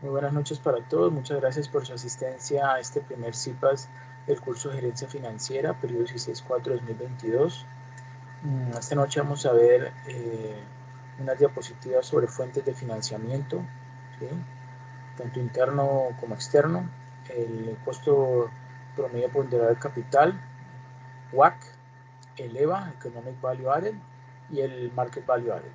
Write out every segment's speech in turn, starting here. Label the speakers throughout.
Speaker 1: Muy buenas noches para todos. Muchas gracias por su asistencia a este primer CIPAS del curso de Gerencia Financiera, periodo 16-4-2022. Esta noche vamos a ver unas diapositivas sobre fuentes de financiamiento, ¿sí? Tanto interno como externo, el costo promedio ponderado del capital, WACC, el EVA, Economic Value Added, y el Market Value Added.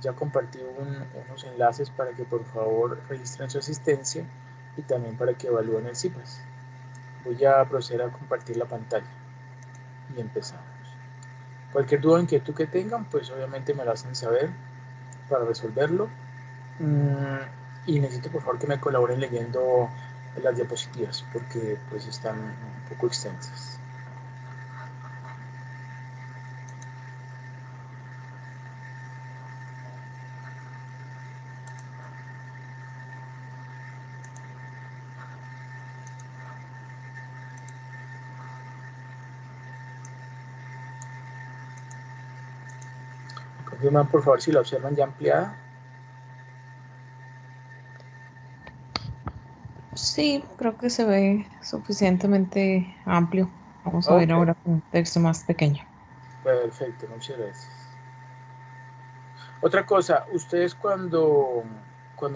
Speaker 1: Ya compartí unos enlaces para que por favor registren su asistencia y también para que evalúen el CIPAS. Voy a proceder a compartir la pantalla y empezamos. Cualquier duda o inquietud que tengan, pues obviamente me lo hacen saber para resolverlo. Y necesito por favor que me colaboren leyendo las diapositivas porque pues están un poco extensas. Confirman por favor si la observan ya ampliada.
Speaker 2: Sí, creo que se ve suficientemente amplio. Vamos a ver
Speaker 1: Ok,
Speaker 2: ahora con un texto más pequeño.
Speaker 1: perfecto, muchas gracias. Otra cosa, ustedes cuando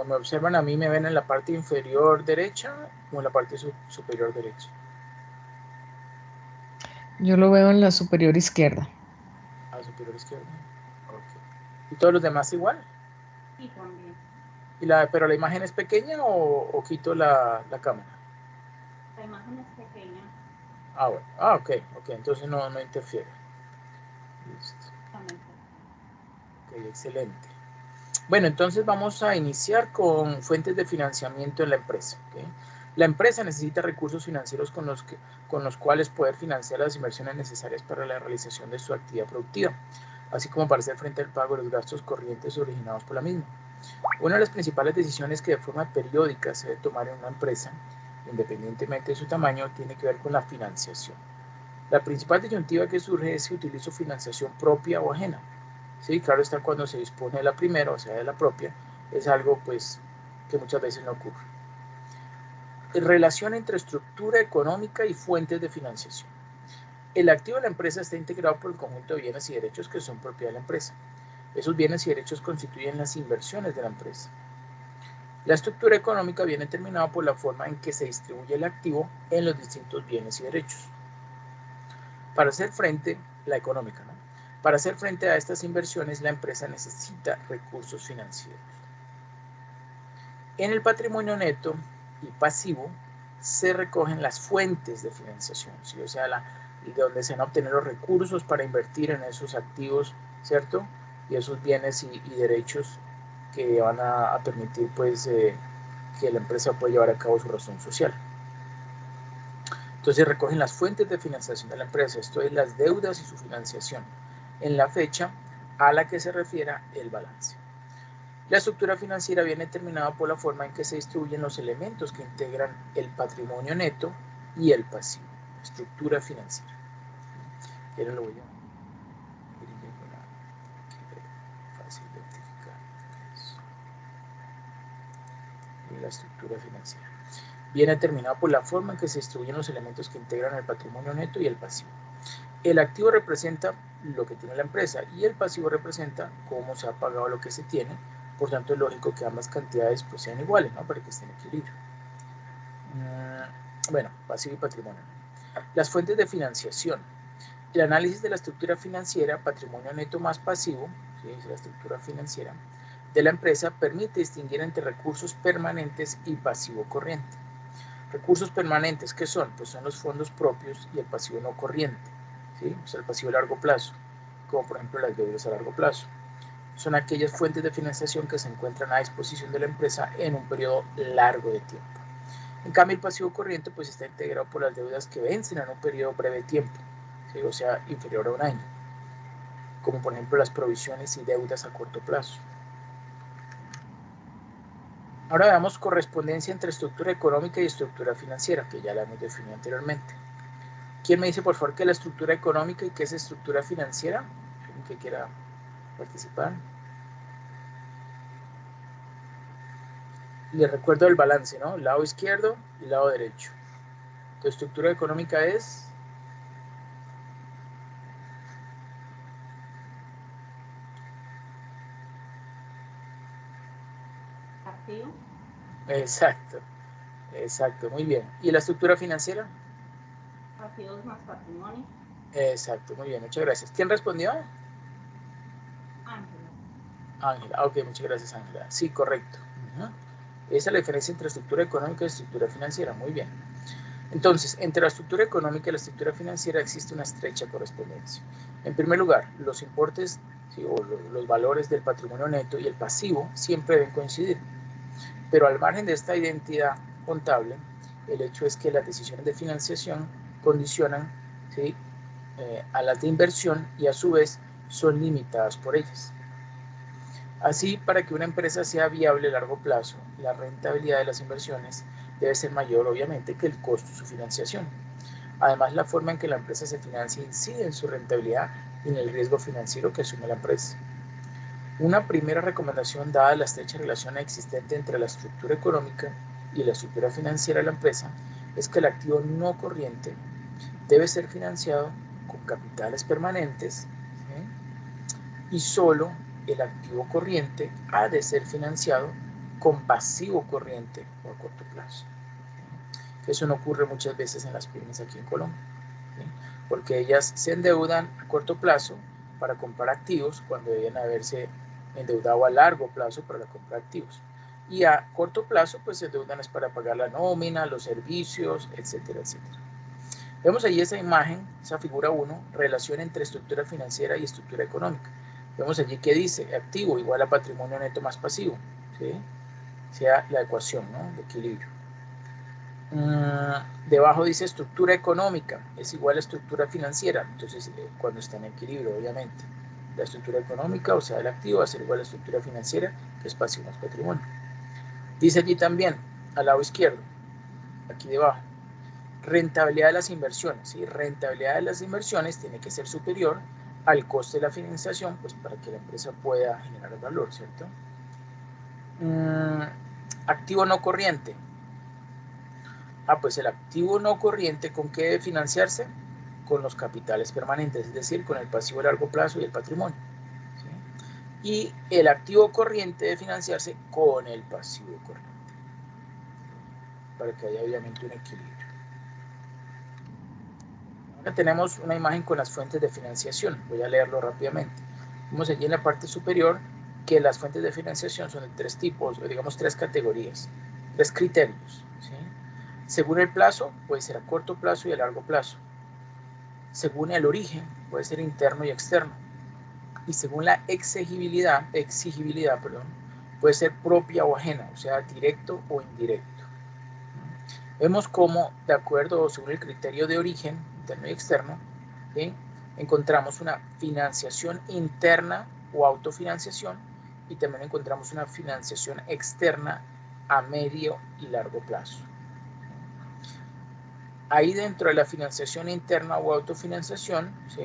Speaker 1: me observan a mí, ¿me ven en la parte inferior derecha o en la parte superior derecha?
Speaker 2: Yo lo veo en la superior izquierda.
Speaker 1: A superior izquierda. Ok. ¿Y todos los demás igual?
Speaker 3: Sí, también.
Speaker 1: ¿Pero la imagen es pequeña o quito la cámara?
Speaker 3: La imagen es pequeña.
Speaker 1: Ah, bueno. Ah, ok, entonces no interfiere. Listo. Ok, excelente. Bueno, entonces vamos a iniciar con fuentes de financiamiento en la empresa. ¿Okay? La empresa necesita recursos financieros con los cuales poder financiar las inversiones necesarias para la realización de su actividad productiva, así como para hacer frente al pago de los gastos corrientes originados por la misma. Una de las principales decisiones que de forma periódica se debe tomar en una empresa, independientemente de su tamaño, tiene que ver con la financiación. La principal disyuntiva que surge es si utilizo financiación propia o ajena. Sí, claro está, cuando se dispone de la primera, o sea, de la propia, es algo pues que muchas veces no ocurre. Relación entre estructura económica y fuentes de financiación. El activo de la empresa está integrado por el conjunto de bienes y derechos que son propiedad de la empresa. Esos bienes y derechos constituyen las inversiones de la empresa. La estructura económica viene determinada por la forma en que se distribuye el activo en los distintos bienes y derechos. Para hacer frente, la económica, ¿no? Para hacer frente a estas inversiones, la empresa necesita recursos financieros. En el patrimonio neto y pasivo se recogen las fuentes de financiación, ¿sí? O sea, de donde se van a obtener los recursos para invertir en esos activos, ¿cierto? Y esos bienes y derechos que van a permitir, pues, que la empresa pueda llevar a cabo su razón social. Entonces recogen las fuentes de financiación de la empresa, esto es las deudas y su financiación, en la fecha a la que se refiera el balance. La estructura financiera viene determinada por la forma en que se distribuyen los elementos que integran el patrimonio neto y el pasivo. Estructura financiera. Ahora lo voy a dirigir para que fácil identificar eso. La estructura financiera viene determinada por la forma en que se distribuyen los elementos que integran el patrimonio neto y el pasivo. El activo representa lo que tiene la empresa y el pasivo representa cómo se ha pagado lo que se tiene. Por tanto, es lógico que ambas cantidades pues, sean iguales, ¿no? Para que estén en equilibrio. Bueno, pasivo y patrimonio. Las fuentes de financiación. El análisis de la estructura financiera, patrimonio neto más pasivo, ¿sí? Es la estructura financiera de la empresa, permite distinguir entre recursos permanentes y pasivo corriente. Recursos permanentes, ¿qué son? Pues son los fondos propios y el pasivo no corriente. ¿Sí? O sea, el pasivo a largo plazo, como por ejemplo las deudas a largo plazo. Son aquellas fuentes de financiación que se encuentran a disposición de la empresa en un periodo largo de tiempo. En cambio, el pasivo corriente pues está integrado por las deudas que vencen en un periodo breve de tiempo, ¿sí? O sea, inferior a un año, como por ejemplo las provisiones y deudas a corto plazo. Ahora veamos correspondencia entre estructura económica y estructura financiera, que ya la hemos definido anteriormente. ¿Quién me dice por favor qué es la estructura económica y qué es estructura financiera? ¿Alguien que quiera participar? Les recuerdo el balance, ¿no? Lado izquierdo y lado derecho. Tu estructura económica es...
Speaker 3: Activo.
Speaker 1: Exacto, exacto, muy bien. ¿Y la estructura financiera?
Speaker 3: Activos más patrimonio.
Speaker 1: Exacto, muy bien, muchas gracias. ¿Quién respondió?
Speaker 3: Ángela.
Speaker 1: Ángela, ok, muchas gracias, Ángela. Sí, correcto. Esa es la diferencia entre estructura económica y estructura financiera, muy bien. Entonces, entre la estructura económica y la estructura financiera existe una estrecha correspondencia. En primer lugar, los importes, ¿sí?, o los valores del patrimonio neto y el pasivo siempre deben coincidir. Pero al margen de esta identidad contable, el hecho es que las decisiones de financiación condicionan, ¿sí?, a las de inversión y a su vez son limitadas por ellas. Así, para que una empresa sea viable a largo plazo, la rentabilidad de las inversiones debe ser mayor, obviamente, que el costo de su financiación. Además, la forma en que la empresa se financia incide en su rentabilidad y en el riesgo financiero que asume la empresa. Una primera recomendación, dada la estrecha relación existente entre la estructura económica y la estructura financiera de la empresa, es que el activo no corriente debe ser financiado con capitales permanentes, ¿sí?, y solo el activo corriente ha de ser financiado con pasivo corriente o a corto plazo. Eso no ocurre muchas veces en las pymes aquí en Colombia, ¿sí?, porque ellas se endeudan a corto plazo para comprar activos cuando deben haberse endeudado a largo plazo para la compra de activos. Y a corto plazo, pues se endeudan es para pagar la nómina, los servicios, etcétera, etcétera. Vemos allí esa imagen, esa figura 1, relación entre estructura financiera y estructura económica. Vemos allí que dice activo igual a patrimonio neto más pasivo, ¿sí?, sea la ecuación, ¿no?, de equilibrio. Debajo dice estructura económica es igual a estructura financiera, entonces cuando está en equilibrio, obviamente. La estructura económica, o sea, el activo, va a ser igual a la estructura financiera, que es pasivo más patrimonio. Dice allí también, al lado izquierdo, aquí debajo, rentabilidad de las inversiones. ¿Sí? Rentabilidad de las inversiones tiene que ser superior al coste de la financiación, pues para que la empresa pueda generar valor, ¿cierto? Activo no corriente. Pues el activo no corriente, ¿con qué debe financiarse? Con los capitales permanentes, es decir, con el pasivo a largo plazo y el patrimonio, ¿sí? Y el activo corriente debe financiarse con el pasivo corriente, para que haya obviamente un equilibrio. Ahora tenemos una imagen con las fuentes de financiación. Voy a leerlo rápidamente. Vemos allí en la parte superior que las fuentes de financiación son de 3 tipos, o digamos 3 categorías, 3 criterios, ¿sí? Según el plazo, puede ser a corto plazo y a largo plazo. Según el origen, puede ser interno y externo. Y según la exigibilidad, puede ser propia o ajena, o sea, directo o indirecto. Vemos cómo, de acuerdo o según el criterio de origen, interno y externo, ¿sí?, encontramos una financiación interna o autofinanciación y también encontramos una financiación externa a medio y largo plazo. Ahí dentro de la financiación interna o autofinanciación, ¿sí?,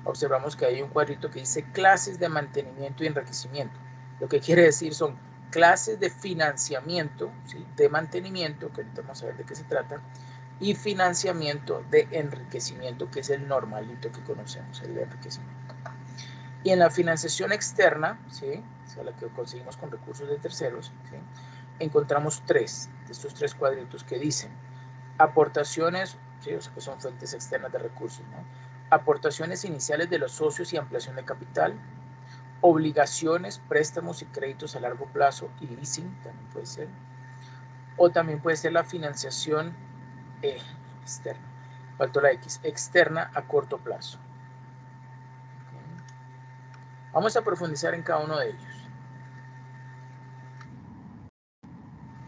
Speaker 1: observamos que hay un cuadrito que dice clases de mantenimiento y enriquecimiento. Lo que quiere decir son clases de financiamiento, ¿sí?, de mantenimiento, que ahorita vamos a ver de qué se trata, y financiamiento de enriquecimiento, que es el normalito que conocemos, el de enriquecimiento. Y en la financiación externa, ¿sí?, o sea, la que conseguimos con recursos de terceros, ¿sí?, encontramos 3 de estos 3 cuadritos que dicen aportaciones, ¿sí?, o sea, que son fuentes externas de recursos, ¿no?, aportaciones iniciales de los socios y ampliación de capital, obligaciones, préstamos y créditos a largo plazo y leasing, también puede ser, o también puede ser la financiación externa, faltó la X, externa a corto plazo. Okay. Vamos a profundizar en cada uno de ellos.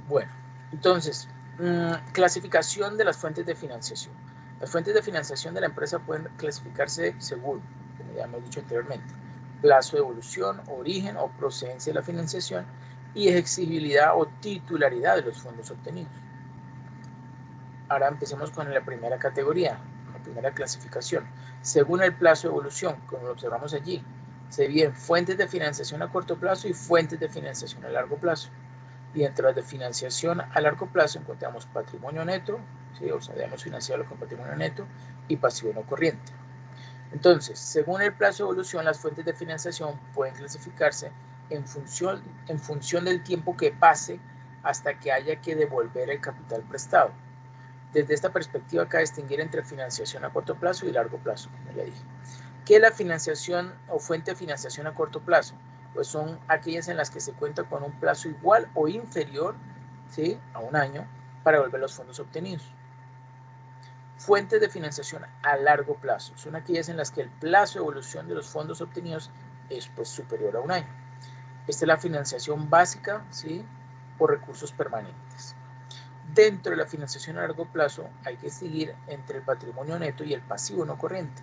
Speaker 1: Bueno, entonces, clasificación de las fuentes de financiación. Las fuentes de financiación de la empresa pueden clasificarse según, como ya hemos dicho anteriormente, plazo de evolución, origen o procedencia de la financiación y exigibilidad o titularidad de los fondos obtenidos. Ahora empecemos con la primera categoría, la primera clasificación. Según el plazo de evolución, como lo observamos allí, se dividen fuentes de financiación a corto plazo y fuentes de financiación a largo plazo. Y entre las de financiación a largo plazo encontramos patrimonio neto, ¿sí? O sea, debemos financiarlo con patrimonio neto y pasivo no corriente. Entonces, según el plazo de evolución, las fuentes de financiación pueden clasificarse en función del tiempo que pase hasta que haya que devolver el capital prestado. Desde esta perspectiva, cabe distinguir entre financiación a corto plazo y largo plazo, como ya dije. ¿Qué es la financiación o fuente de financiación a corto plazo? Pues son aquellas en las que se cuenta con un plazo igual o inferior, ¿sí?, a un año para devolver los fondos obtenidos. Fuentes de financiación a largo plazo son aquellas en las que el plazo de evolución de los fondos obtenidos es pues superior a un año. Esta es la financiación básica, ¿sí?, por recursos permanentes. Dentro de la financiación a largo plazo hay que distinguir entre el patrimonio neto y el pasivo no corriente.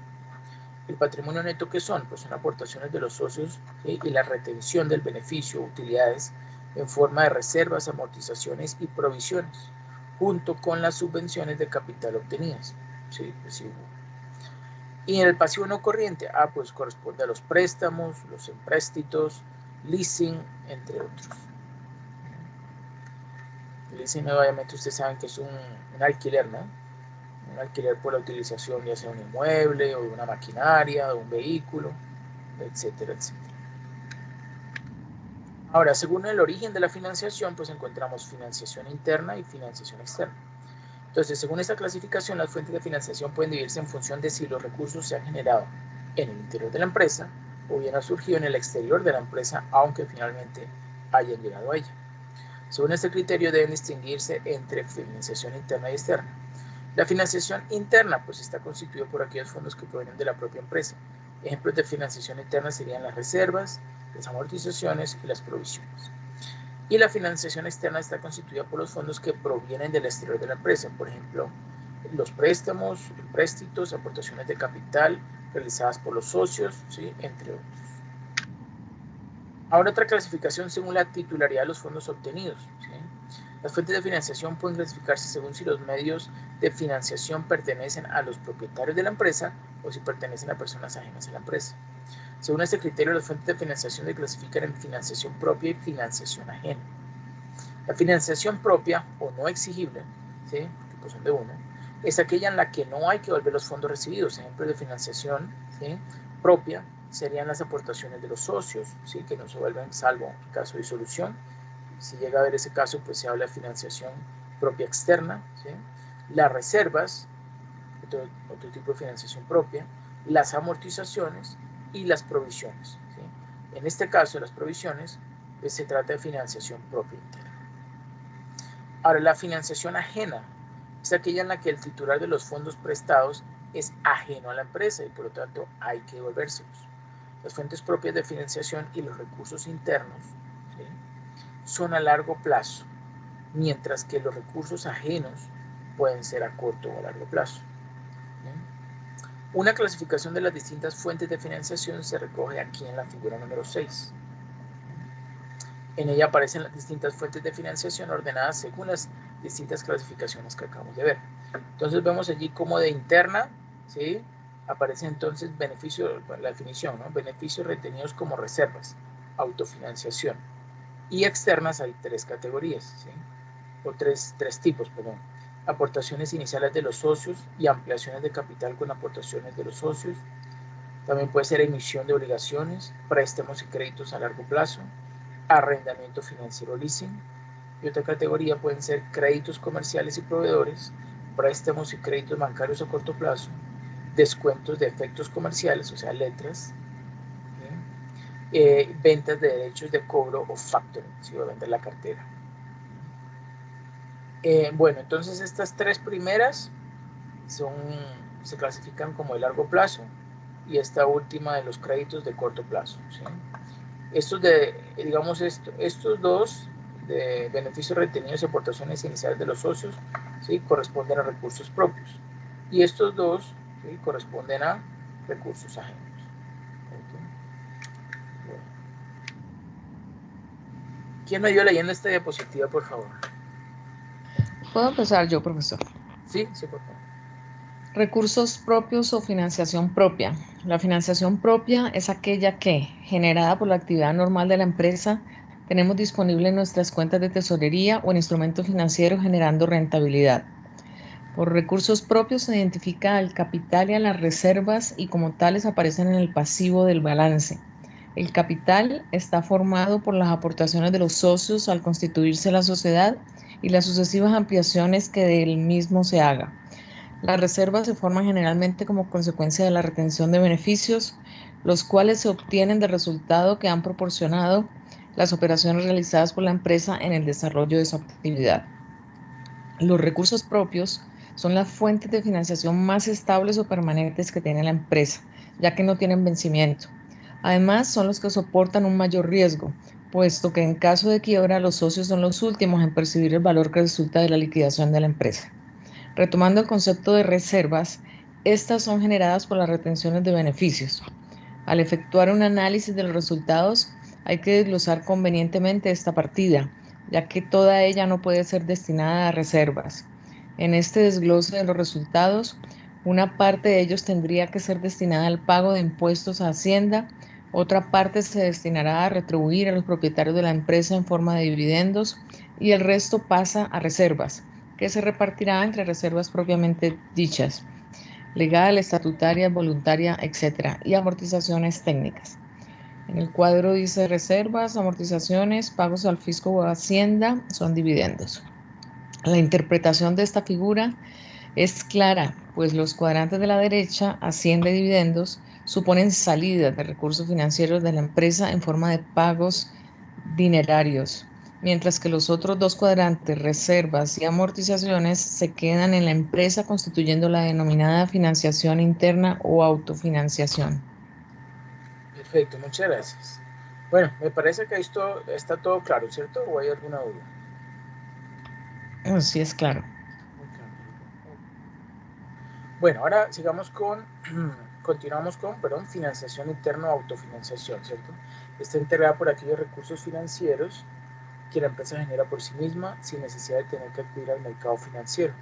Speaker 1: El patrimonio neto, ¿qué son? Pues son aportaciones de los socios, ¿sí?, y la retención del beneficio, utilidades en forma de reservas, amortizaciones y provisiones, junto con las subvenciones de capital obtenidas. ¿Sí? Pues sí. Y en el pasivo no corriente, pues corresponde a los préstamos, los empréstitos, leasing, entre otros. El leasing, obviamente, ustedes saben que es un alquiler, ¿no? Un alquiler por la utilización ya sea de un inmueble o de una maquinaria, de un vehículo, etcétera, etcétera. Ahora, según el origen de la financiación, pues encontramos financiación interna y financiación externa. Entonces, según esta clasificación, las fuentes de financiación pueden dividirse en función de si los recursos se han generado en el interior de la empresa o bien han surgido en el exterior de la empresa, aunque finalmente hayan llegado a ella. Según este criterio, deben distinguirse entre financiación interna y externa. La financiación interna pues está constituida por aquellos fondos que provienen de la propia empresa. Ejemplos de financiación interna serían las reservas, las amortizaciones y las provisiones. Y la financiación externa está constituida por los fondos que provienen del exterior de la empresa, por ejemplo, los préstamos, empréstitos, aportaciones de capital realizadas por los socios, ¿sí?, entre otros. Ahora, otra clasificación según la titularidad de los fondos obtenidos, ¿sí? Las fuentes de financiación pueden clasificarse según si los medios de financiación pertenecen a los propietarios de la empresa o si pertenecen a personas ajenas a la empresa. Según este criterio, las fuentes de financiación se clasifican en financiación propia y financiación ajena. La financiación propia o no exigible, ¿sí?, que pues son de uno, es aquella en la que no hay que devolver los fondos recibidos. Ejemplos de financiación, ¿sí?, propia serían las aportaciones de los socios, ¿sí?, que no se vuelven salvo en caso de disolución. Si llega a haber ese caso, pues se habla de financiación propia externa, ¿sí?, las reservas, otro tipo de financiación propia, las amortizaciones y las provisiones, ¿sí? En este caso, las provisiones, pues se trata de financiación propia interna. Ahora, la financiación ajena es aquella en la que el titular de los fondos prestados es ajeno a la empresa y por lo tanto hay que devolvérselos. Las fuentes propias de financiación y los recursos internos, ¿sí?, son a largo plazo, mientras que los recursos ajenos pueden ser a corto o a largo plazo. Una clasificación de las distintas fuentes de financiación se recoge aquí en la figura número 6. En ella aparecen las distintas fuentes de financiación ordenadas según las distintas clasificaciones que acabamos de ver. Entonces vemos allí como de interna, ¿sí?, aparece entonces beneficio, la definición, ¿no?, beneficios retenidos como reservas, autofinanciación. Y externas hay tres categorías, ¿sí?, o tres tipos, perdón. Aportaciones iniciales de los socios y ampliaciones de capital con aportaciones de los socios. También puede ser emisión de obligaciones, préstamos y créditos a largo plazo, arrendamiento financiero, leasing. Y otra categoría pueden ser créditos comerciales y proveedores, préstamos y créditos bancarios a corto plazo, descuentos de efectos comerciales, o sea, letras, ventas de derechos de cobro o factoring, si va a vender la cartera. Bueno, entonces estas tres primeras se clasifican como de largo plazo y esta última de los créditos de corto plazo, ¿sí? Estos dos de beneficios retenidos y aportaciones iniciales de los socios, ¿sí?, corresponden a recursos propios y estos dos, ¿sí?, corresponden a recursos ajenos. Bueno. ¿Quién me ayuda leyendo esta diapositiva, por favor?
Speaker 2: ¿Puedo empezar yo, profesor?
Speaker 1: Sí, por favor.
Speaker 2: Recursos propios o financiación propia. La financiación propia es aquella que, generada por la actividad normal de la empresa, tenemos disponible en nuestras cuentas de tesorería o en instrumentos financieros generando rentabilidad. Por recursos propios se identifica al capital y a las reservas y como tales aparecen en el pasivo del balance. El capital está formado por las aportaciones de los socios al constituirse la sociedad y las sucesivas ampliaciones que del mismo se haga. Las reservas se forman generalmente como consecuencia de la retención de beneficios, los cuales se obtienen del resultado que han proporcionado las operaciones realizadas por la empresa en el desarrollo de su actividad. Los recursos propios son las fuentes de financiación más estables o permanentes que tiene la empresa, ya que no tienen vencimiento. Además, son los que soportan un mayor riesgo, puesto que en caso de quiebra los socios son los últimos en percibir el valor que resulta de la liquidación de la empresa. Retomando el concepto de reservas, estas son generadas por las retenciones de beneficios. Al efectuar un análisis de los resultados, hay que desglosar convenientemente esta partida, ya que toda ella no puede ser destinada a reservas. En este desglose de los resultados, una parte de ellos tendría que ser destinada al pago de impuestos a Hacienda, otra parte se destinará a retribuir a los propietarios de la empresa en forma de dividendos y el resto pasa a reservas, que se repartirá entre reservas propiamente dichas, legal, estatutaria, voluntaria, etc., y amortizaciones técnicas. En el cuadro dice reservas, amortizaciones, pagos al fisco o a Hacienda, son dividendos. La interpretación de esta figura es clara, pues los cuadrantes de la derecha, Hacienda y dividendos, suponen salidas de recursos financieros de la empresa en forma de pagos dinerarios, mientras que los otros dos cuadrantes, reservas y amortizaciones, se quedan en la empresa constituyendo la denominada financiación interna o autofinanciación.
Speaker 1: Perfecto, muchas gracias. Bueno, me parece que esto está todo claro, ¿cierto? ¿O hay alguna duda?
Speaker 2: Sí, es claro.
Speaker 1: Bueno, ahora sigamos continuamos con, financiación interna o autofinanciación, ¿cierto? Está integrada por aquellos recursos financieros que la empresa genera por sí misma sin necesidad de tener que acudir al mercado financiero.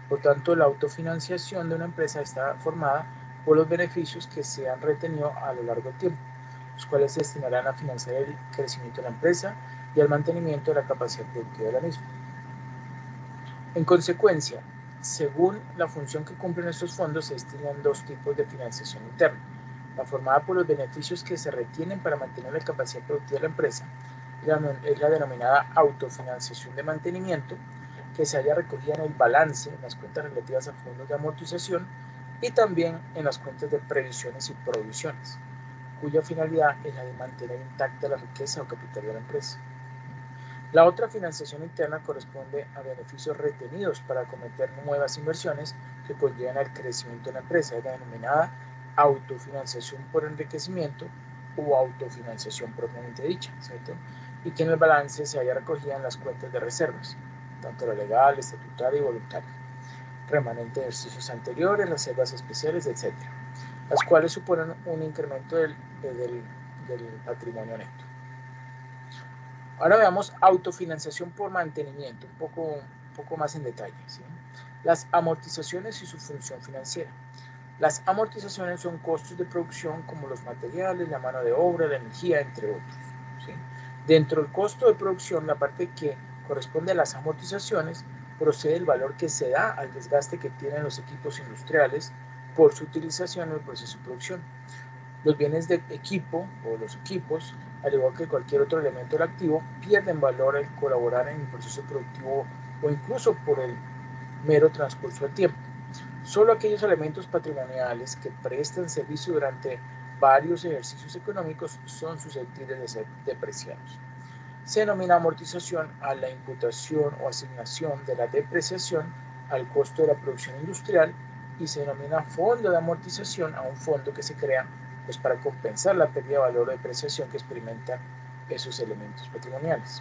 Speaker 1: Por tanto, la autofinanciación de una empresa está formada por los beneficios que se han retenido a lo largo del tiempo, los cuales se destinarán a financiar el crecimiento de la empresa y al mantenimiento de la capacidad productiva de la misma. En consecuencia, según la función que cumplen estos fondos, se distinguen dos tipos de financiación interna: la formada por los beneficios que se retienen para mantener la capacidad productiva de la empresa, es la denominada autofinanciación de mantenimiento, que se halla recogida en el balance, en las cuentas relativas a fondos de amortización y también en las cuentas de previsiones y provisiones, cuya finalidad es la de mantener intacta la riqueza o capital de la empresa. La otra financiación interna corresponde a beneficios retenidos para acometer nuevas inversiones que conllevan al crecimiento de la empresa, es la denominada autofinanciación por enriquecimiento o autofinanciación propiamente dicha, ¿cierto? Y que en el balance se haya recogida en las cuentas de reservas, tanto la legal, estatutaria y voluntaria, remanente de ejercicios anteriores, reservas especiales, etc., las cuales suponen un incremento del patrimonio neto. Ahora veamos autofinanciación por mantenimiento, un poco más en detalle, ¿sí? Las amortizaciones y su función financiera. Las amortizaciones son costos de producción como los materiales, la mano de obra, la energía, entre otros, ¿sí? Dentro del costo de producción, la parte que corresponde a las amortizaciones procede del valor que se da al desgaste que tienen los equipos industriales por su utilización en el proceso de producción. Los bienes de equipo o los equipos, al igual que cualquier otro elemento del activo, pierden valor al colaborar en el proceso productivo o incluso por el mero transcurso del tiempo. Solo aquellos elementos patrimoniales que prestan servicio durante varios ejercicios económicos son susceptibles de ser depreciados. Se denomina amortización a la imputación o asignación de la depreciación al costo de la producción industrial y se denomina fondo de amortización a un fondo que se crea pues para compensar la pérdida de valor o depreciación que experimentan esos elementos patrimoniales.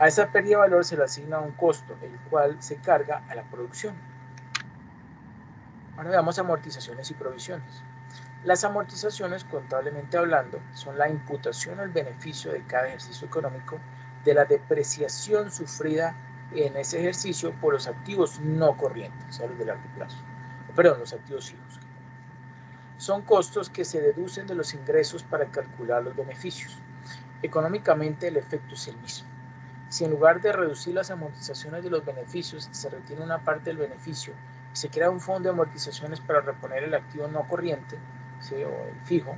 Speaker 1: A esa pérdida de valor se le asigna un costo, el cual se carga a la producción. Ahora veamos amortizaciones y provisiones. Las amortizaciones, contablemente hablando, son la imputación al beneficio de cada ejercicio económico de la depreciación sufrida en ese ejercicio por los activos no corrientes, o sea, los de largo plazo. Perdón, los activos fijos. Son costos que se deducen de los ingresos para calcular los beneficios. Económicamente el efecto es el mismo. Si en lugar de reducir las amortizaciones de los beneficios, se retiene una parte del beneficio y se crea un fondo de amortizaciones para reponer el activo no corriente, ¿sí? O el fijo,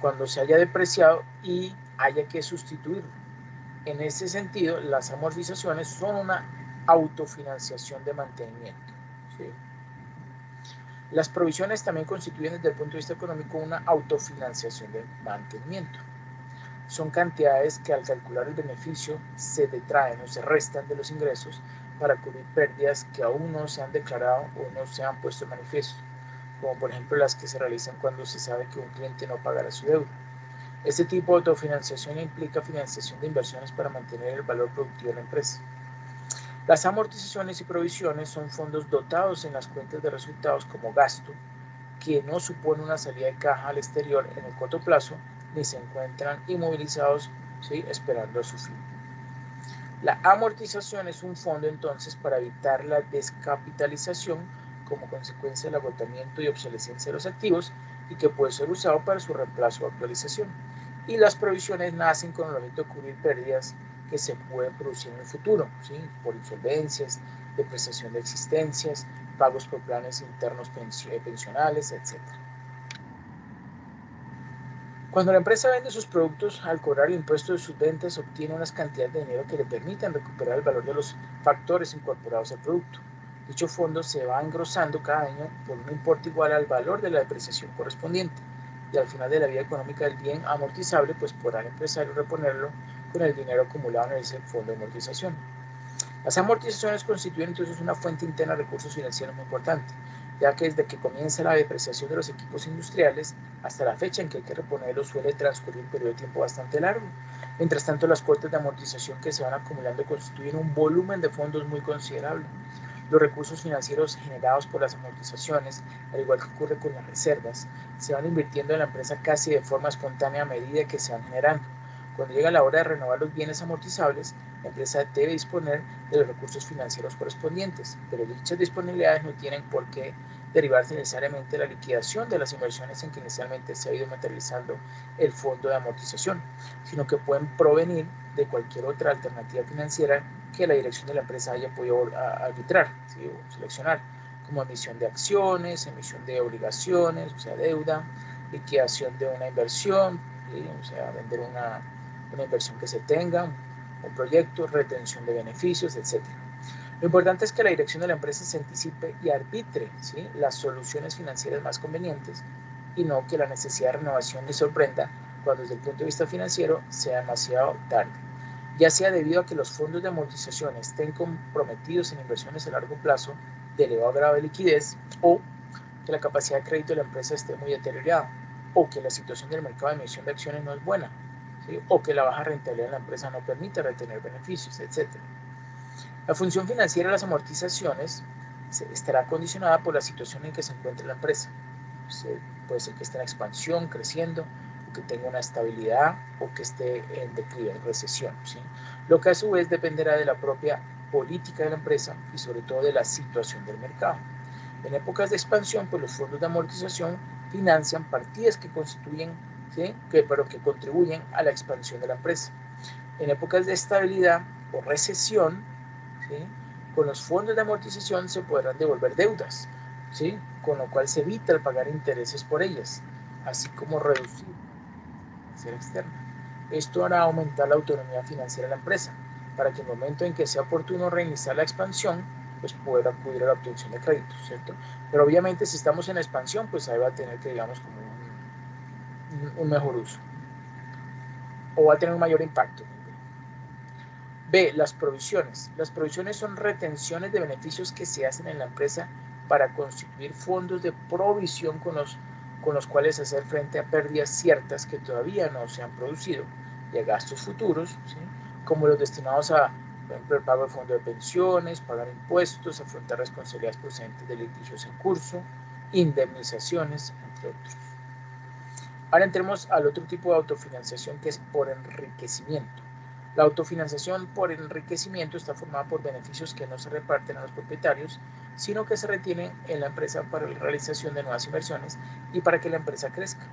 Speaker 1: cuando se haya depreciado y haya que sustituirlo. En ese sentido, las amortizaciones son una autofinanciación de mantenimiento, ¿sí? Las provisiones también constituyen desde el punto de vista económico una autofinanciación de mantenimiento. Son cantidades que al calcular el beneficio se detraen o se restan de los ingresos para cubrir pérdidas que aún no se han declarado o no se han puesto en manifiesto, como por ejemplo las que se realizan cuando se sabe que un cliente no pagará su deuda. Este tipo de autofinanciación implica financiación de inversiones para mantener el valor productivo de la empresa. Las amortizaciones y provisiones son fondos dotados en las cuentas de resultados como gasto, que no supone una salida de caja al exterior en el corto plazo, ni se encuentran inmovilizados, ¿sí?, esperando a su fin. La amortización es un fondo entonces para evitar la descapitalización como consecuencia del agotamiento y obsolescencia de los activos y que puede ser usado para su reemplazo o actualización. Y las provisiones nacen con el objeto de cubrir pérdidas que se pueden producir en el futuro, ¿sí?, por insolvencias, depreciación de existencias, pagos por planes internos pensionales, etc. Cuando la empresa vende sus productos, al cobrar el impuesto de sus ventas, obtiene unas cantidades de dinero que le permitan recuperar el valor de los factores incorporados al producto. Dicho fondo se va engrosando cada año por un importe igual al valor de la depreciación correspondiente, y al final de la vida económica del bien amortizable, pues podrá el empresario reponerlo con el dinero acumulado en ese fondo de amortización. Las amortizaciones constituyen entonces una fuente interna de recursos financieros muy importante, ya que desde que comienza la depreciación de los equipos industriales hasta la fecha en que hay que reponerlos suele transcurrir un periodo de tiempo bastante largo. Mientras tanto, las cuotas de amortización que se van acumulando constituyen un volumen de fondos muy considerable. Los recursos financieros generados por las amortizaciones, al igual que ocurre con las reservas, se van invirtiendo en la empresa casi de forma espontánea a medida que se van generando. Cuando llega la hora de renovar los bienes amortizables, la empresa debe disponer de los recursos financieros correspondientes, pero dichas disponibilidades no tienen por qué derivarse necesariamente de la liquidación de las inversiones en que inicialmente se ha ido materializando el fondo de amortización, sino que pueden provenir de cualquier otra alternativa financiera que la dirección de la empresa haya podido arbitrar, ¿sí?, o seleccionar, como emisión de acciones, emisión de obligaciones, o sea, deuda, liquidación de una inversión, ¿sí?, o sea, vender una inversión que se tenga, un proyecto, retención de beneficios, etc. Lo importante es que la dirección de la empresa se anticipe y arbitre, ¿sí?, las soluciones financieras más convenientes, y no que la necesidad de renovación le sorprenda cuando desde el punto de vista financiero sea demasiado tarde, ya sea debido a que los fondos de amortización estén comprometidos en inversiones a largo plazo de elevado grado de liquidez, o que la capacidad de crédito de la empresa esté muy deteriorada, o que la situación del mercado de emisión de acciones no es buena, ¿sí?, o que la baja rentabilidad de la empresa no permite retener beneficios, etc. La función financiera de las amortizaciones estará condicionada por la situación en que se encuentre la empresa. Puede ser que esté en expansión, creciendo, o que tenga una estabilidad, o que esté en declive, en recesión, ¿sí?, lo que a su vez dependerá de la propia política de la empresa y sobre todo de la situación del mercado. En épocas de expansión, pues los fondos de amortización financian partidas que constituyen, ¿sí?, que contribuyen a la expansión de la empresa. En épocas de estabilidad o recesión, ¿sí?, con los fondos de amortización se podrán devolver deudas, ¿sí?, con lo cual se evita el pagar intereses por ellas, así como reducir la financiera externa. Esto hará aumentar la autonomía financiera de la empresa, para que en el momento en que sea oportuno reiniciar la expansión, pues poder acudir a la obtención de créditos, ¿cierto? Pero obviamente si estamos en expansión, pues ahí va a tener que, digamos, como un mejor uso, o va a tener un mayor impacto. B. Las provisiones. Las provisiones son retenciones de beneficios que se hacen en la empresa para constituir fondos de provisión con los cuales hacer frente a pérdidas ciertas que todavía no se han producido y a gastos futuros, ¿sí?, como los destinados a, por ejemplo, el pago de fondo de pensiones, pagar impuestos, afrontar responsabilidades procedentes de litigios en curso, indemnizaciones, entre otros. Ahora entremos al otro tipo de autofinanciación, que es por enriquecimiento. La autofinanciación por enriquecimiento está formada por beneficios que no se reparten a los propietarios, sino que se retienen en la empresa para la realización de nuevas inversiones y para que la empresa crezca.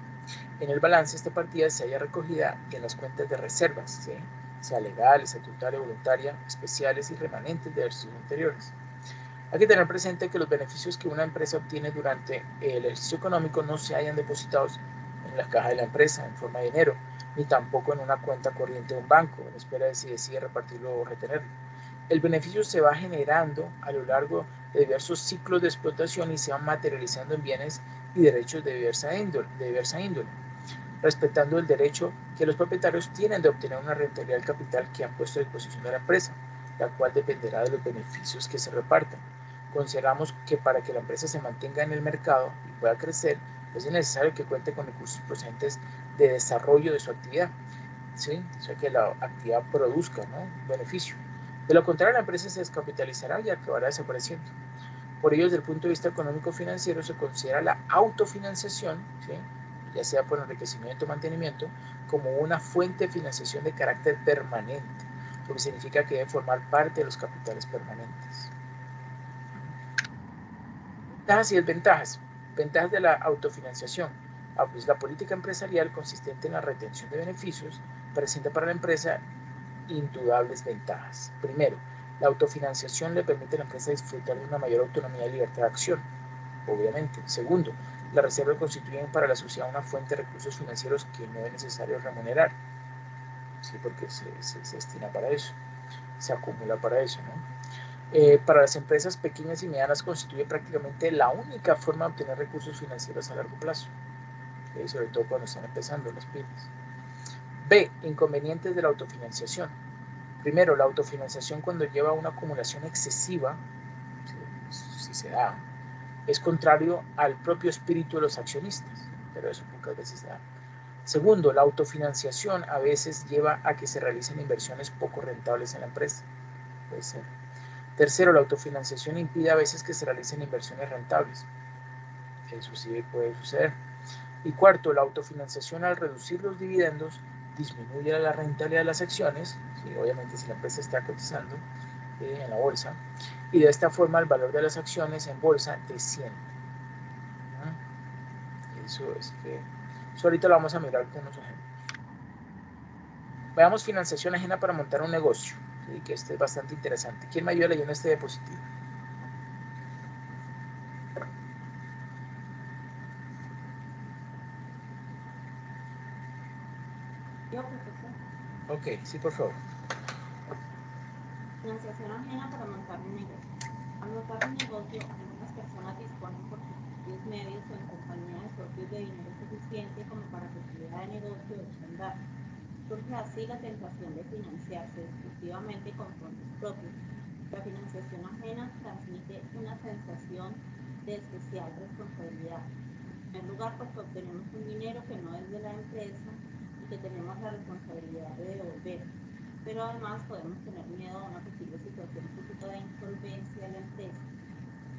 Speaker 1: En el balance esta partida se halla recogida en las cuentas de reservas, ¿sí? Sea legal, estatutaria, voluntaria, especiales y remanentes de ejercicios anteriores. Hay que tener presente que los beneficios que una empresa obtiene durante el ejercicio económico no se hayan depositados en la caja de la empresa en forma de dinero, ni tampoco en una cuenta corriente de un banco, en espera de si decide repartirlo o retenerlo. El beneficio se va generando a lo largo de diversos ciclos de explotación y se va materializando en bienes y derechos de diversa índole, respetando el derecho que los propietarios tienen de obtener una rentabilidad del capital que han puesto a disposición de la empresa, la cual dependerá de los beneficios que se repartan. Consideramos que para que la empresa se mantenga en el mercado y pueda crecer, es necesario que cuente con recursos procedentes de desarrollo de su actividad, ¿sí? O sea, que la actividad produzca, ¿no?, beneficio. De lo contrario, la empresa se descapitalizará y acabará desapareciendo. Por ello, desde el punto de vista económico-financiero, se considera la autofinanciación, ¿sí?, ya sea por enriquecimiento o mantenimiento, como una fuente de financiación de carácter permanente, lo que significa que debe formar parte de los capitales permanentes. Ventajas y desventajas. Ventajas de la autofinanciación. Pues la política empresarial consistente en la retención de beneficios presenta para la empresa indudables ventajas. Primero, la autofinanciación le permite a la empresa disfrutar de una mayor autonomía y libertad de acción, obviamente. Segundo, las reservas constituyen para la sociedad una fuente de recursos financieros que no es necesario remunerar, ¿sí?, porque se destina para eso, se acumula para eso, ¿no? Para las empresas pequeñas y medianas constituye prácticamente la única forma de obtener recursos financieros a largo plazo, ¿sí?, sobre todo cuando están empezando las pymes. B. Inconvenientes de la autofinanciación. Primero, la autofinanciación, cuando lleva a una acumulación excesiva, si se da, es contrario al propio espíritu de los accionistas, pero eso pocas veces se da. Segundo, la autofinanciación a veces lleva a que se realicen inversiones poco rentables en la empresa. Puede ser. Tercero, la autofinanciación impide a veces que se realicen inversiones rentables. Eso sí puede suceder. Y cuarto, la autofinanciación, al reducir los dividendos, disminuye la rentabilidad de las acciones, ¿sí?, obviamente si la empresa está cotizando en la bolsa, y de esta forma el valor de las acciones en bolsa desciende. Eso ahorita lo vamos a mirar con unos ejemplos. Veamos financiación ajena para montar un negocio, ¿sí?, que este es bastante interesante. ¿Quién me ayuda leyendo este diapositivo?
Speaker 3: Yo, profesor.
Speaker 1: Ok, sí, por favor.
Speaker 3: Financiación ajena para montar un negocio. Al montar un negocio, algunas personas disponen por sus propios medios o en compañía de socios de dinero suficiente como para que su idea de negocio eche a andar. Surge así la tentación de financiarse exclusivamente con fondos propios. La financiación ajena transmite una sensación de especial responsabilidad. En primer lugar, porque obtenemos un dinero que no es de la empresa y que tenemos la responsabilidad de devolver. Pero además podemos tener miedo a una posible situación futura de insolvencia de la empresa.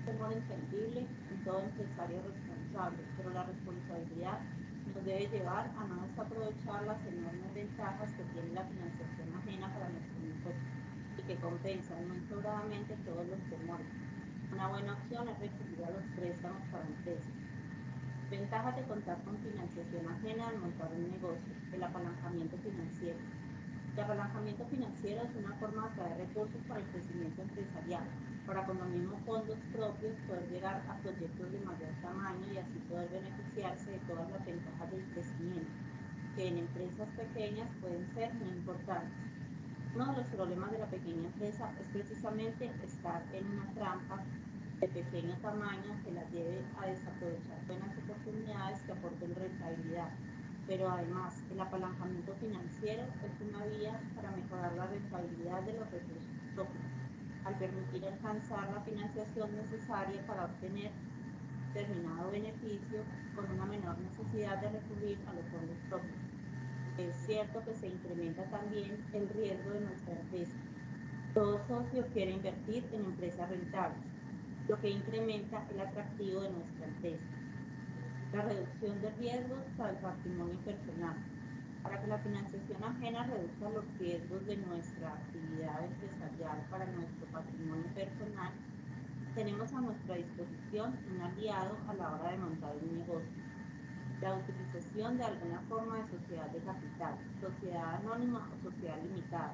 Speaker 3: Temor entendible en todo empresario responsable, pero la responsabilidad nos debe llevar a no desaprovechar las enormes ventajas que tiene la financiación ajena para nuestro negocio y que compensan muy sobradamente todos los temores. Una buena opción es recurrir a los préstamos para empresas. Ventajas de contar con financiación ajena al montar un negocio. El apalancamiento financiero. El apalancamiento financiero es una forma de atraer recursos para el crecimiento empresarial, para con los mismos fondos propios poder llegar a proyectos de mayor tamaño y así poder beneficiarse de todas las ventajas del crecimiento, que en empresas pequeñas pueden ser muy importantes. Uno de los problemas de la pequeña empresa es precisamente estar en una trampa de pequeño tamaño que la lleve a desaprovechar buenas oportunidades que aporten rentabilidad. Pero además, el apalancamiento financiero es una vía para mejorar la rentabilidad de los recursos propios, al permitir alcanzar la financiación necesaria para obtener determinado beneficio con una menor necesidad de recurrir a los fondos propios. Es cierto que se incrementa también el riesgo de nuestra empresa. Todo socio quiere invertir en empresas rentables, lo que incrementa el atractivo de nuestra empresa. La reducción de riesgos para el patrimonio personal. Para que la financiación ajena reduzca los riesgos de nuestra actividad empresarial para nuestro patrimonio personal, tenemos a nuestra disposición un aliado a la hora de montar un negocio. La utilización de alguna forma de sociedad de capital, sociedad anónima o sociedad limitada,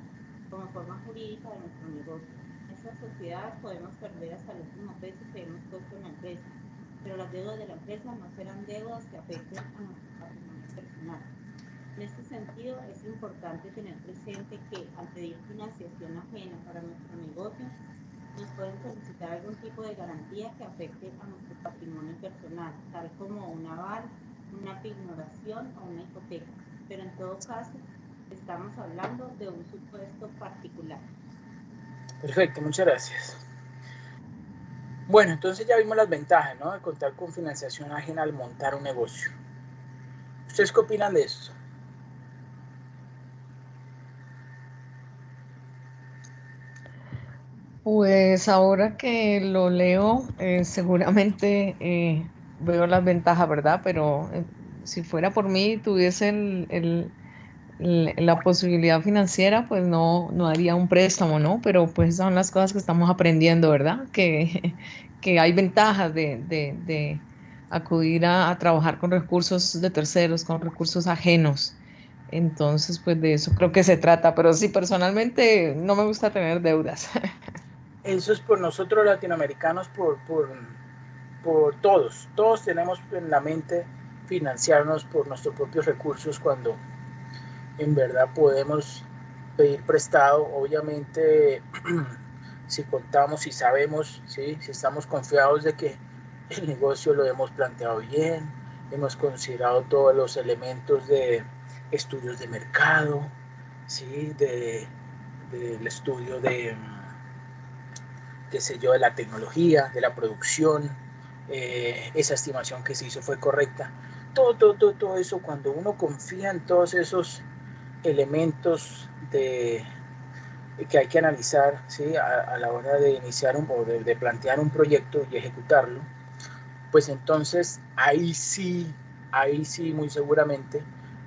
Speaker 3: como forma jurídica de nuestro negocio. En estas sociedades podemos perder hasta el último peso que hemos puesto en la empresa, pero las deudas de la empresa no serán deudas que afecten a nuestro patrimonio personal. En este sentido, es importante tener presente que al pedir financiación ajena para nuestro negocio, nos pueden solicitar algún tipo de garantía que afecte a nuestro patrimonio personal, tal como un aval, una pignoración o una hipoteca. Pero en todo caso, estamos hablando de un supuesto particular.
Speaker 1: Perfecto, muchas gracias. Bueno, entonces ya vimos las ventajas, ¿no?, de contar con financiación ajena al montar un negocio. ¿Ustedes qué opinan de esto?
Speaker 2: Pues ahora que lo leo, seguramente veo las ventajas, ¿verdad? Pero si fuera por mí, tuviese la posibilidad financiera, pues no haría un préstamo, ¿no? Pero pues son las cosas que estamos aprendiendo, ¿verdad? Que hay ventajas de acudir a trabajar con recursos de terceros, con recursos ajenos. Entonces, pues de eso creo que se trata. Pero sí, personalmente no me gusta tener deudas.
Speaker 1: Eso es por nosotros latinoamericanos, por todos. Todos tenemos en la mente financiarnos por nuestros propios recursos cuando en verdad podemos pedir prestado. Obviamente, si contamos, si sabemos, ¿sí?, si estamos confiados de que el negocio lo hemos planteado bien, hemos considerado todos los elementos de estudios de mercado, ¿sí?, del estudio de, qué sé yo, de la tecnología, de la producción, esa estimación que se hizo fue correcta. Todo eso, cuando uno confía en todos esos elementos que hay que analizar, ¿sí?, a la hora de iniciar o de plantear un proyecto y ejecutarlo, pues entonces ahí sí muy seguramente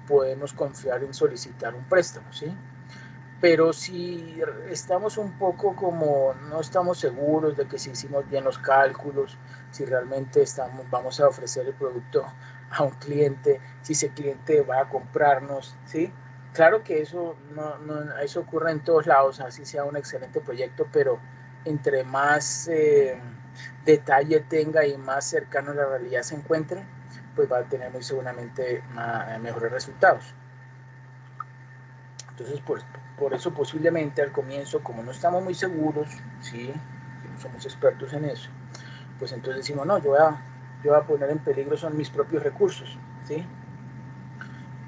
Speaker 1: podemos confiar en solicitar un préstamo, ¿sí? Pero si estamos un poco como no estamos seguros de que si hicimos bien los cálculos, si realmente vamos a ofrecer el producto a un cliente, si ese cliente va a comprarnos, ¿sí? Claro que eso ocurre en todos lados, así sea un excelente proyecto, pero entre más detalle tenga y más cercano a la realidad se encuentre, pues va a tener muy seguramente mejores resultados. Entonces, por eso posiblemente al comienzo, como no estamos muy seguros, ¿sí?, no somos expertos en eso, pues entonces decimos, no, yo voy a poner en peligro son mis propios recursos, ¿sí?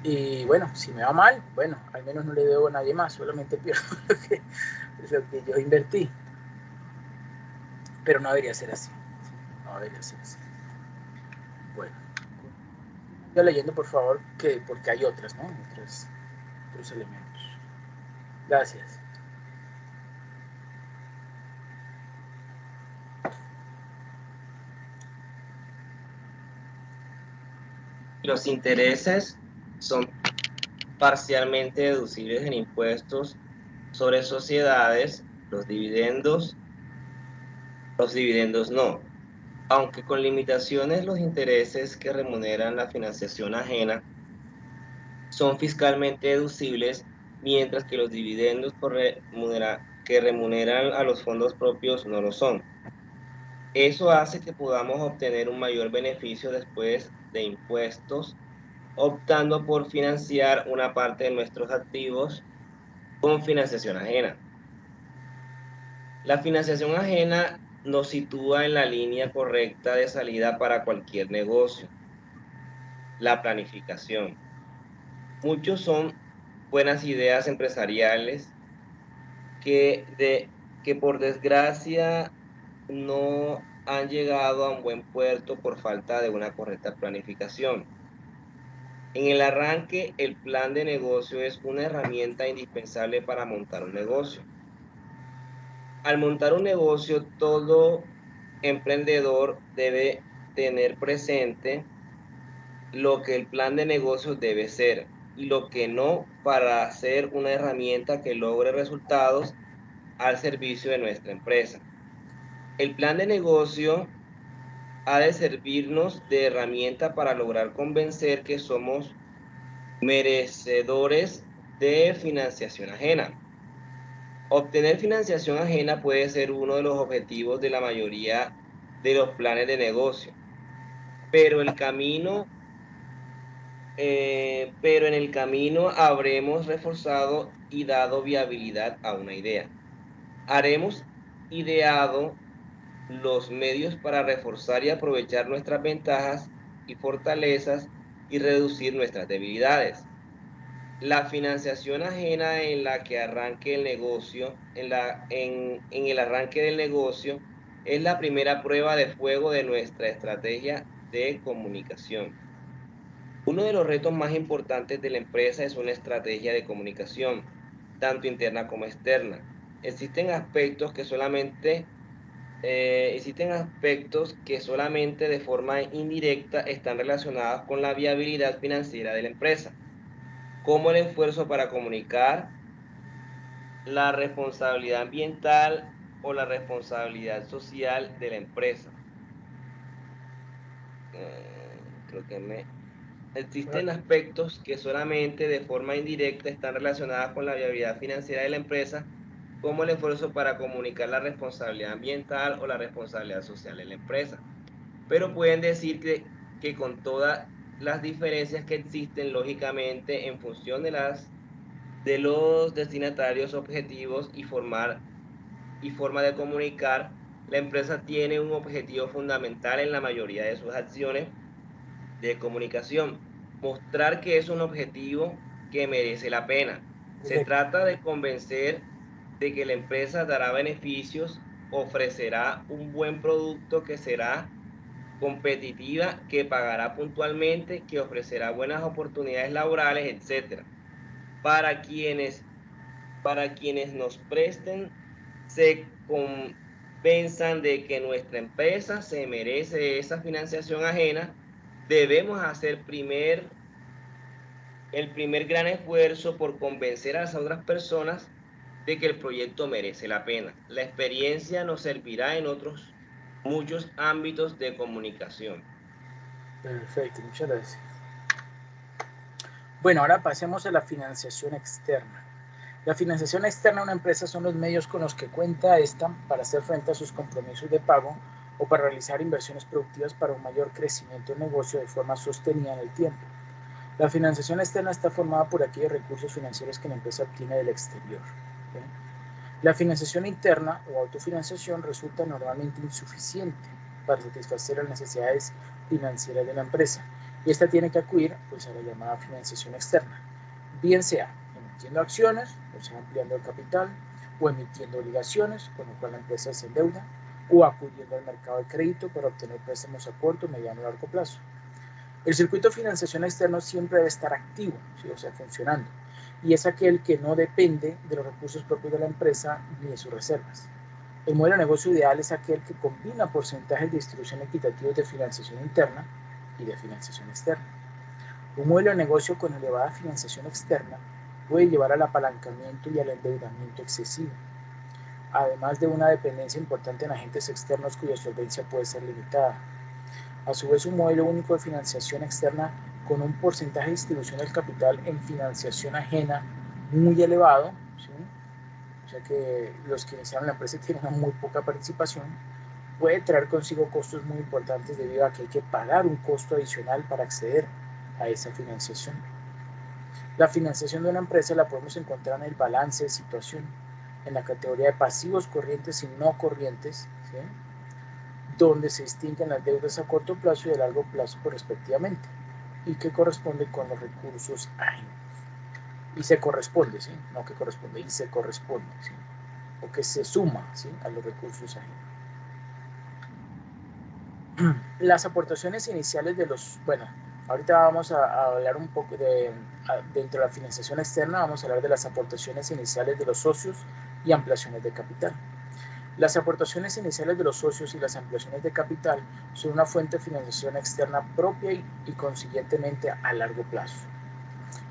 Speaker 1: Y bueno, si me va mal, bueno, al menos no le debo a nadie más, solamente pierdo lo que yo invertí. Pero no debería ser así, ¿sí? No debería ser así. Bueno, yo leyendo, por favor, porque hay otras, ¿no? Otros elementos. Gracias.
Speaker 4: Los intereses son parcialmente deducibles en impuestos sobre sociedades, los dividendos no. Aunque con limitaciones, los intereses que remuneran la financiación ajena son fiscalmente deducibles, mientras que los dividendos que remuneran a los fondos propios no lo son. Eso hace que podamos obtener un mayor beneficio después de impuestos, optando por financiar una parte de nuestros activos con financiación ajena. La financiación ajena nos sitúa en la línea correcta de salida para cualquier negocio. La planificación. Muchos son buenas ideas empresariales que por desgracia no han llegado a un buen puerto por falta de una correcta planificación. En el arranque, el plan de negocio es una herramienta indispensable para montar un negocio. Al montar un negocio, todo emprendedor debe tener presente lo que el plan de negocio debe ser y lo que no, para hacer una herramienta que logre resultados al servicio de nuestra empresa. El plan de negocio ha de servirnos de herramienta para lograr convencer que somos merecedores de financiación ajena. Obtener financiación ajena puede ser uno de los objetivos de la mayoría de los planes de negocio, pero en el camino habremos reforzado y dado viabilidad a una idea. Haremos ideado los medios para reforzar y aprovechar nuestras ventajas y fortalezas y reducir nuestras debilidades. La financiación ajena en la que arranque el negocio, en el arranque del negocio, es la primera prueba de fuego de nuestra estrategia de comunicación. Uno de los retos más importantes de la empresa es una estrategia de comunicación, tanto interna como externa. Existen aspectos que solamente de forma indirecta están relacionados con la viabilidad financiera de la empresa, como el esfuerzo para comunicar, la responsabilidad ambiental o la responsabilidad social de la empresa. Existen aspectos que solamente de forma indirecta están relacionados con la viabilidad financiera de la empresa, como el esfuerzo para comunicar la responsabilidad ambiental o la responsabilidad social de la empresa. Pero pueden decir que con todas las diferencias que existen lógicamente en función de los destinatarios objetivos y forma de comunicar, la empresa tiene un objetivo fundamental en la mayoría de sus acciones de comunicación: mostrar que es un objetivo que merece la pena. Se trata de convencer de que la empresa dará beneficios, ofrecerá un buen producto, que será competitiva, que pagará puntualmente, que ofrecerá buenas oportunidades laborales, etc. Para quienes nos presten, se convenzan de que nuestra empresa se merece esa financiación ajena, debemos hacer el primer gran esfuerzo por convencer a las otras personas de que el proyecto merece la pena. La experiencia nos servirá en otros muchos ámbitos de comunicación.
Speaker 1: Perfecto, muchas gracias. Bueno, ahora pasemos a la financiación externa. La financiación externa de una empresa son los medios con los que cuenta esta para hacer frente a sus compromisos de pago o para realizar inversiones productivas para un mayor crecimiento del negocio de forma sostenida en el tiempo. La financiación externa está formada por aquellos recursos financieros que la empresa obtiene del exterior. ¿Okay? La financiación interna o autofinanciación resulta normalmente insuficiente para satisfacer las necesidades financieras de la empresa, y esta tiene que acudir pues, a la llamada financiación externa, bien sea emitiendo acciones, o sea, ampliando el capital, o emitiendo obligaciones, con lo cual la empresa se endeuda, o acudiendo al mercado de crédito para obtener préstamos a corto, mediano y largo plazo. El circuito de financiación externo siempre debe estar activo, ¿sí? O sea, funcionando, y es aquel que no depende de los recursos propios de la empresa ni de sus reservas. El modelo de negocio ideal es aquel que combina porcentajes de distribución equitativos de financiación interna y de financiación externa. Un modelo de negocio con elevada financiación externa puede llevar al apalancamiento y al endeudamiento excesivo, además de una dependencia importante en agentes externos cuya solvencia puede ser limitada. A su vez, un modelo único de financiación externa con un porcentaje de distribución del capital en financiación ajena muy elevado, ¿sí? O sea que los que iniciaron la empresa tienen una muy poca participación, puede traer consigo costos muy importantes debido a que hay que pagar un costo adicional para acceder a esa financiación. La financiación de una empresa la podemos encontrar en el balance de situación, en la categoría de pasivos corrientes y no corrientes, ¿sí? Donde se distinguen las deudas a corto plazo y a largo plazo respectivamente, y que corresponde con los recursos ajenos. Y se corresponde, ¿sí? No que corresponde, y se corresponde, ¿sí? O que se suma, ¿sí? A los recursos ajenos. Las aportaciones iniciales de los, bueno, ahorita vamos a hablar un poco dentro de la financiación externa, vamos a hablar de las aportaciones iniciales de los socios y ampliaciones de capital. Las aportaciones iniciales de los socios y las ampliaciones de capital son una fuente de financiación externa propia y consiguientemente a largo plazo.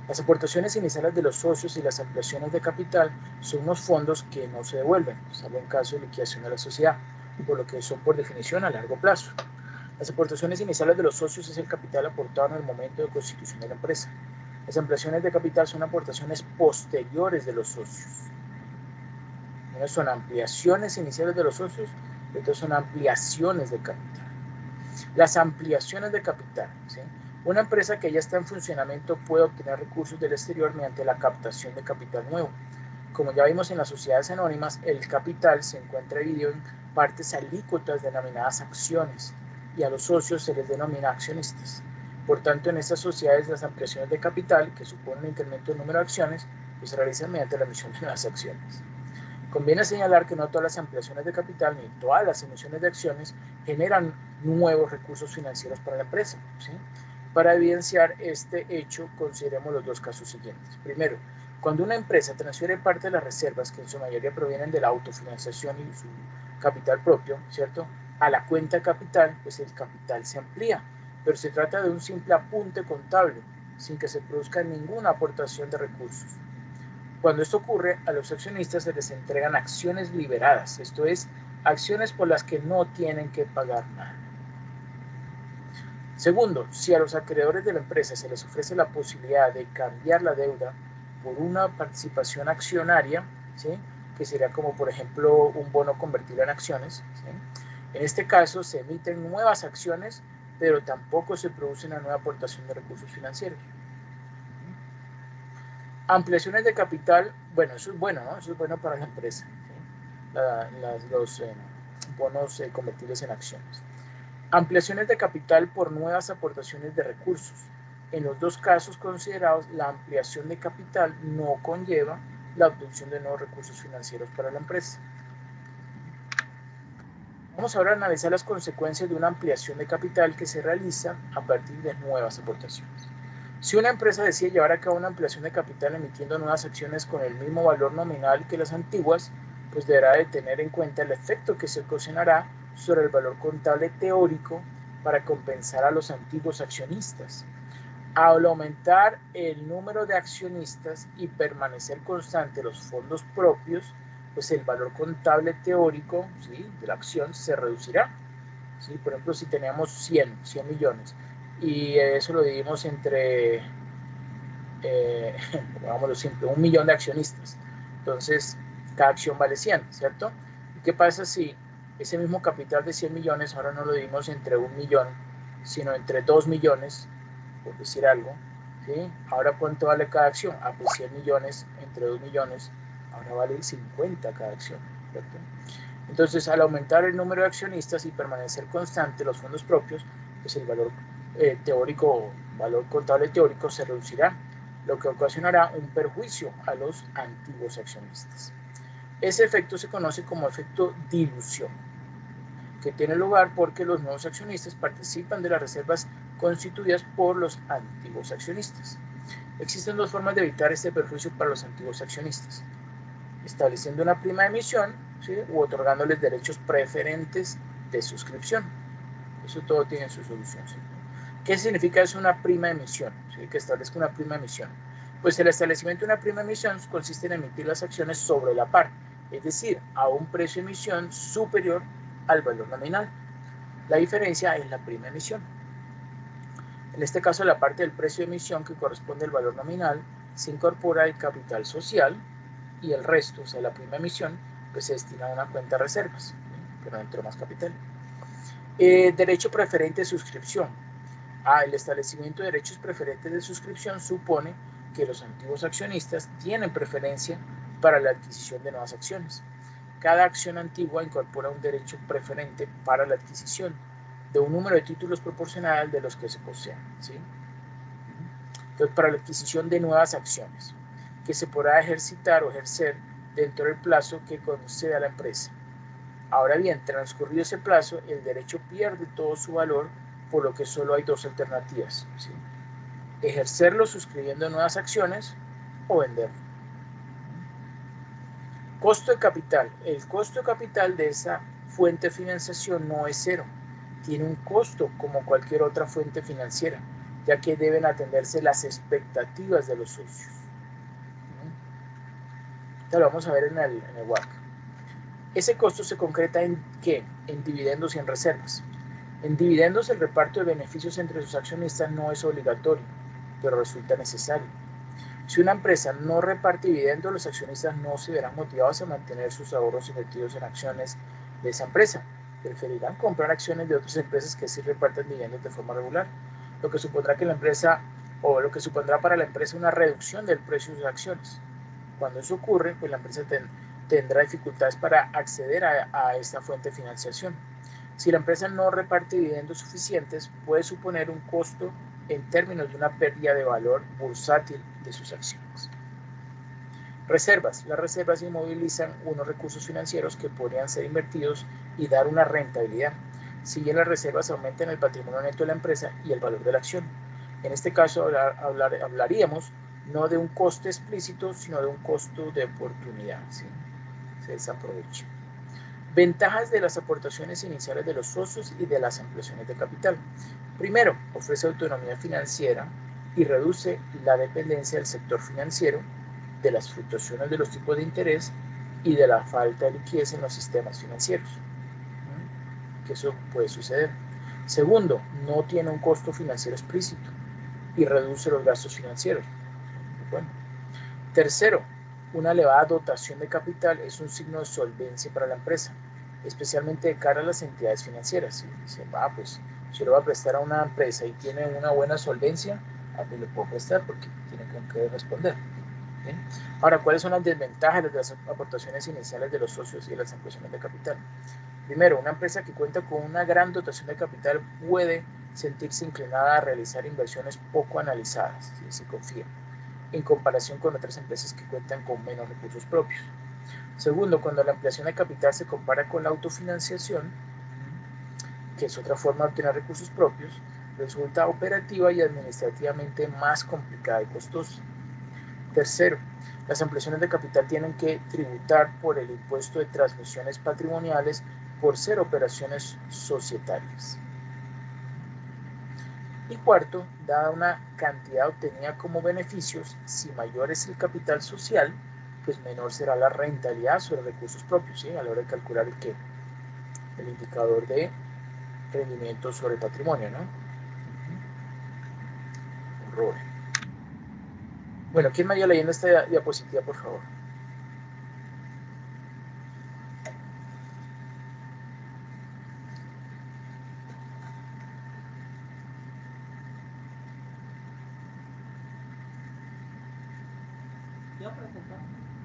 Speaker 1: Las aportaciones iniciales de los socios y las ampliaciones de capital son unos fondos que no se devuelven, salvo en caso de liquidación de la sociedad, por lo que son por definición a largo plazo. Las aportaciones iniciales de los socios es el capital aportado en el momento de constitución de la empresa. Las ampliaciones de capital son aportaciones posteriores de los socios. Unas son ampliaciones iniciales de los socios y otras son ampliaciones de capital. Las ampliaciones de capital, ¿sí? Una empresa que ya está en funcionamiento puede obtener recursos del exterior mediante la captación de capital nuevo. Como ya vimos en las sociedades anónimas, el capital se encuentra dividido en partes alícuotas denominadas acciones y a los socios se les denomina accionistas. Por tanto, en estas sociedades las ampliaciones de capital, que suponen un incremento del número de acciones, pues se realizan mediante la emisión de nuevas acciones. Conviene señalar que no todas las ampliaciones de capital ni todas las emisiones de acciones generan nuevos recursos financieros para la empresa, ¿sí? Para evidenciar este hecho, consideremos los dos casos siguientes. Primero, cuando una empresa transfiere parte de las reservas, que en su mayoría provienen de la autofinanciación y su capital propio, ¿cierto?, a la cuenta capital, pues el capital se amplía, pero se trata de un simple apunte contable, sin que se produzca ninguna aportación de recursos. Cuando esto ocurre, a los accionistas se les entregan acciones liberadas, esto es, acciones por las que no tienen que pagar nada. Segundo, si a los acreedores de la empresa se les ofrece la posibilidad de cambiar la deuda por una participación accionaria, ¿sí?, que sería como por ejemplo un bono convertido en acciones, ¿sí?, en este caso se emiten nuevas acciones, pero tampoco se produce una nueva aportación de recursos financieros. Ampliaciones de capital, bueno, eso es bueno, ¿no? Eso es bueno para la empresa, ¿sí? Los bonos convertibles en acciones. Ampliaciones de capital por nuevas aportaciones de recursos. En los dos casos considerados, la ampliación de capital no conlleva la obtención de nuevos recursos financieros para la empresa. Vamos ahora a analizar las consecuencias de una ampliación de capital que se realiza a partir de nuevas aportaciones. Si una empresa decide llevar a cabo una ampliación de capital emitiendo nuevas acciones con el mismo valor nominal que las antiguas, pues deberá de tener en cuenta el efecto que se ocasionará sobre el valor contable teórico para compensar a los antiguos accionistas. Al aumentar el número de accionistas y permanecer constante los fondos propios, pues el valor contable teórico, ¿sí?, de la acción se reducirá, ¿sí? Por ejemplo, si teníamos 100 millones y eso lo dividimos entre, hagámoslo simple, 1 millón de accionistas, entonces cada acción vale 100, ¿cierto? ¿Y qué pasa si ese mismo capital de 100 millones ahora no lo dividimos entre 1 millón, sino entre 2 millones, por decir algo, ¿sí? Ahora, ¿cuánto vale cada acción? Ah, pues 100 millones entre 2 millones, ahora vale 50 cada acción, ¿cierto? Entonces, al aumentar el número de accionistas y permanecer constante los fondos propios, pues el valor teórico, valor contable teórico se reducirá, lo que ocasionará un perjuicio a los antiguos accionistas. Ese efecto se conoce como efecto dilución, que tiene lugar porque los nuevos accionistas participan de las reservas constituidas por los antiguos accionistas. Existen dos formas de evitar este perjuicio para los antiguos accionistas: estableciendo una prima de emisión, ¿sí?, u otorgándoles derechos preferentes de suscripción. Eso todo tiene su solución, ¿sí? ¿Qué significa eso, una prima de emisión? ¿Sí? Que establezca una prima de emisión. Pues el establecimiento de una prima de emisión consiste en emitir las acciones sobre la par, es decir, a un precio de emisión superior al valor nominal. La diferencia es la prima de emisión. En este caso, la parte del precio de emisión que corresponde al valor nominal se incorpora al capital social y el resto, o sea, la prima de emisión, pues se destina a una cuenta de reservas, ¿sí?, pero no entró más capital. Derecho preferente de suscripción. El establecimiento de derechos preferentes de suscripción supone que los antiguos accionistas tienen preferencia para la adquisición de nuevas acciones. Cada acción antigua incorpora un derecho preferente para la adquisición de un número de títulos proporcional de los que se poseen, ¿sí? Entonces, para la adquisición de nuevas acciones, que se podrá ejercitar o ejercer dentro del plazo que concede a la empresa. Ahora bien, transcurrido ese plazo, el derecho pierde todo su valor, por lo que solo hay dos alternativas, ¿sí? Ejercerlo suscribiendo nuevas acciones o venderlo. Costo de capital. El costo de capital de esa fuente de financiación no es cero. Tiene un costo como cualquier otra fuente financiera, ya que deben atenderse las expectativas de los socios. Esto lo vamos a ver en el WACC. Ese costo se concreta en ¿qué? En dividendos y en reservas. En dividendos, el reparto de beneficios entre sus accionistas no es obligatorio, pero resulta necesario. Si una empresa no reparte dividendos, los accionistas no se verán motivados a mantener sus ahorros invertidos en acciones de esa empresa. Preferirán comprar acciones de otras empresas que sí reparten dividendos de forma regular, lo que supondrá para la empresa una reducción del precio de sus acciones. Cuando eso ocurre, pues la empresa tendrá dificultades para acceder a esta fuente de financiación. Si la empresa no reparte dividendos suficientes, puede suponer un costo en términos de una pérdida de valor bursátil de sus acciones. Reservas. Las reservas inmovilizan unos recursos financieros que podrían ser invertidos y dar una rentabilidad. Si bien las reservas aumentan el patrimonio neto de la empresa y el valor de la acción. En este caso hablaríamos no de un costo explícito, sino de un costo de oportunidad, ¿sí? Se desaprovecha. Ventajas de las aportaciones iniciales de los socios y de las ampliaciones de capital. Primero, ofrece autonomía financiera y reduce la dependencia del sector financiero de las fluctuaciones de los tipos de interés y de la falta de liquidez en los sistemas financieros. Que eso puede suceder. Segundo, no tiene un costo financiero explícito y reduce los gastos financieros. Bueno. Tercero, una elevada dotación de capital es un signo de solvencia para la empresa, especialmente de cara a las entidades financieras. Si dicen, pues si lo va a prestar a una empresa y tiene una buena solvencia, a mí le puedo prestar porque tiene con qué responder. ¿Bien? Ahora, ¿cuáles son las desventajas de las aportaciones iniciales de los socios y de las ampliaciones de capital? Primero, una empresa que cuenta con una gran dotación de capital puede sentirse inclinada a realizar inversiones poco analizadas, si se confía, en comparación con otras empresas que cuentan con menos recursos propios. Segundo, cuando la ampliación de capital se compara con la autofinanciación, que es otra forma de obtener recursos propios, resulta operativa y administrativamente más complicada y costosa. Tercero, las ampliaciones de capital tienen que tributar por el impuesto de transmisiones patrimoniales por ser operaciones societarias. Y cuarto, dada una cantidad obtenida como beneficios, si mayor es el capital social, pues menor será la rentabilidad sobre recursos propios, ¿sí? A la hora de calcular el indicador de rendimiento sobre patrimonio, ¿no? Horror. Bueno, ¿quién me ayuda leyendo esta diapositiva, por favor?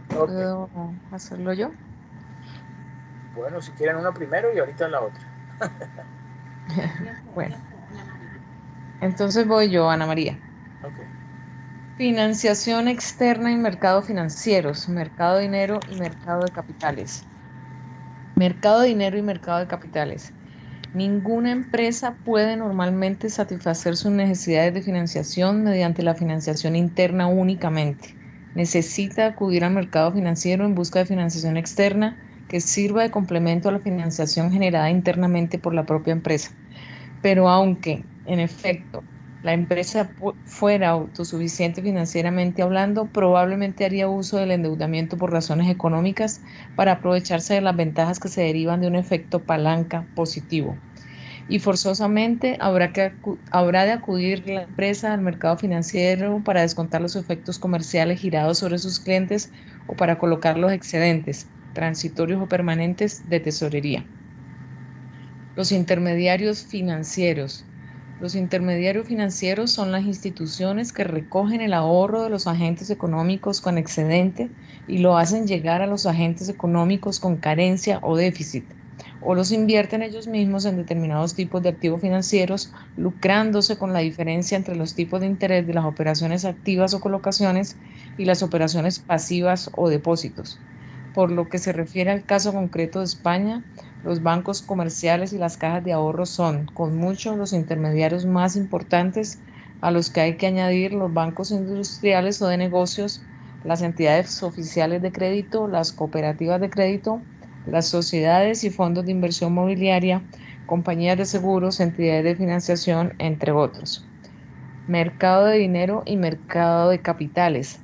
Speaker 2: ¿Puedo hacerlo yo?
Speaker 1: Bueno, si quieren una primero y ahorita la otra.
Speaker 2: Bueno, entonces voy yo, Ana María.
Speaker 1: Okay.
Speaker 2: Financiación externa y mercados financieros, mercado de dinero y mercado de capitales. Mercado de dinero y mercado de capitales. Ninguna empresa puede normalmente satisfacer sus necesidades de financiación mediante la financiación interna únicamente. Necesita acudir al mercado financiero en busca de financiación externa que sirva de complemento a la financiación generada internamente por la propia empresa. Pero aunque, en efecto, la empresa fuera autosuficiente financieramente hablando, probablemente haría uso del endeudamiento por razones económicas para aprovecharse de las ventajas que se derivan de un efecto palanca positivo. Y forzosamente habrá de acudir la empresa al mercado financiero para descontar los efectos comerciales girados sobre sus clientes o para colocar los excedentes, transitorios o permanentes, de tesorería. Los intermediarios financieros. Los intermediarios financieros son las instituciones que recogen el ahorro de los agentes económicos con excedente y lo hacen llegar a los agentes económicos con carencia o déficit, o los invierten ellos mismos en determinados tipos de activos financieros, lucrándose con la diferencia entre los tipos de interés de las operaciones activas o colocaciones y las operaciones pasivas o depósitos. Por lo que se refiere al caso concreto de España, los bancos comerciales y las cajas de ahorro son, con mucho, los intermediarios más importantes, a los que hay que añadir los bancos industriales o de negocios, las entidades oficiales de crédito, las cooperativas de crédito, las sociedades y fondos de inversión mobiliaria, compañías de seguros, entidades de financiación, entre otros. Mercado de dinero y mercado de capitales.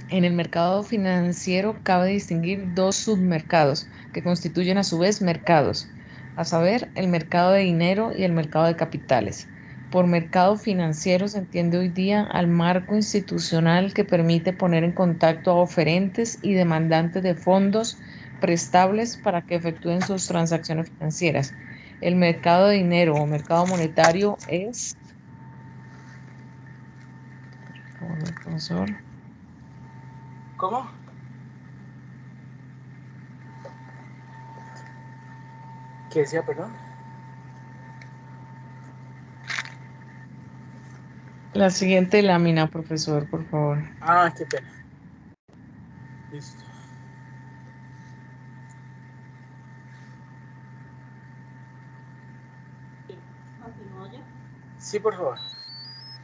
Speaker 2: En el mercado financiero cabe distinguir dos submercados que constituyen a su vez mercados. a saber, el mercado de dinero y el mercado de capitales. Por mercado financiero se entiende hoy día al marco institucional que permite poner en contacto a oferentes y demandantes de fondos prestables para que efectúen sus transacciones financieras. El mercado de dinero o mercado monetario es... Profesor.
Speaker 1: ¿Cómo? ¿Qué decía, perdón?
Speaker 2: La siguiente lámina, profesor, por favor.
Speaker 1: Ah, qué pena. Listo.
Speaker 3: ¿Continúo yo?
Speaker 1: Sí, por favor.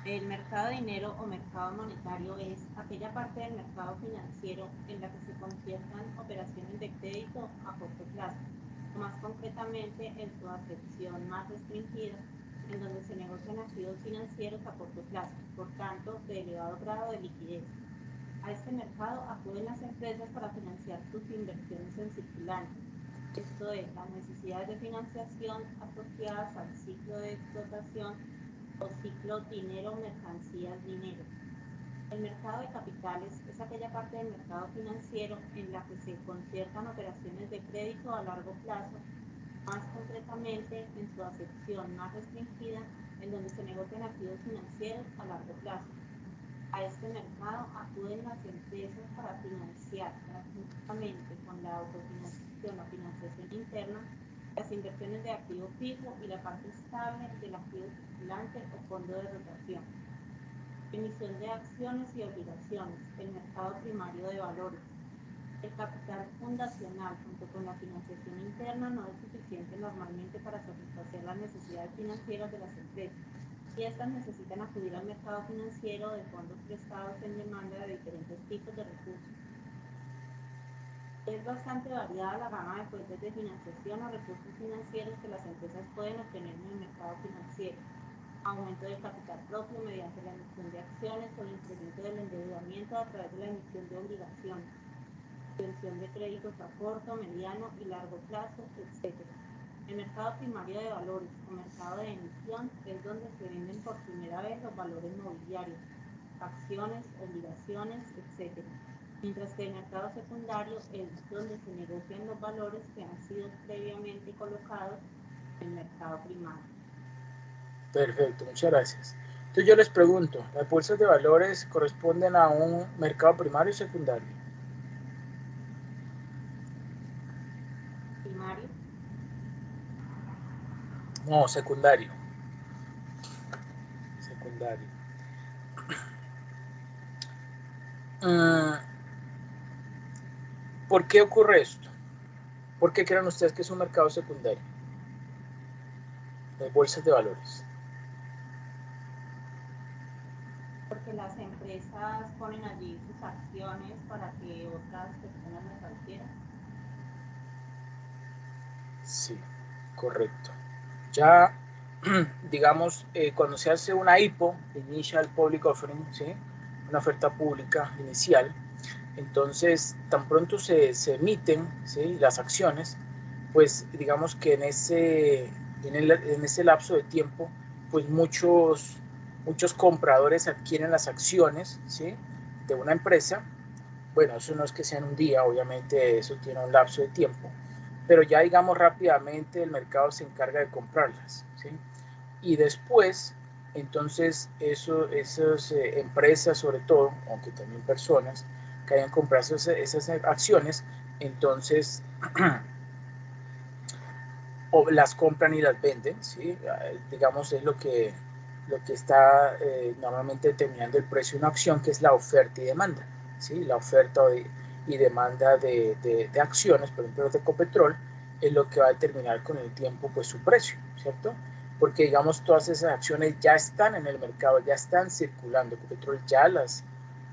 Speaker 3: El mercado de dinero o mercado monetario es aquella parte del mercado financiero en la que se conciertan operaciones de crédito a corto plazo, o más concretamente en su acepción más restringida, en donde se negocian activos financieros a corto plazo, por tanto, de elevado grado de liquidez. A este mercado acuden las empresas para financiar sus inversiones en circulante, esto es, las necesidades de financiación asociadas al ciclo de explotación o ciclo dinero, mercancías, dinero. El mercado de capitales es aquella parte del mercado financiero en la que se conciertan operaciones de crédito a largo plazo, más concretamente en su acepción más restringida, en donde se negocian activos financieros a largo plazo. A este mercado acuden las empresas para financiar conjuntamente con la autofinanciación o financiación interna las inversiones de activo fijo y la parte estable del activo circulante o fondo de rotación. Emisión de acciones y obligaciones, el mercado primario de valores. El capital fundacional junto con la financiación interna no es suficiente normalmente para satisfacer las necesidades financieras de las empresas, y estas necesitan acudir al mercado financiero de fondos prestados en demanda de diferentes tipos de recursos. Es bastante variada la gama de fuentes de financiación o recursos financieros que las empresas pueden obtener en el mercado financiero. Aumento del capital propio mediante la emisión de acciones o incremento del endeudamiento a través de la emisión de obligaciones, obtención de créditos a corto, mediano y largo plazo, etc. El mercado primario de valores o mercado de emisión es donde se venden por primera vez los valores mobiliarios, acciones, obligaciones, etc. Mientras que el mercado secundario es donde se negocian los valores que han sido previamente colocados en el mercado primario.
Speaker 1: Perfecto, muchas gracias. Entonces yo les pregunto, ¿las bolsas de valores corresponden a un mercado primario o secundario?
Speaker 3: Primario.
Speaker 1: No, secundario. Secundario. ¿Por qué ocurre esto? ¿Por qué creen ustedes que es un mercado secundario? Las bolsas de valores.
Speaker 3: Porque las empresas ponen allí sus acciones para que otras personas las adquieran.
Speaker 1: Sí, correcto. Ya, digamos, cuando se hace una IPO, Initial Public Offering, ¿sí? Una oferta pública inicial, entonces tan pronto se emiten, ¿sí? Las acciones, pues digamos que en ese lapso de tiempo, pues muchos compradores adquieren las acciones, ¿sí? De una empresa. Bueno, eso no es que sea en un día, obviamente eso tiene un lapso de tiempo, pero ya digamos rápidamente el mercado se encarga de comprarlas, ¿sí? Y después, entonces esas empresas sobre todo, aunque también personas que hayan comprado esas acciones, entonces o las compran y las venden, ¿sí? Digamos es lo que está normalmente determinando el precio de una acción, que es la oferta y demanda, ¿sí? La oferta y demanda de acciones, por ejemplo de Ecopetrol, es lo que va a determinar con el tiempo pues su precio, ¿cierto? Porque digamos todas esas acciones ya están en el mercado, ya están circulando. Ecopetrol ya las...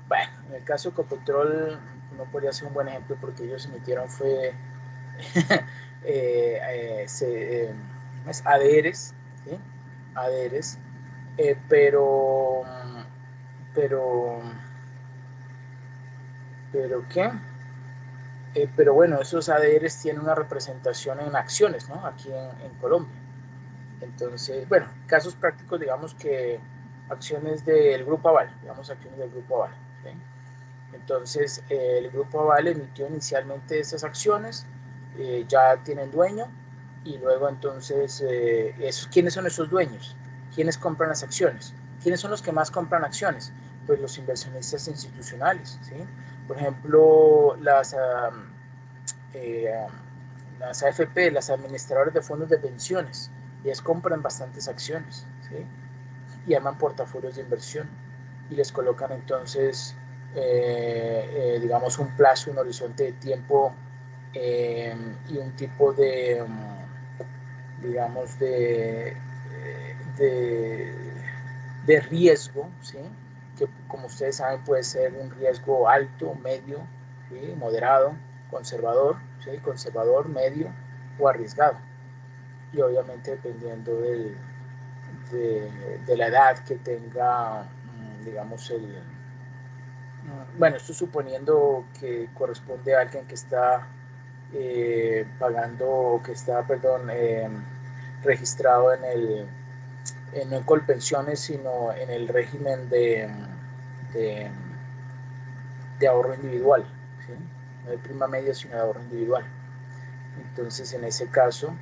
Speaker 1: Bueno, en el caso de Ecopetrol no podría ser un buen ejemplo porque ellos emitieron fue... adheres, ¿sí? Adheres, pero ¿qué? pero bueno, esos ADRs tienen una representación en acciones, ¿no? Aquí en Colombia. Entonces, bueno, casos prácticos, digamos que acciones del Grupo Aval, digamos acciones del Grupo Aval, ¿sí? Entonces, el Grupo Aval emitió inicialmente estas acciones, ya tienen dueño, y luego entonces, ¿quiénes son esos dueños? ¿Quiénes compran las acciones? ¿Quiénes son los que más compran acciones? Pues los inversionistas institucionales, ¿sí? Por ejemplo, las AFP, las administradoras de fondos de pensiones, ellas compran bastantes acciones, ¿sí? Y arman portafolios de inversión y les colocan entonces, digamos, un plazo, un horizonte de tiempo y un tipo de, digamos, de riesgo, ¿sí? Que como ustedes saben puede ser un riesgo alto, medio, ¿sí? Moderado, conservador, ¿sí? Conservador, medio o arriesgado. Y obviamente dependiendo de la edad que tenga, digamos, bueno, esto suponiendo que corresponde a alguien que está pagando, que está, perdón, registrado no en Colpensiones, sino en el régimen de, de ahorro individual, ¿sí? No de prima media, sino de ahorro individual. Entonces, en ese caso,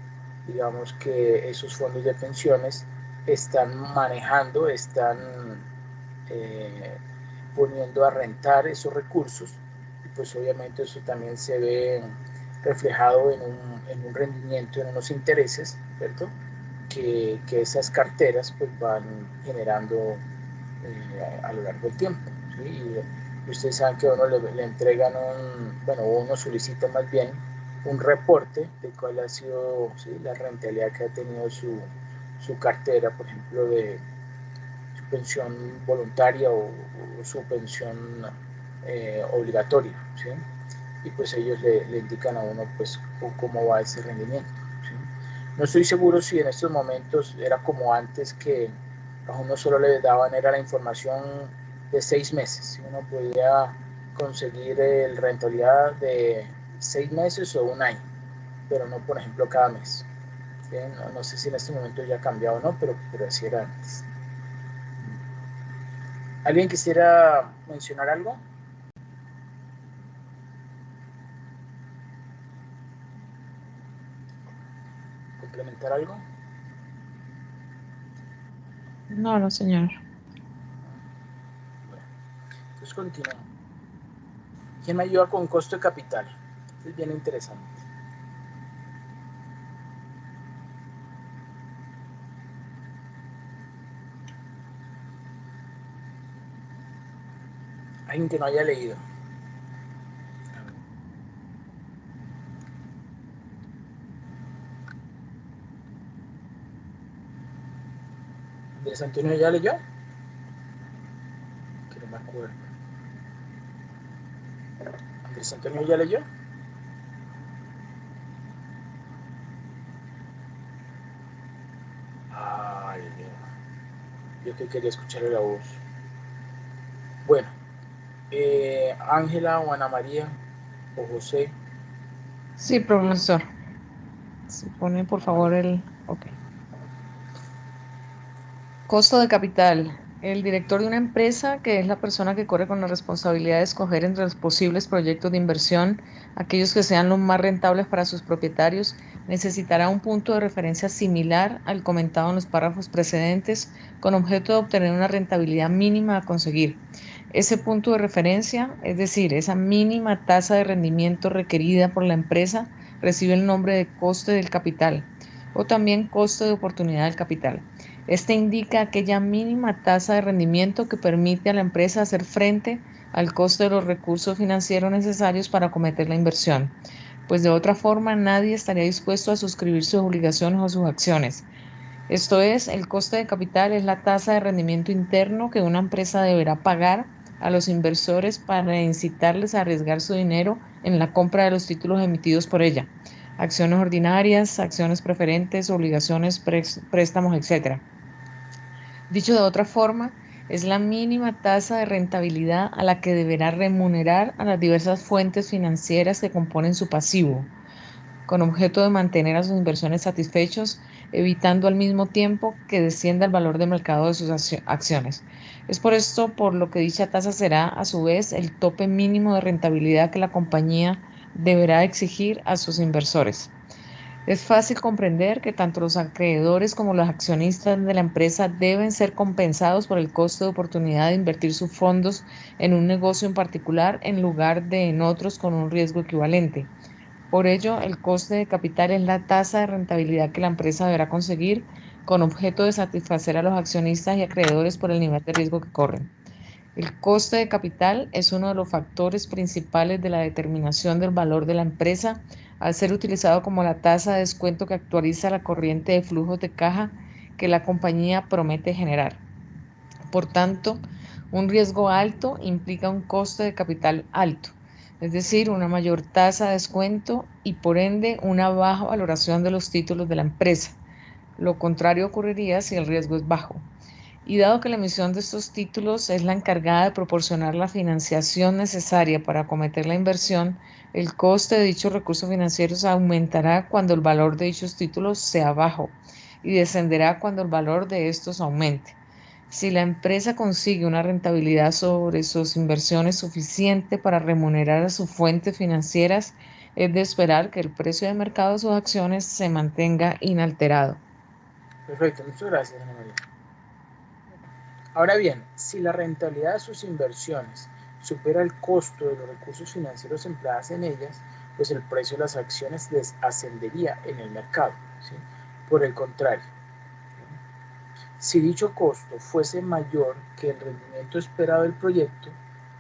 Speaker 1: digamos que esos fondos de pensiones están manejando, están poniendo a rentar esos recursos, y pues obviamente eso también se ve reflejado en un rendimiento, en unos intereses, ¿cierto? Que esas carteras pues van generando a lo largo del tiempo, ¿sí? Y ustedes saben que a uno le entregan bueno, uno solicita más bien un reporte de cuál ha sido, ¿sí? La rentabilidad que ha tenido su cartera, por ejemplo, de su pensión voluntaria o su pensión obligatoria, ¿sí? Y pues ellos le indican a uno pues cómo va ese rendimiento, ¿sí? No estoy seguro si en estos momentos era como antes, que a uno solo le daban era la información de 6 meses, uno podía conseguir el rentabilidad de 6 meses o un año, pero no, por ejemplo, cada mes, ¿sí? No sé si en este momento ya ha cambiado o no, pero así era antes. ¿Alguien quisiera mencionar algo? ¿Complementar algo?
Speaker 2: No, no, señor.
Speaker 1: Bueno, entonces continúo. ¿Quién me ayuda con costo de capital? Esto es bien interesante. Alguien que no haya leído. ¿Andrés Antonio ya leyó? Que no me acuerdo. ¿Andrés Antonio ya leyó? Ay, yo que quería escucharle la voz. Bueno, Ángela o Ana María o José.
Speaker 2: Sí, profesor. Se pone, por favor, Ok. Costo de capital. El director de una empresa, que es la persona que corre con la responsabilidad de escoger entre los posibles proyectos de inversión, aquellos que sean los más rentables para sus propietarios, necesitará un punto de referencia similar al comentado en los párrafos precedentes, con objeto de obtener una rentabilidad mínima a conseguir. Ese punto de referencia, es decir, esa mínima tasa de rendimiento requerida por la empresa, recibe el nombre de coste del capital o también coste de oportunidad del capital. Este indica aquella mínima tasa de rendimiento que permite a la empresa hacer frente al coste de los recursos financieros necesarios para acometer la inversión, pues de otra forma nadie estaría dispuesto a suscribir sus obligaciones o sus acciones. Esto es, el coste de capital es la tasa de rendimiento interno que una empresa deberá pagar a los inversores para incitarles a arriesgar su dinero en la compra de los títulos emitidos por ella, acciones ordinarias, acciones preferentes, obligaciones, préstamos, etc. Dicho de otra forma, Es la mínima tasa de rentabilidad a la que deberá remunerar a las diversas fuentes financieras que componen su pasivo, con objeto de mantener a sus inversores satisfechos, evitando al mismo tiempo que descienda el valor de mercado de sus acciones. Es por esto por lo que dicha tasa será, a su vez, el tope mínimo de rentabilidad que la compañía deberá exigir a sus inversores. Es fácil comprender que tanto los acreedores como los accionistas de la empresa deben ser compensados por el costo de oportunidad de invertir sus fondos en un negocio en particular en lugar de en otros con un riesgo equivalente. Por ello, el coste de capital es la tasa de rentabilidad que la empresa deberá conseguir con objeto de satisfacer a los accionistas y acreedores por el nivel de riesgo que corren. El coste de capital es uno de los factores principales de la determinación del valor de la empresa, al ser utilizado como la tasa de descuento que actualiza la corriente de flujos de caja que la compañía promete generar. Por tanto, un riesgo alto implica un coste de capital alto, es decir, una mayor tasa de descuento y por ende una baja valoración de los títulos de la empresa. Lo contrario ocurriría si el riesgo es bajo. Y dado que la emisión de estos títulos es la encargada de proporcionar la financiación necesaria para acometer la inversión, el coste de dichos recursos financieros aumentará cuando el valor de dichos títulos sea bajo y descenderá cuando el valor de estos aumente. Si la empresa consigue una rentabilidad sobre sus inversiones suficiente para remunerar a sus fuentes financieras, es de esperar que el precio de mercado de sus acciones se mantenga inalterado.
Speaker 1: Perfecto, muchas gracias, Ana María. Ahora bien, si la rentabilidad de sus inversiones supera el costo de los recursos financieros empleados en ellas, pues el precio de las acciones ascendería en el mercado, ¿sí? Por el contrario, si dicho costo fuese mayor que el rendimiento esperado del proyecto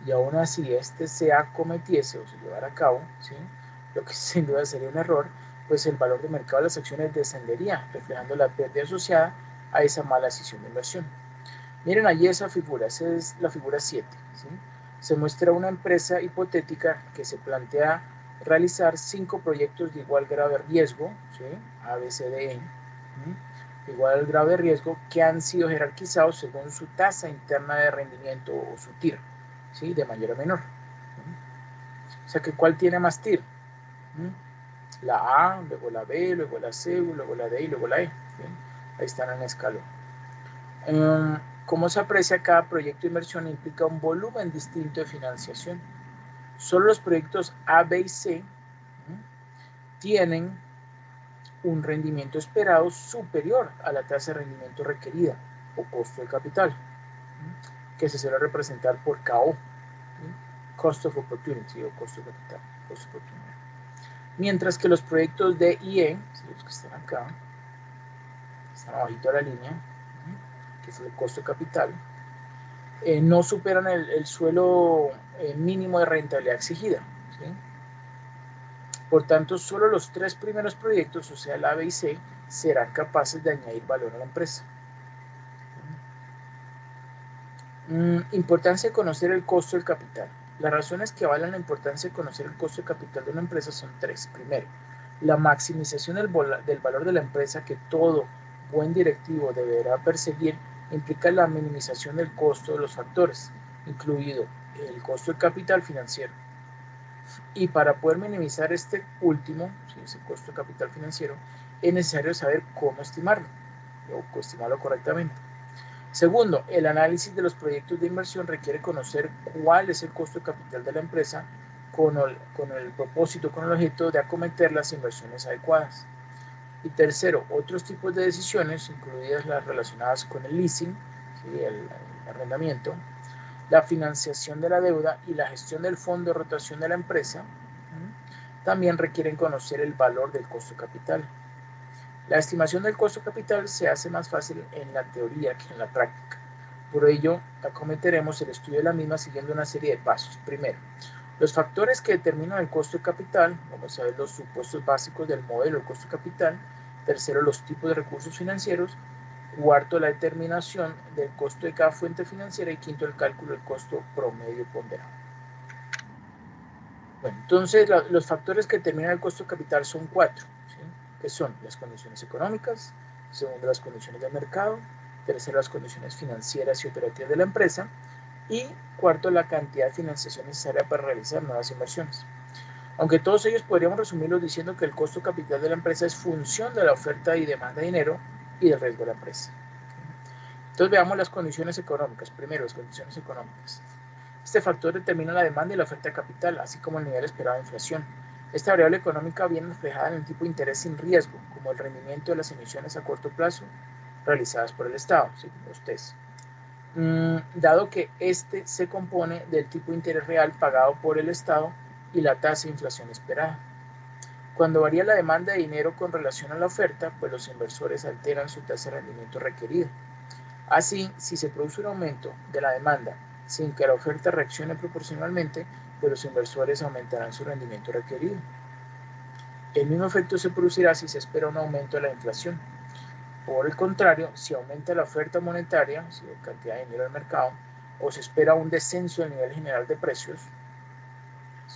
Speaker 1: y aún así este se acometiese o se llevara a cabo, ¿sí? Lo que sin duda sería un error, pues el valor de mercado de las acciones descendería, reflejando la pérdida asociada a esa mala decisión de inversión. Miren allí esa figura es la figura 7. ¿Sí? Se muestra una empresa hipotética que se plantea realizar 5 proyectos de igual grado de riesgo, ¿sí? A, B, C, D, E, igual grado de riesgo, que han sido jerarquizados según su tasa interna de rendimiento o su TIR, ¿sí? De mayor a menor. O sea que ¿cuál tiene más TIR? La A, luego la B, luego la C, luego la D y luego la E. ¿Sí? Ahí están en escalón. Como se aprecia, cada proyecto de inversión implica un volumen distinto de financiación. Solo los proyectos A, B y C tienen un rendimiento esperado superior a la tasa de rendimiento requerida o costo de capital, que se suele representar por KO, Cost of Opportunity o costo de capital, costo de oportunidad. Mientras que los proyectos D y E, los que están acá, están abajito de la línea, que es el costo de capital, no superan el suelo mínimo de rentabilidad exigida. ¿Sí? Por tanto, solo los 3 primeros proyectos, o sea, el A, B y C, serán capaces de añadir valor a la empresa. Importancia de conocer el costo del capital. Las razones que avalan la importancia de conocer el costo de capital de una empresa son 3. Primero, la maximización del valor de la empresa que todo buen directivo deberá perseguir implica la minimización del costo de los factores, incluido el costo del capital financiero. Y para poder minimizar este último, ese costo de capital financiero, es necesario saber cómo estimarlo o estimarlo correctamente. Segundo, el análisis de los proyectos de inversión requiere conocer cuál es el costo de capital de la empresa con el propósito, con el objeto de acometer las inversiones adecuadas. Y tercero, otros tipos de decisiones, incluidas las relacionadas con el leasing, ¿sí? el arrendamiento, la financiación de la deuda y la gestión del fondo de rotación de la empresa, también requieren conocer el valor del costo de capital. La estimación del costo de capital se hace más fácil en la teoría que en la práctica. Por ello, acometeremos el estudio de la misma siguiendo una serie de pasos. Primero, los factores que determinan el costo de capital, vamos a ver los supuestos básicos del modelo de costo de capital. Tercero, los tipos de recursos financieros. Cuarto, la determinación del costo de cada fuente financiera. Y quinto, el cálculo del costo promedio ponderado. Bueno, entonces los factores que determinan el costo de capital son 4, ¿sí? Que son las condiciones económicas, segundo las condiciones del mercado, Tercero, las condiciones financieras y operativas de la empresa. Y cuarto, la cantidad de financiación necesaria para realizar nuevas inversiones. Aunque todos ellos podríamos resumirlos diciendo que el costo capital de la empresa es función de la oferta y demanda de dinero y del riesgo de la empresa. Entonces veamos las condiciones económicas. Primero, las condiciones económicas. Este factor determina la demanda y la oferta de capital, así como el nivel esperado de inflación. Esta variable económica viene reflejada en el tipo de interés sin riesgo, como el rendimiento de las emisiones a corto plazo realizadas por el Estado, ¿sí? Los TES. Dado que este se compone del tipo de interés real pagado por el Estado y la tasa de inflación esperada. Cuando varía la demanda de dinero con relación a la oferta, pues los inversores alteran su tasa de rendimiento requerido. Así, si se produce un aumento de la demanda sin que la oferta reaccione proporcionalmente, pues los inversores aumentarán su rendimiento requerido. El mismo efecto se producirá si se espera un aumento de la inflación. Por el contrario, si aumenta la oferta monetaria, si la cantidad de dinero del mercado, o se espera un descenso del nivel general de precios,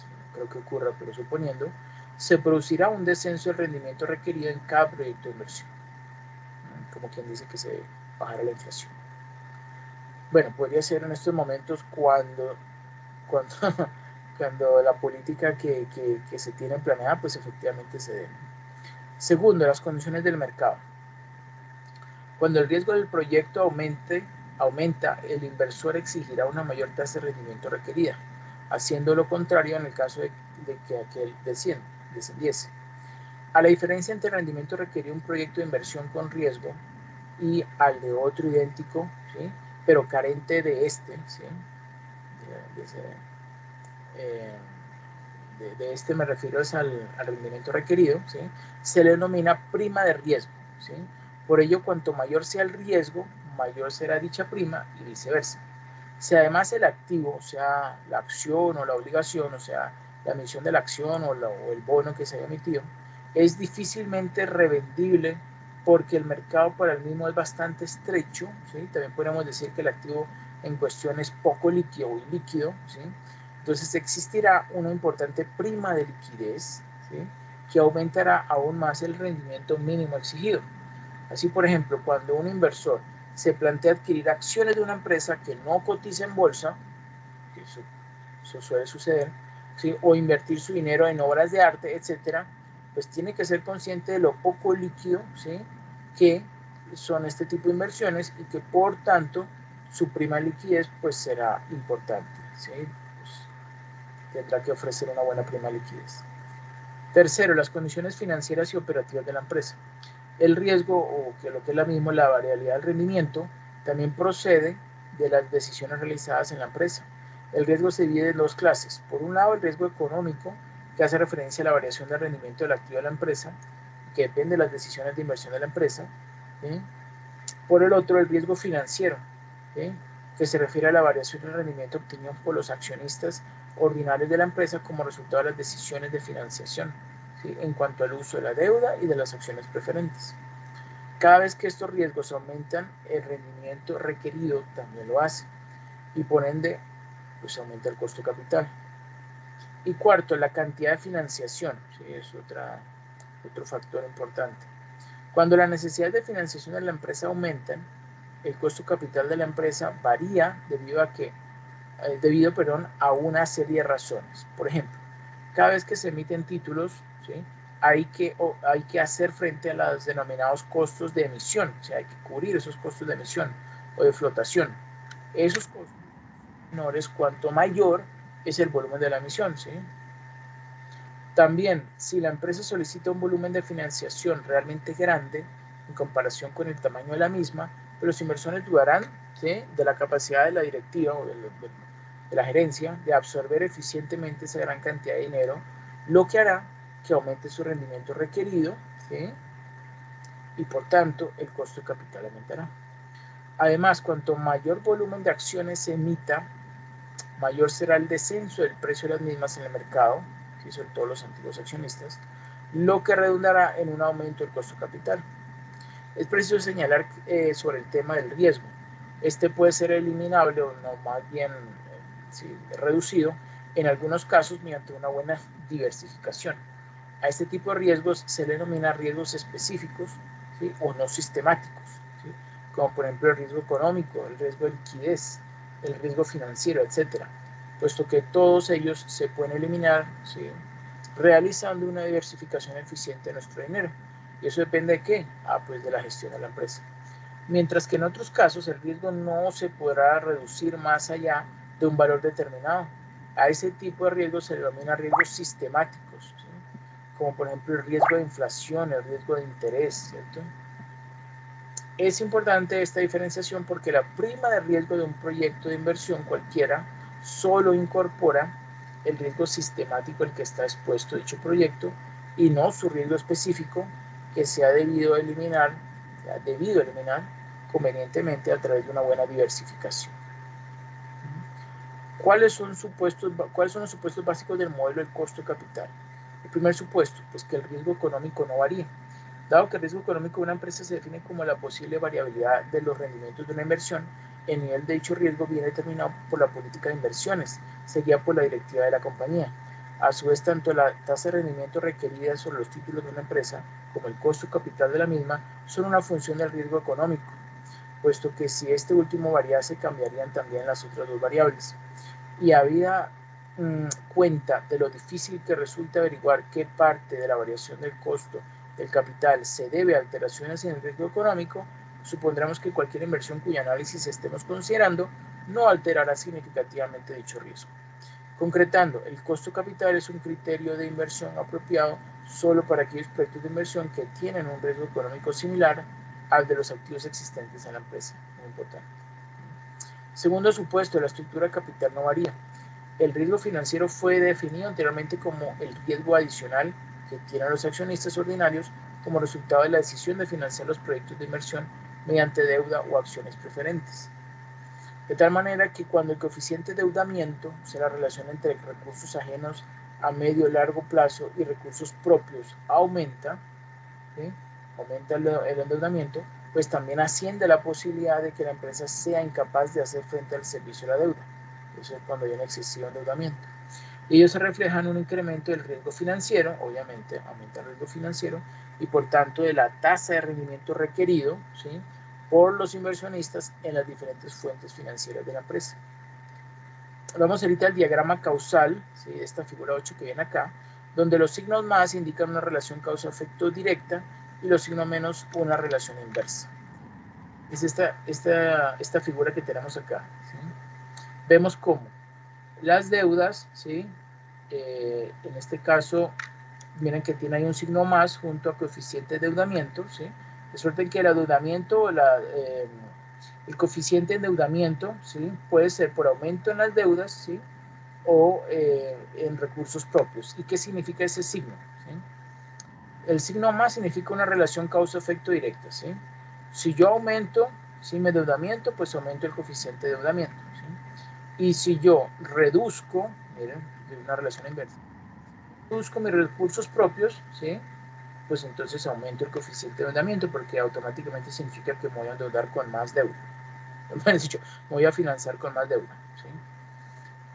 Speaker 1: no creo que ocurra, pero suponiendo, se producirá un descenso del rendimiento requerido en cada proyecto de inversión. Como quien dice que se bajará la inflación. Bueno, podría ser en estos momentos cuando la política que se tiene planeada, pues efectivamente se dé. Segundo, las condiciones del mercado. Cuando el riesgo del proyecto aumenta, el inversor exigirá una mayor tasa de rendimiento requerida, haciendo lo contrario en el caso de que aquel descendiese. A la diferencia entre el rendimiento requerido de un proyecto de inversión con riesgo y al de otro idéntico, ¿sí? Pero carente de este, ¿sí? De este me refiero al rendimiento requerido, ¿sí? Se le denomina prima de riesgo, ¿sí? Por ello, cuanto mayor sea el riesgo, mayor será dicha prima y viceversa. Si además el activo, o sea, la acción o la obligación, o sea, la emisión de la acción o el bono que se haya emitido, es difícilmente revendible porque el mercado para el mismo es bastante estrecho, ¿sí? También podríamos decir que el activo en cuestión es poco líquido o ilíquido, ¿sí? Entonces existirá una importante prima de liquidez, ¿sí? Que aumentará aún más el rendimiento mínimo exigido. Así, por ejemplo, cuando un inversor se plantea adquirir acciones de una empresa que no cotiza en bolsa, que eso suele suceder, ¿sí? O invertir su dinero en obras de arte, etcétera, pues tiene que ser consciente de lo poco líquido, ¿sí? Que son este tipo de inversiones y que por tanto su prima de liquidez pues será importante, ¿sí? Pues, tendrá que ofrecer una buena prima de liquidez. Tercero, las condiciones financieras y operativas de la empresa. El riesgo, o que lo que es la misma, la variabilidad del rendimiento, también procede de las decisiones realizadas en la empresa. El riesgo se divide en dos clases. Por un lado, el riesgo económico, que hace referencia a la variación del rendimiento del activo de la empresa, que depende de las decisiones de inversión de la empresa. ¿Sí? Por el otro, el riesgo financiero, ¿sí? Que se refiere a la variación del rendimiento obtenido por los accionistas ordinarios de la empresa como resultado de las decisiones de financiación, ¿sí? En cuanto al uso de la deuda y de las acciones preferentes. Cada vez que estos riesgos aumentan, el rendimiento requerido también lo hace y por ende pues aumenta el costo de capital. Y cuarto, la cantidad de financiación, ¿sí? Es otro factor importante. Cuando las necesidades de financiación de la empresa aumentan, el costo capital de la empresa varía debido a una serie de razones. Por ejemplo, cada vez que se emiten títulos, ¿sí? hay que hacer frente a los denominados costos de emisión, o sea, hay que cubrir esos costos de emisión o de flotación. Esos costos son menores cuanto mayor es el volumen de la emisión, ¿sí? También, si la empresa solicita un volumen de financiación realmente grande en comparación con el tamaño de la misma, pues los inversores dudarán, ¿sí? De la capacidad de la directiva o de la gerencia de absorber eficientemente esa gran cantidad de dinero, lo que hará que aumente su rendimiento requerido, ¿sí? Y por tanto el costo de capital aumentará. Además, cuanto mayor volumen de acciones se emita, mayor será el descenso del precio de las mismas en el mercado, ¿sí? Sobre todo los antiguos accionistas, lo que redundará en un aumento del costo de capital. Es preciso señalar sobre el tema del riesgo. Este puede ser eliminable o no, más bien sí, reducido en algunos casos mediante una buena diversificación. A este tipo de riesgos se le denomina riesgos específicos, ¿sí? O no sistemáticos, ¿sí? como por ejemplo el riesgo económico, el riesgo de liquidez, el riesgo financiero, etc. Puesto que todos ellos se pueden eliminar, ¿sí?, realizando una diversificación eficiente de nuestro dinero. ¿Y eso depende de qué? Pues de la gestión de la empresa. Mientras que en otros casos el riesgo no se podrá reducir más allá de un valor determinado. A ese tipo de riesgos se denomina riesgos sistemáticos, ¿sí?, como por ejemplo el riesgo de inflación, el riesgo de interés, ¿cierto? Es importante esta diferenciación porque la prima de riesgo de un proyecto de inversión cualquiera solo incorpora el riesgo sistemático al que está expuesto dicho proyecto y no su riesgo específico que se ha debido eliminar convenientemente a través de una buena diversificación. ¿Cuáles son los supuestos básicos del modelo del costo de capital? El primer supuesto, pues que el riesgo económico no varía. Dado que el riesgo económico de una empresa se define como la posible variabilidad de los rendimientos de una inversión, el nivel de dicho riesgo viene determinado por la política de inversiones, seguida por la directiva de la compañía. A su vez, tanto la tasa de rendimiento requerida sobre los títulos de una empresa como el costo de capital de la misma son una función del riesgo económico, puesto que si este último variase, cambiarían también las otras dos variables. Y habida cuenta de lo difícil que resulta averiguar qué parte de la variación del costo del capital se debe a alteraciones en el riesgo económico, supondremos que cualquier inversión cuyo análisis estemos considerando no alterará significativamente dicho riesgo. Concretando, el costo capital es un criterio de inversión apropiado solo para aquellos proyectos de inversión que tienen un riesgo económico similar al de los activos existentes en la empresa. Muy importante. Segundo supuesto, la estructura de capital no varía. El riesgo financiero fue definido anteriormente como el riesgo adicional que tienen los accionistas ordinarios como resultado de la decisión de financiar los proyectos de inversión mediante deuda o acciones preferentes. De tal manera que cuando el coeficiente de endeudamiento, o sea, la relación entre recursos ajenos a medio y largo plazo y recursos propios aumenta, ¿sí?, aumenta el endeudamiento, pues también asciende la posibilidad de que la empresa sea incapaz de hacer frente al servicio de la deuda. Eso es cuando hay un excesivo endeudamiento. Y ello se refleja en un incremento del riesgo financiero, obviamente aumenta el riesgo financiero, y por tanto de la tasa de rendimiento requerido, ¿sí?, por los inversionistas en las diferentes fuentes financieras de la empresa. Vamos ahorita al diagrama causal, ¿sí?, esta figura 8 que viene acá, donde los signos más indican una relación causa-efecto directa y los signos menos una relación inversa. Es esta figura que tenemos acá, ¿sí? Vemos cómo las deudas, ¿sí?, en este caso, miren que tiene ahí un signo más junto a coeficiente de endeudamiento, ¿sí?, de suerte que el endeudamiento, el coeficiente de endeudamiento, ¿sí?, puede ser por aumento en las deudas, ¿sí?, o en recursos propios. ¿Y qué significa ese signo? ¿Sí? El signo más significa una relación causa-efecto directa, ¿sí? Si yo aumento, ¿sí?, mi endeudamiento, pues aumento el coeficiente de endeudamiento, ¿sí? Y si yo reduzco, miren, de una relación inversa, reduzco mis recursos propios, ¿sí?, pues entonces aumento el coeficiente de endeudamiento porque automáticamente significa que me voy a endeudar con más deuda. Bueno, dicho, me voy a financiar con más deuda, ¿sí?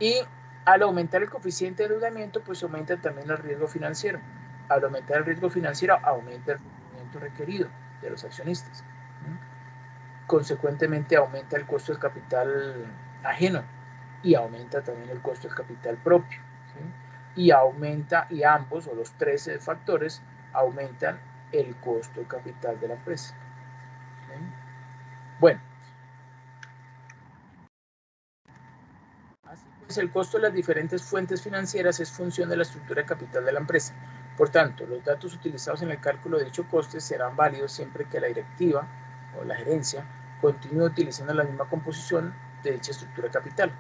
Speaker 1: Y al aumentar el coeficiente de endeudamiento, pues aumenta también el riesgo financiero. Al aumentar el riesgo financiero, aumenta el rendimiento requerido de los accionistas. Consecuentemente, aumenta el costo del capital ajeno y aumenta también el costo del capital propio, ¿sí? Y aumenta, y ambos, o los tres factores, aumentan el costo del capital de la empresa, ¿sí? Bueno, así pues, el costo de las diferentes fuentes financieras es función de la estructura de capital de la empresa. Por tanto, los datos utilizados en el cálculo de dicho coste serán válidos siempre que la directiva o la gerencia continúe utilizando la misma composición de dicha estructura de capital.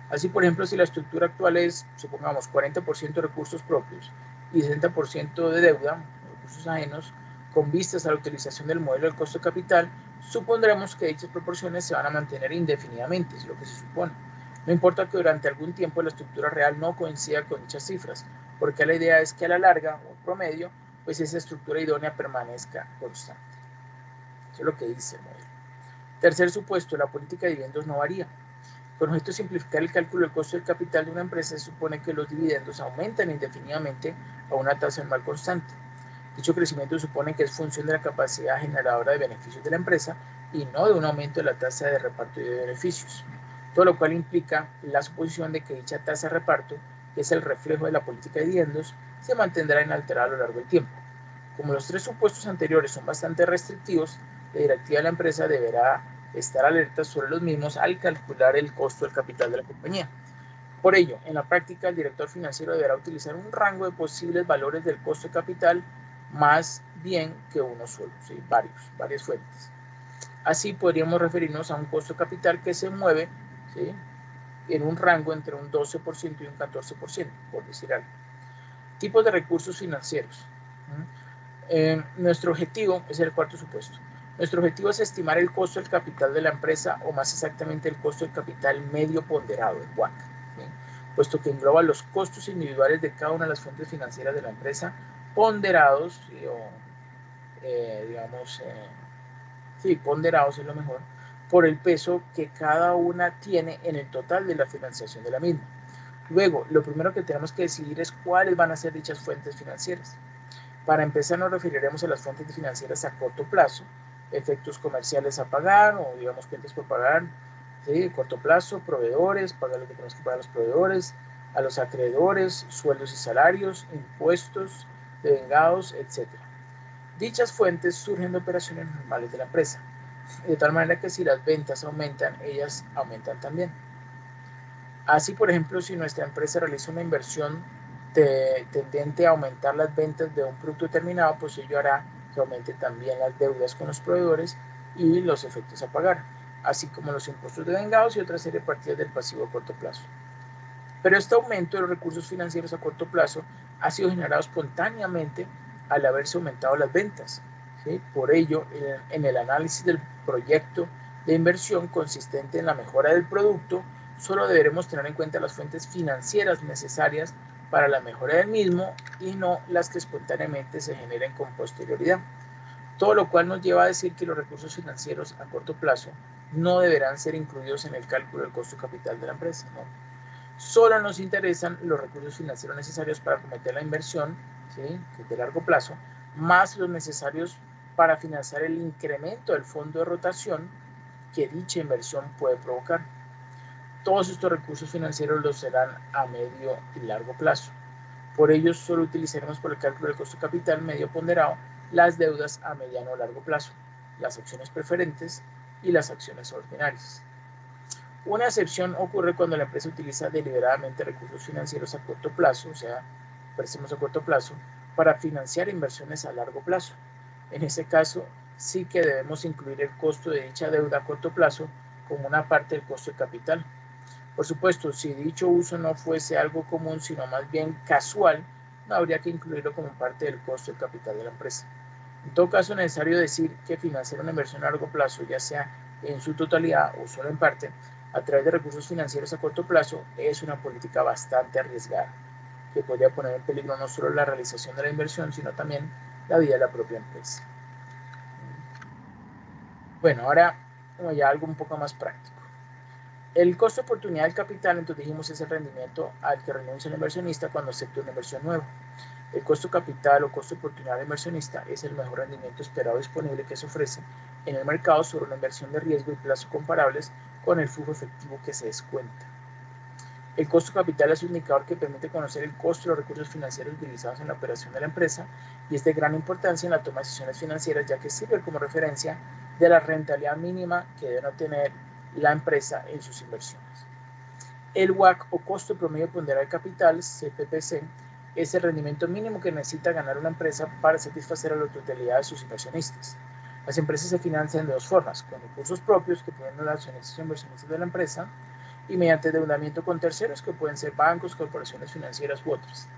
Speaker 1: Así, por ejemplo, si la estructura actual es, supongamos, 40% de recursos propios y 60% de deuda, recursos ajenos, con vistas a la utilización del modelo del costo de capital, supondremos que dichas proporciones se van a mantener indefinidamente, es lo que se supone. No importa que durante algún tiempo la estructura real no coincida con dichas cifras, porque la idea es que a la larga o promedio, pues esa estructura idónea permanezca constante. Eso es lo que dice el modelo. Tercer supuesto, la política de dividendos no varía. Con objeto de simplificar el cálculo del costo del capital de una empresa, se supone que los dividendos aumentan indefinidamente a una tasa anual constante. Dicho crecimiento supone que es función de la capacidad generadora de beneficios de la empresa y no de un aumento de la tasa de reparto y de beneficios, todo lo cual implica la suposición de que dicha tasa de reparto, que es el reflejo de la política de dividendos, se mantendrá inalterada a lo largo del tiempo. Como los tres supuestos anteriores son bastante restrictivos, la directiva de la empresa deberá estar alerta sobre los mismos al calcular el costo del capital de la compañía. Por ello, en la práctica, el director financiero deberá utilizar un rango de posibles valores del costo de capital más bien que uno solo, ¿sí? varias fuentes. Así podríamos referirnos a un costo de capital que se mueve, ¿sí?, en un rango entre un 12% y un 14%, por decir algo. Tipos de recursos financieros. Nuestro objetivo es el cuarto supuesto. Nuestro objetivo es estimar el costo del capital de la empresa, o más exactamente el costo del capital medio ponderado, el WACC, ¿sí?, puesto que engloba los costos individuales de cada una de las fuentes financieras de la empresa, ponderados, ¿sí?, ponderados es lo mejor, por el peso que cada una tiene en el total de la financiación de la misma. Luego, lo primero que tenemos que decidir es cuáles van a ser dichas fuentes financieras. Para empezar, nos referiremos a las fuentes financieras a corto plazo, efectos comerciales a pagar, o digamos cuentas por pagar, ¿sí?, corto plazo, proveedores, pagar lo que tenemos que pagar a los proveedores, a los acreedores, sueldos y salarios, impuestos, devengados, etc. Dichas fuentes surgen de operaciones normales de la empresa, de tal manera que si las ventas aumentan, ellas aumentan también. Así, por ejemplo, si nuestra empresa realiza una inversión tendente a aumentar las ventas de un producto determinado, pues ello hará que aumente también las deudas con los proveedores y los efectos a pagar, así como los impuestos de vengados y otra serie de partidas del pasivo a corto plazo. Pero este aumento de los recursos financieros a corto plazo ha sido generado espontáneamente al haberse aumentado las ventas, ¿sí? Por ello, en el análisis del proyecto de inversión consistente en la mejora del producto, solo deberemos tener en cuenta las fuentes financieras necesarias para la mejora del mismo y no las que espontáneamente se generen con posterioridad. Todo lo cual nos lleva a decir que los recursos financieros a corto plazo no deberán ser incluidos en el cálculo del costo capital de la empresa, ¿no? Solo nos interesan los recursos financieros necesarios para cometer la inversión, ¿sí?, que es de largo plazo, más los necesarios para financiar el incremento del fondo de rotación que dicha inversión puede provocar. Todos estos recursos financieros los serán a medio y largo plazo. Por ello, solo utilizaremos por el cálculo del costo capital medio ponderado las deudas a mediano o largo plazo, las acciones preferentes y las acciones ordinarias. Una excepción ocurre cuando la empresa utiliza deliberadamente recursos financieros a corto plazo, o sea, préstamos a corto plazo, para financiar inversiones a largo plazo. En ese caso, sí que debemos incluir el costo de dicha deuda a corto plazo como una parte del costo de capital. Por supuesto, si dicho uso no fuese algo común, sino más bien casual, no habría que incluirlo como parte del costo del capital de la empresa. En todo caso, es necesario decir que financiar una inversión a largo plazo, ya sea en su totalidad o solo en parte, a través de recursos financieros a corto plazo, es una política bastante arriesgada, que podría poner en peligro no solo la realización de la inversión, sino también la vida de la propia empresa. Bueno, ahora ya algo un poco más práctico. El costo de oportunidad del capital, entonces dijimos, es el rendimiento al que renuncia el inversionista cuando acepta una inversión nueva. El costo capital o costo de oportunidad del inversionista es el mejor rendimiento esperado disponible que se ofrece en el mercado sobre una inversión de riesgo y plazo comparables con el flujo efectivo que se descuenta. El costo capital es un indicador que permite conocer el costo de los recursos financieros utilizados en la operación de la empresa y es de gran importancia en la toma de decisiones financieras, ya que sirve como referencia de la rentabilidad mínima que debe obtener la empresa en sus inversiones. El WACC o costo promedio ponderado del capital, CPPC, es el rendimiento mínimo que necesita ganar una empresa para satisfacer a la totalidad de sus inversionistas. Las empresas se financian de dos formas: con recursos propios que provienen de los accionistas o inversionistas de la empresa y mediante endeudamiento con terceros que pueden ser bancos, corporaciones financieras u otras.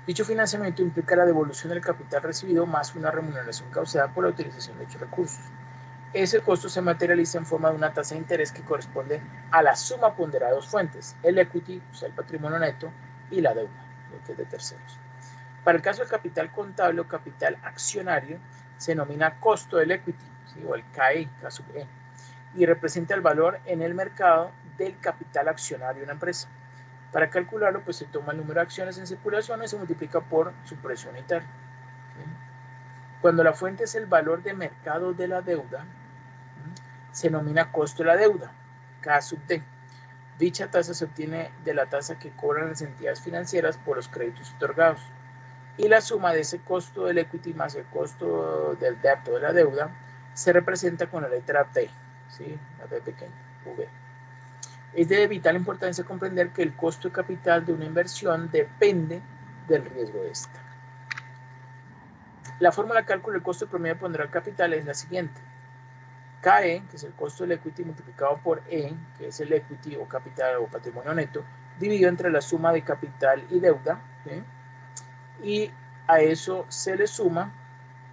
Speaker 1: Dicho financiamiento implica la devolución del capital recibido más una remuneración causada por la utilización de dichos recursos. Ese costo se materializa en forma de una tasa de interés que corresponde a la suma ponderada de dos fuentes: el equity, o sea, el patrimonio neto, y la deuda, lo que es de terceros. Para el caso del capital contable o capital accionario, se denomina costo del equity, ¿sí?, o el CAE, caso E, y representa el valor en el mercado del capital accionario de una empresa. Para calcularlo, pues se toma el número de acciones en circulación y se multiplica por su precio unitario, ¿sí? Cuando la fuente es el valor de mercado de la deuda, se denomina costo de la deuda, K sub D. Dicha tasa se obtiene de la tasa que cobran las entidades financieras por los créditos otorgados. Y la suma de ese costo del equity más el costo del debt o de la deuda se representa con la letra T, ¿sí? La T pequeña, V. Es de vital importancia comprender que el costo de capital de una inversión depende del riesgo de esta. La fórmula de cálculo del costo promedio de ponderar capital es la siguiente. KE, que es el costo del equity, multiplicado por E, que es el equity o capital o patrimonio neto, dividido entre la suma de capital y deuda, ¿sí? Y a eso se le suma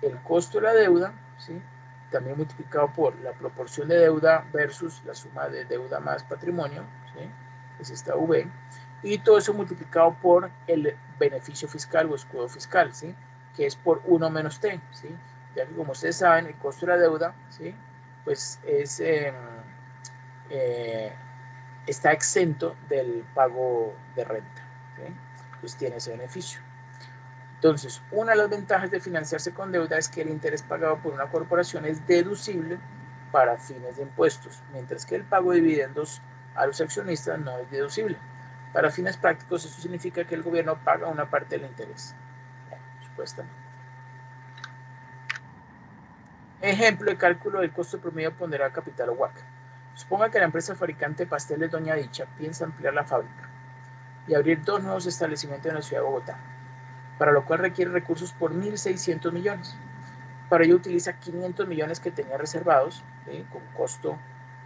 Speaker 1: el costo de la deuda, ¿sí? También multiplicado por la proporción de deuda versus la suma de deuda más patrimonio, ¿sí? Es esta V, y todo eso multiplicado por el beneficio fiscal o escudo fiscal, ¿sí? Que es por 1 menos T, ¿sí? Ya que como ustedes saben, el costo de la deuda, ¿sí? Pues está exento del pago de renta, ¿sí? Pues tiene ese beneficio. Entonces, una de las ventajas de financiarse con deuda es que el interés pagado por una corporación es deducible para fines de impuestos, mientras que el pago de dividendos a los accionistas no es deducible. Para fines prácticos, esto significa que el gobierno paga una parte del interés, supuestamente. Ejemplo de cálculo del costo promedio ponderado capital o WACC. Suponga que la empresa fabricante de pasteles Doña Dicha piensa ampliar la fábrica y abrir 2 nuevos establecimientos en la ciudad de Bogotá, para lo cual requiere recursos por 1.600 millones. Para ello utiliza 500 millones que tenía reservados, ¿sí? Con costo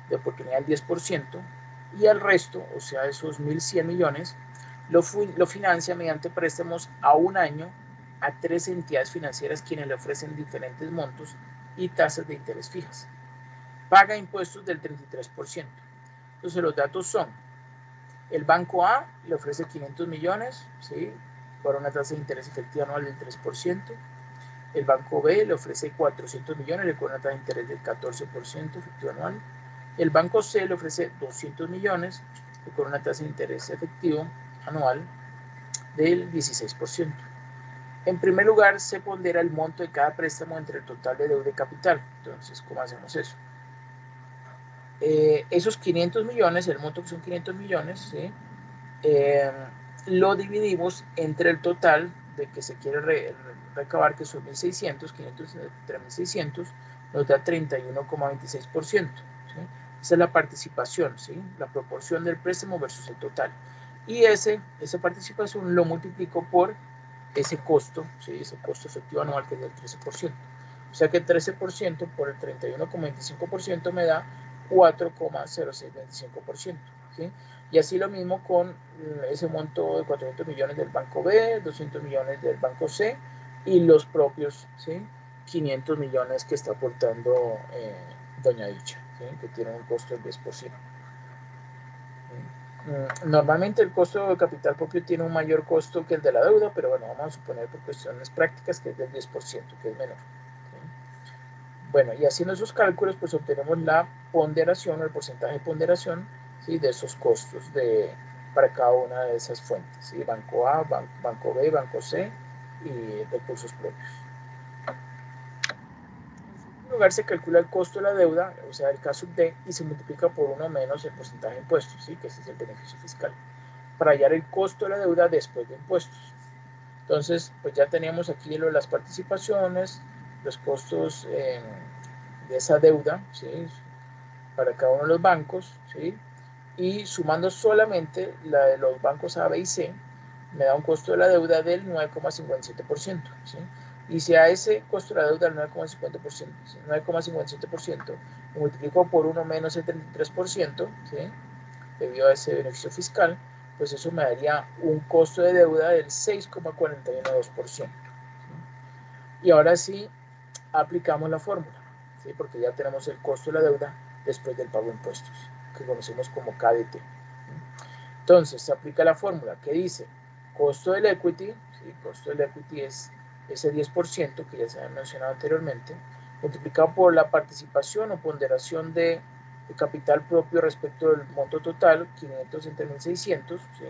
Speaker 1: de oportunidad del 10%, y el resto, o sea, esos 1.100 millones, lo financia mediante préstamos a un año a 3 entidades financieras quienes le ofrecen diferentes montos y tasas de interés fijas. Paga impuestos del 33%. Entonces los datos son: el banco A le ofrece 500 millones, ¿sí? Por una tasa de interés efectiva anual del 3%. El banco B le ofrece 400 millones, le cobra una tasa de interés del 14% efectivo anual. El banco C le ofrece 200 millones, le cobra una tasa de interés efectivo anual del 16%. En primer lugar, se pondera el monto de cada préstamo entre el total de deuda y capital. Entonces, ¿cómo hacemos eso? Esos 500 millones, el monto que son 500 millones, ¿sí? Lo dividimos entre el total de que se quiere recabar, que son 1.600, 500 entre 1.600, nos da 31,26%. ¿sí? Esa es la participación, ¿sí? La proporción del préstamo versus el total. Y esa participación lo multiplico por ese costo, ¿sí? Ese costo efectivo anual, que es del 13%. O sea que el 13% por el 31,25% me da 4,0625%. ¿sí? Y así lo mismo con ese monto de 400 millones del banco B, 200 millones del banco C y los propios, ¿sí? 500 millones que está aportando Doña Dicha, ¿sí? Que tiene un costo del 10%. Normalmente el costo de capital propio tiene un mayor costo que el de la deuda, pero bueno, vamos a suponer por cuestiones prácticas que es del 10%, que es menor. ¿sí? Bueno, y haciendo esos cálculos, pues obtenemos la ponderación, el porcentaje de ponderación, ¿sí? De esos costos para cada una de esas fuentes, ¿sí? Banco A, banco B, banco C y recursos propios. En lugar se calcula el costo de la deuda, o sea, el K sub D, y se multiplica por 1 menos el porcentaje de impuestos, ¿sí? Que ese es el beneficio fiscal, para hallar el costo de la deuda después de impuestos. Entonces, pues ya teníamos aquí las participaciones, los costos de esa deuda, ¿sí? Para cada uno de los bancos, ¿sí? Y sumando solamente la de los bancos A, B y C, me da un costo de la deuda del 9,57%, ¿sí? Y si a ese costo de la deuda del 9,57% lo multiplico por 1 menos el 33%, ¿sí? Debido a ese beneficio fiscal, pues eso me daría un costo de deuda del 6,41%. ¿sí? Y ahora sí aplicamos la fórmula, ¿sí? Porque ya tenemos el costo de la deuda después del pago de impuestos, que conocemos como KDT. Entonces se aplica la fórmula que dice costo del equity, ¿sí? Costo del equity es ese 10% que ya se había mencionado anteriormente, multiplicado por la participación o ponderación de capital propio respecto del monto total, 500 entre 1.600, ¿sí?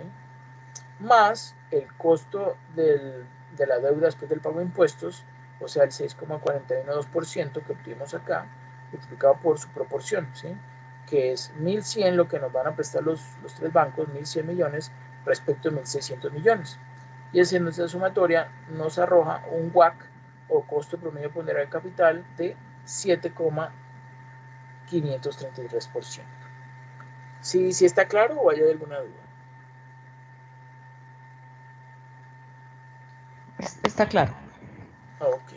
Speaker 1: Más el costo de la deuda después del pago de impuestos, o sea, el 6,412% que obtuvimos acá, multiplicado por su proporción, ¿sí? Que es 1.100 lo que nos van a prestar los tres bancos, 1.100 millones respecto a 1.600 millones. Y haciendo esa sumatoria nos arroja un WACC o costo promedio ponderado de capital de 7,533%. ¿Sí está claro o hay alguna duda?
Speaker 2: Está claro.
Speaker 1: Ok.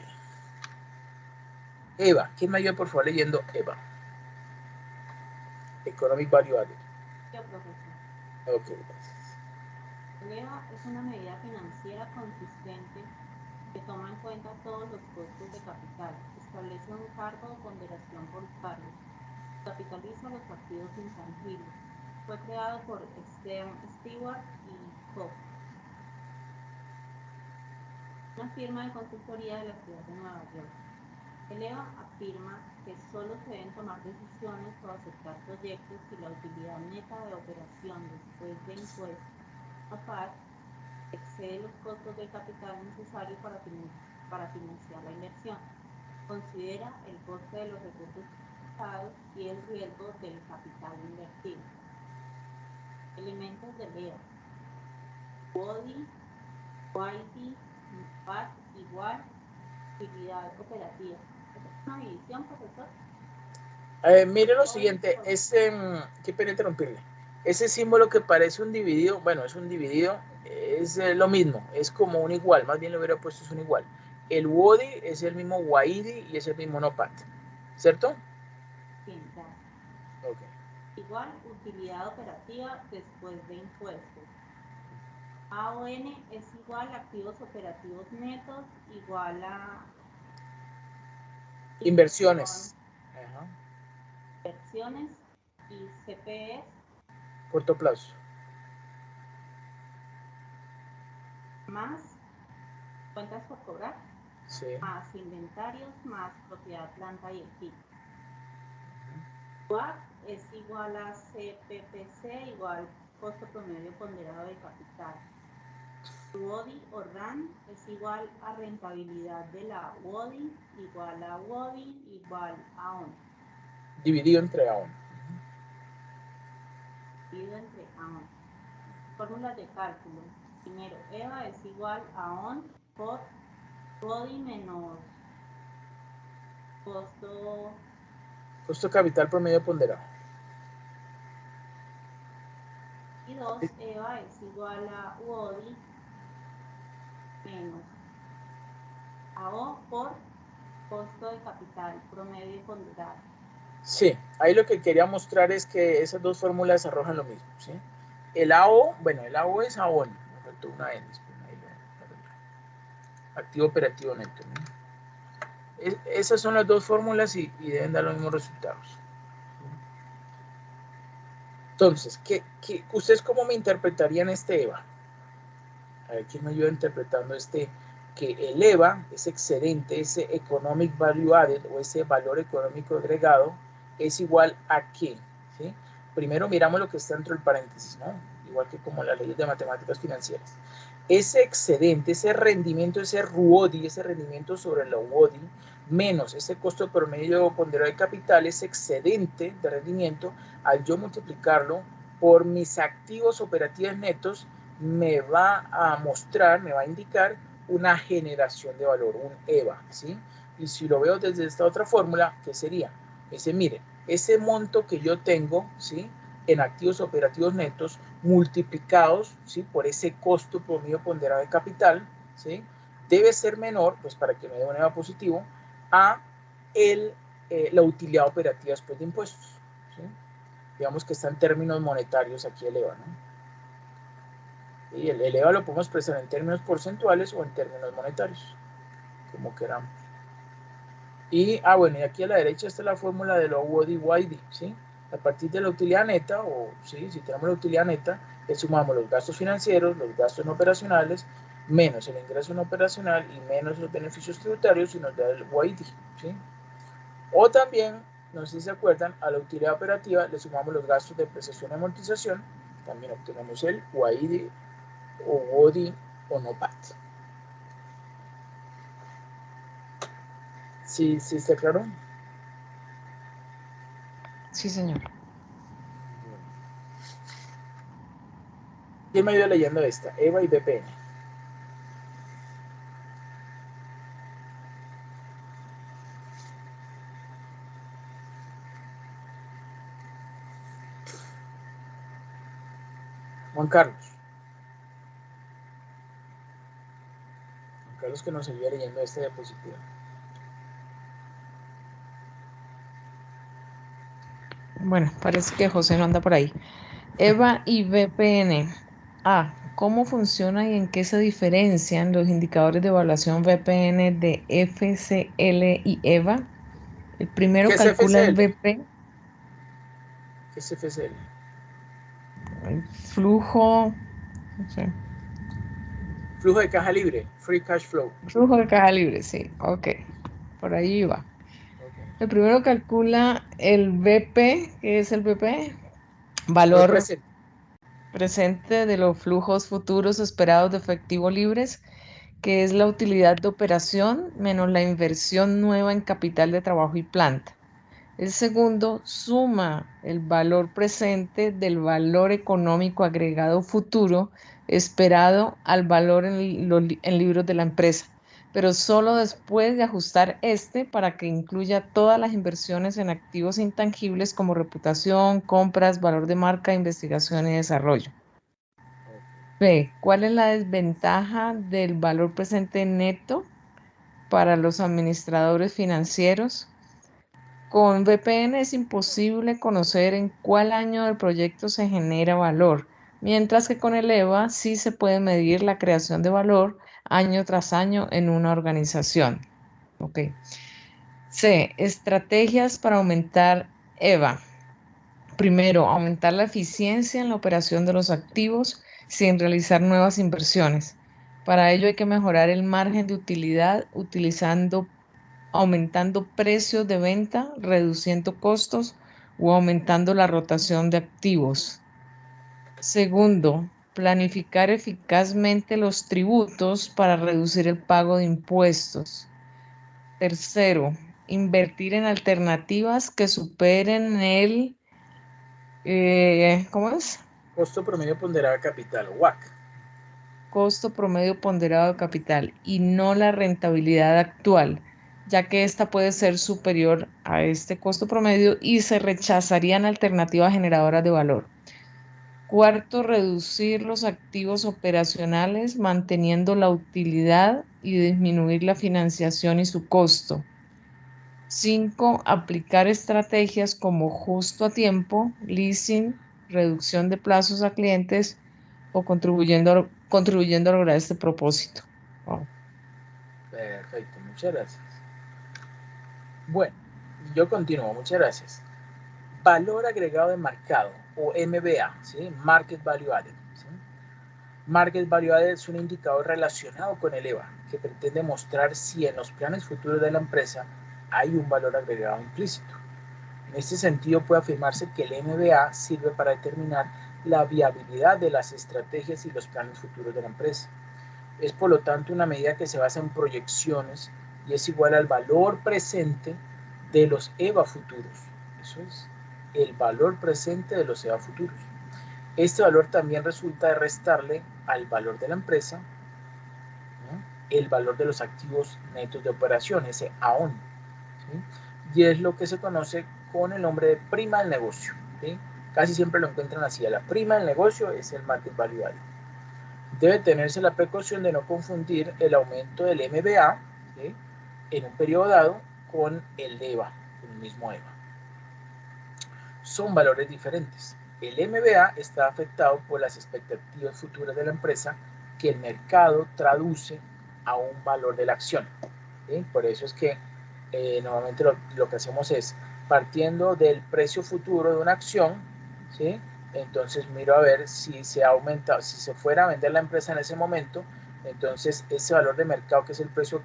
Speaker 1: Eva, ¿quién me ayuda por favor leyendo Eva? Economic Value Added.
Speaker 3: Yo, profesor.
Speaker 1: Ok, gracias.
Speaker 3: El EVA es una medida financiera consistente que toma en cuenta todos los costos de capital, establece un cargo o ponderación por cargos, capitaliza los activos intangibles. Fue creado por Stewart y Koch, una firma de consultoría de la ciudad de Nueva York. El EVA afirma que solo se deben tomar decisiones o aceptar proyectos si la utilidad neta de operación después de impuestos (PAT) excede los costos de capital necesarios para financiar la inversión. Considera el coste de los recursos utilizados y el riesgo del capital invertido. Elementos del EVA: BODI, YD, PAT igual, utilidad operativa. ¿Esta es una división, profesor?
Speaker 1: Mire lo siguiente, qué pena interrumpirle. Ese símbolo que parece un dividido, bueno, es un dividido, es lo mismo, es como un igual, más bien lo hubiera puesto es un igual. El WODI es el mismo WAIDI y es el mismo NOPAT, ¿cierto?
Speaker 3: Bien, gracias.
Speaker 1: Okay.
Speaker 3: Igual, utilidad operativa después de impuestos. AON es igual a activos operativos netos igual a
Speaker 1: Inversiones.
Speaker 3: Inversiones y CPE.
Speaker 1: Corto plazo.
Speaker 3: Más cuentas por cobrar.
Speaker 1: Sí.
Speaker 3: Más inventarios, más propiedad, planta y equipo. WACC es igual a CPPC igual costo promedio ponderado de capital. WODI o RAN es igual a rentabilidad de la WODI igual a WODI igual a ON.
Speaker 1: Dividido entre AON.
Speaker 3: Dividido entre AON. Fórmulas de cálculo. Primero, EVA es igual a ON por WODI menos
Speaker 1: Costo capital promedio ponderado.
Speaker 3: Y 2, EVA es igual a WODI menos AO por costo de capital promedio ponderado.
Speaker 1: Sí, ahí lo que quería mostrar es que esas dos fórmulas arrojan lo mismo, ¿sí? El AO, bueno, el AO es AON, me faltó una N, activo operativo neto, ¿no? Esas son las dos fórmulas y deben dar los mismos resultados. Entonces, ¿ustedes cómo me interpretarían este EVA? A ver, ¿quién me ayuda interpretando que el EVA, ese excedente, ese Economic Value Added o ese valor económico agregado, es igual a qué? ¿Sí? Primero miramos lo que está dentro del paréntesis, ¿no? Igual que como las leyes de matemáticas financieras. Ese excedente, ese rendimiento, ese RUODI, ese rendimiento sobre la WODI, menos ese costo promedio ponderado de capital, ese excedente de rendimiento, al yo multiplicarlo por mis activos operativos netos, me va a mostrar, me va a indicar una generación de valor, un EVA, ¿sí? Y si lo veo desde esta otra fórmula, ¿qué sería? Dice, mire, ese monto que yo tengo, ¿sí? En activos operativos netos multiplicados, ¿sí? Por ese costo promedio ponderado de capital, ¿sí? Debe ser menor, pues para que me dé un EVA positivo, a la utilidad operativa después de impuestos, ¿sí? Digamos que está en términos monetarios aquí el EVA, ¿no? Y el EVA lo podemos expresar en términos porcentuales o en términos monetarios, como queramos. Y, bueno, y aquí a la derecha está la fórmula de lo WODI-YD, ¿sí? A partir de la utilidad neta, o ¿sí? Si tenemos la utilidad neta, le sumamos los gastos financieros, los gastos no operacionales, menos el ingreso no operacional y menos los beneficios tributarios y nos da el YD, ¿sí? O también, no sé si se acuerdan, a la utilidad operativa le sumamos los gastos de depreciación y amortización, también obtenemos el YD o WODI o NOPAT. ¿Sí, sí está claro?
Speaker 2: Sí, señor.
Speaker 1: ¿Quién me ayuda leyendo esta? EVA y BPN. Juan Carlos. Juan Carlos, que nos ayuda leyendo esta diapositiva.
Speaker 2: Bueno, parece que José no anda por ahí. EVA y VPN. A. ¿Cómo funciona y en qué se diferencian los indicadores de evaluación VPN de FCL y EVA? El primero
Speaker 1: ¿Qué es
Speaker 2: calcula el
Speaker 1: FCL?
Speaker 2: VP,
Speaker 1: ¿Qué es FCL?
Speaker 2: el flujo, no sé,
Speaker 1: Flujo de caja libre, free cash flow.
Speaker 2: flujo de caja libre, sí, ok, por ahí va.
Speaker 1: Okay.
Speaker 2: El primero calcula el VP, ¿qué es el VP?
Speaker 1: Valor
Speaker 2: Valor
Speaker 1: presente.
Speaker 2: presente de los flujos futuros esperados de efectivo libres, que es la utilidad de operación menos la inversión nueva en capital de trabajo y planta. El segundo suma el valor presente del valor económico agregado futuro esperado al valor en libros de la empresa, pero solo después de ajustar este para que incluya todas las inversiones en activos intangibles como reputación, compras, valor de marca, investigación y desarrollo. B. ¿Cuál es la desventaja del valor presente neto para los administradores financieros? Con VPN es imposible conocer en cuál año del proyecto se genera valor, mientras que con el EVA sí se puede medir la creación de valor año tras año en una organización. Ok. C. Estrategias para aumentar EVA. Primero, aumentar la eficiencia en la operación de los activos sin realizar nuevas inversiones. Para ello hay que mejorar el margen de utilidad aumentando precios de venta, reduciendo costos o aumentando la rotación de activos. Segundo, planificar eficazmente los tributos para reducir el pago de impuestos. Tercero, invertir en alternativas que superen el, ¿cómo es?
Speaker 1: Costo promedio ponderado de capital, WACC.
Speaker 2: Costo promedio ponderado de capital y no la rentabilidad actual, ya que esta puede ser superior a este costo promedio y se rechazarían alternativas generadoras de valor. Cuarto, reducir los activos operacionales manteniendo la utilidad y disminuir la financiación y su costo. 5. Aplicar estrategias como justo a tiempo, leasing, reducción de plazos a clientes o contribuyendo a lograr este propósito. Wow.
Speaker 1: Perfecto, muchas gracias. Bueno, yo continúo, muchas gracias. Valor agregado de mercado, o MBA, ¿sí? Market Value Added. ¿Sí? Market Value Added es un indicador relacionado con el EVA, que pretende mostrar si en los planes futuros de la empresa hay un valor agregado implícito. En este sentido, puede afirmarse que el MBA sirve para determinar la viabilidad de las estrategias y los planes futuros de la empresa. Es por lo tanto una medida que se basa en proyecciones y es igual al valor presente de los EVA futuros. Eso es, el valor presente de los EVA futuros. Este valor también resulta de restarle al valor de la empresa, ¿no?, el valor de los activos netos de operación, ese AON, ¿sí? Y es lo que se conoce con el nombre de prima del negocio, ¿sí? Casi siempre lo encuentran así, la prima del negocio es el market value added. Debe tenerse la precaución de no confundir el aumento del MBA, ¿sí?, en un periodo dado con el EVA, con el mismo EVA. Son valores diferentes. El MBA está afectado por las expectativas futuras de la empresa que el mercado traduce a un valor de la acción, ¿sí? Por eso es que normalmente lo que hacemos es, partiendo del precio futuro de una acción, ¿sí?, entonces miro a ver si se ha aumentado, si se fuera a vender la empresa en ese momento, entonces ese valor de mercado, que es el precio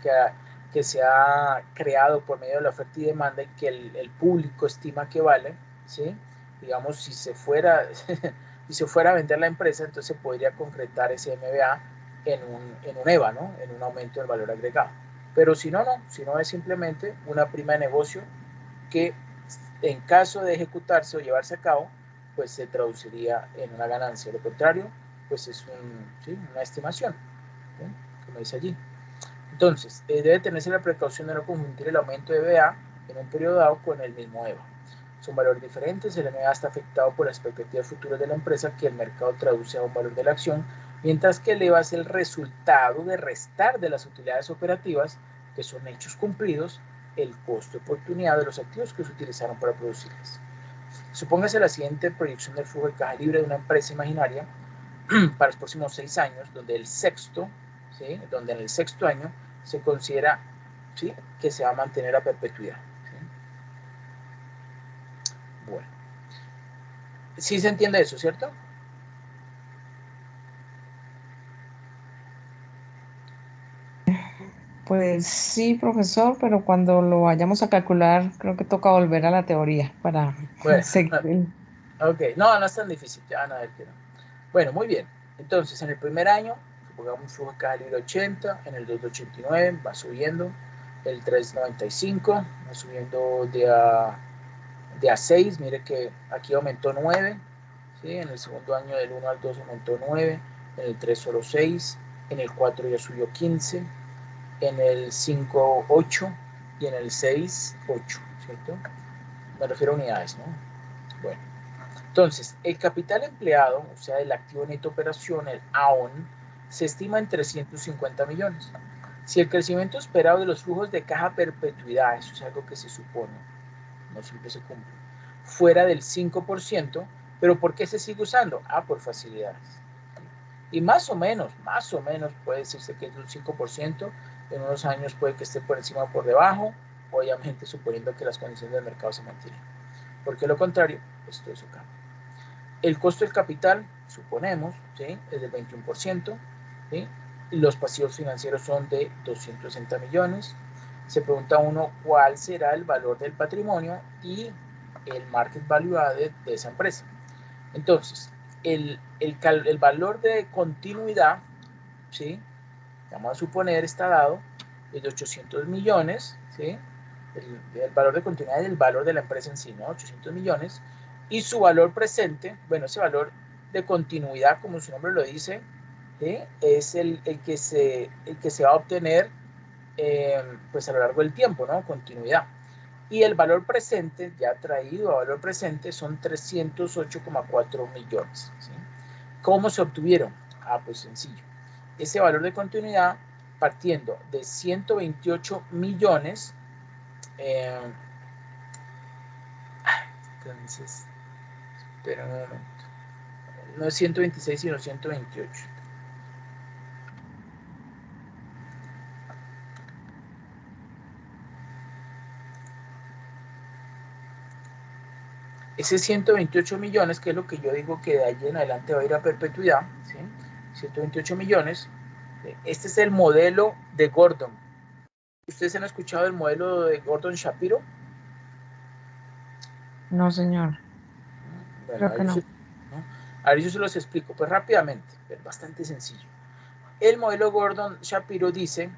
Speaker 1: que se ha creado por medio de la oferta y demanda y que el público estima que vale, ¿sí?, digamos, si se fuera a vender la empresa, entonces se podría concretar ese MBA en un EVA, ¿no?, en un aumento del valor agregado. Pero si no, no. Si no es simplemente una prima de negocio que en caso de ejecutarse o llevarse a cabo, pues se traduciría en una ganancia. Lo contrario, pues es una estimación, ¿sí? Como dice allí. Entonces, debe tenerse la precaución de no confundir el aumento de EVA en un periodo dado con el mismo EVA. Son valores diferentes, el EVA está afectado por las expectativas futuras de la empresa que el mercado traduce a un valor de la acción, mientras que el EVA es el resultado de restar de las utilidades operativas, que son hechos cumplidos, el costo de oportunidad de los activos que se utilizaron para producirlas. Supóngase la siguiente proyección del flujo de caja libre de una empresa imaginaria para los próximos 6 años, donde en el sexto año se considera, ¿sí?, que se va a mantener a perpetuidad, ¿sí? Bueno, ¿sí se entiende eso, cierto?
Speaker 2: Pues sí, profesor, pero cuando lo vayamos a calcular, creo que toca volver a la teoría para
Speaker 1: Bueno,
Speaker 2: seguir.
Speaker 1: ok, no, no es tan difícil, ya van a ver que no. Bueno, muy bien. Entonces, en el primer año, supongamos un flujo de caja libre 80, en el 2 de 89, va subiendo, el 3 95, va subiendo de a 6, mire que aquí aumentó 9, ¿sí? En el segundo año del 1 al 2 aumentó 9, en el 3 solo 6, en el 4 ya subió 15, en el 5 8 y en el 6 8, ¿cierto? Me refiero a unidades, ¿no? Bueno, entonces, el capital empleado, o sea, el activo neto operación, el AON, se estima en 350 millones. Si el crecimiento esperado de los flujos de caja a perpetuidad, eso es algo que se supone, no siempre se cumple, fuera del 5%, pero ¿por qué se sigue usando? Ah, por facilidades. Y más o menos puede decirse que es un 5%, en unos años puede que esté por encima o por debajo, obviamente suponiendo que las condiciones del mercado se mantienen. Porque lo contrario, pues todo eso cambia. El costo del capital, suponemos, ¿sí?, es del 21%, ¿sí? Los pasivos financieros son de 260 millones. Se pregunta uno cuál será el valor del patrimonio y el market value added de esa empresa. Entonces, el valor de continuidad, ¿sí?, vamos a suponer está dado, es de 800 millones, ¿sí? El valor de continuidad es el valor de la empresa en sí, ¿no? 800 millones. Y su valor presente, bueno, ese valor de continuidad, como su nombre lo dice, ¿sí?, es el que se va a obtener pues a lo largo del tiempo, ¿no? Continuidad. Y el valor presente, ya traído a valor presente, son 308,4 millones, ¿sí? ¿Cómo se obtuvieron? Ah, pues sencillo. Ese valor de continuidad partiendo de 128 millones, entonces, espera un momento, no es 126 sino 128. Ese 128 millones, que es lo que yo digo que de ahí en adelante va a ir a perpetuidad, ¿sí? 128 millones, este es el modelo de Gordon. ¿Ustedes han escuchado el modelo de Gordon Shapiro?
Speaker 2: No, señor.
Speaker 1: Bueno,
Speaker 2: Creo que no.
Speaker 1: a ver, yo se los explico pues rápidamente, es bastante sencillo. El modelo Gordon Shapiro dice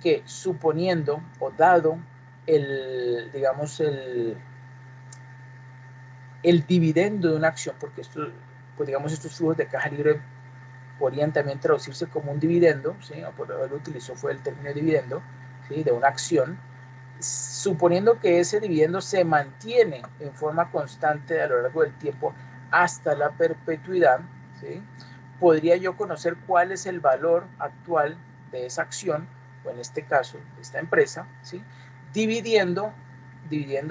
Speaker 1: que suponiendo o dado digamos, el dividendo de una acción, porque esto, pues digamos, estos flujos de caja libre podrían también traducirse como un dividendo, ¿sí? Por lo que él utilizó fue el término dividendo, ¿sí?, de una acción, suponiendo que ese dividendo se mantiene en forma constante a lo largo del tiempo hasta la perpetuidad, ¿sí?, podría yo conocer cuál es el valor actual de esa acción, o en este caso, de esta empresa, ¿sí?, dividiendo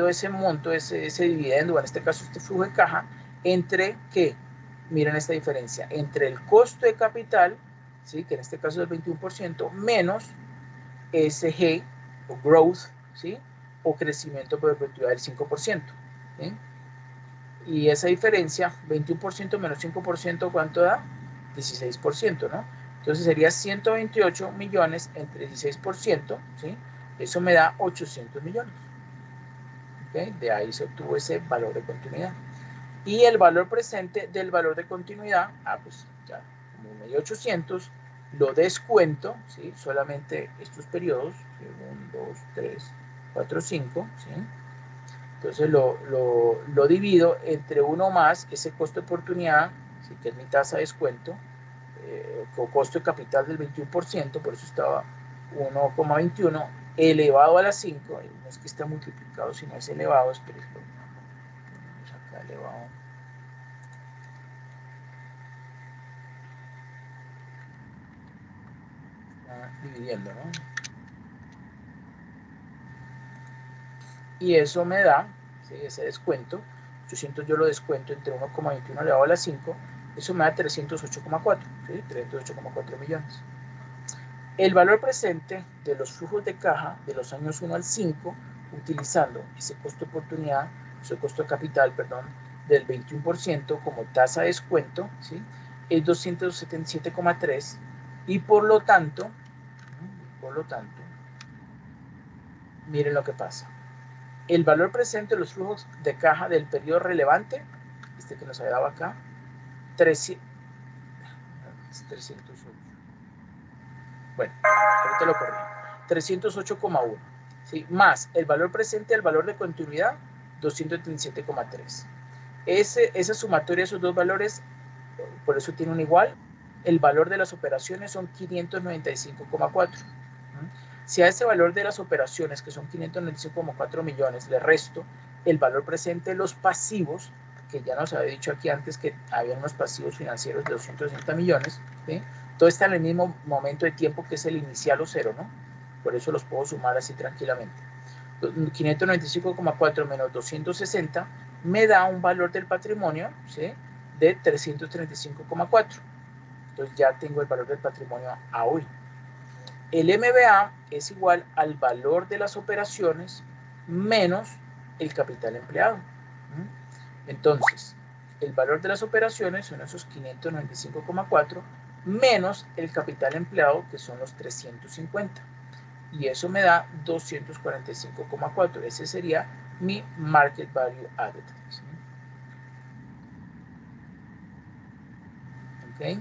Speaker 1: ese monto, ese dividendo, o en este caso este flujo de caja, entre ¿qué? Miren esta diferencia, entre el costo de capital, ¿sí?, que en este caso es el 21%, menos SG, o growth, ¿sí?, o crecimiento por perpetuidad del 5%, ¿sí? Y esa diferencia, 21% menos 5%, ¿cuánto da? 16%, ¿no? Entonces sería 128 millones entre 16%, ¿sí? Eso me da 800 millones. ¿Okay? De ahí se obtuvo ese valor de continuidad. Y el valor presente del valor de continuidad, pues ya, como me dio 800 lo descuento, ¿sí? Solamente estos periodos, 1, 2, 3, 4, 5, ¿sí? Entonces lo divido entre uno más ese costo de oportunidad, ¿sí? Que es mi tasa de descuento, con costo de capital del 21%, por eso estaba 1,21 elevado a la 5, no es que está multiplicado, sino es elevado, espérense, acá elevado. Está dividiendo, ¿no? Y eso me da, ¿sí? Ese descuento, 800 yo lo descuento entre 1,21 elevado a la 5, eso me da 308,4, ¿sí? 308,4 millones. El valor presente de los flujos de caja de los años 1 al 5, utilizando ese costo de oportunidad, ese costo de capital, perdón, del 21% como tasa de descuento, ¿sí? Es 277,3 y por lo tanto, miren lo que pasa. El valor presente de los flujos de caja del periodo relevante, este que nos había dado acá, 308. Bueno, ahorita lo corrijo. 308,1. ¿Sí? Más el valor presente del valor de continuidad, 237,3. Esa sumatoria de esos dos valores, por eso tiene un igual. El valor de las operaciones son 595,4. Si a ese valor de las operaciones, que son 595,4 millones, le resto el valor presente de los pasivos, que ya nos había dicho aquí antes que había unos pasivos financieros de 260 millones, ¿sí? Todo está en el mismo momento de tiempo que es el inicial o cero, ¿no? Por eso los puedo sumar así tranquilamente. 595,4 menos 260 me da un valor del patrimonio, ¿sí? De 335,4. Entonces ya tengo el valor del patrimonio a hoy. El MBA es igual al valor de las operaciones menos el capital empleado. Entonces, el valor de las operaciones son esos 595,4 menos el capital empleado, que son los 350. Y eso me da 245,4. Ese sería mi market value added. ¿Sí? ¿Ok?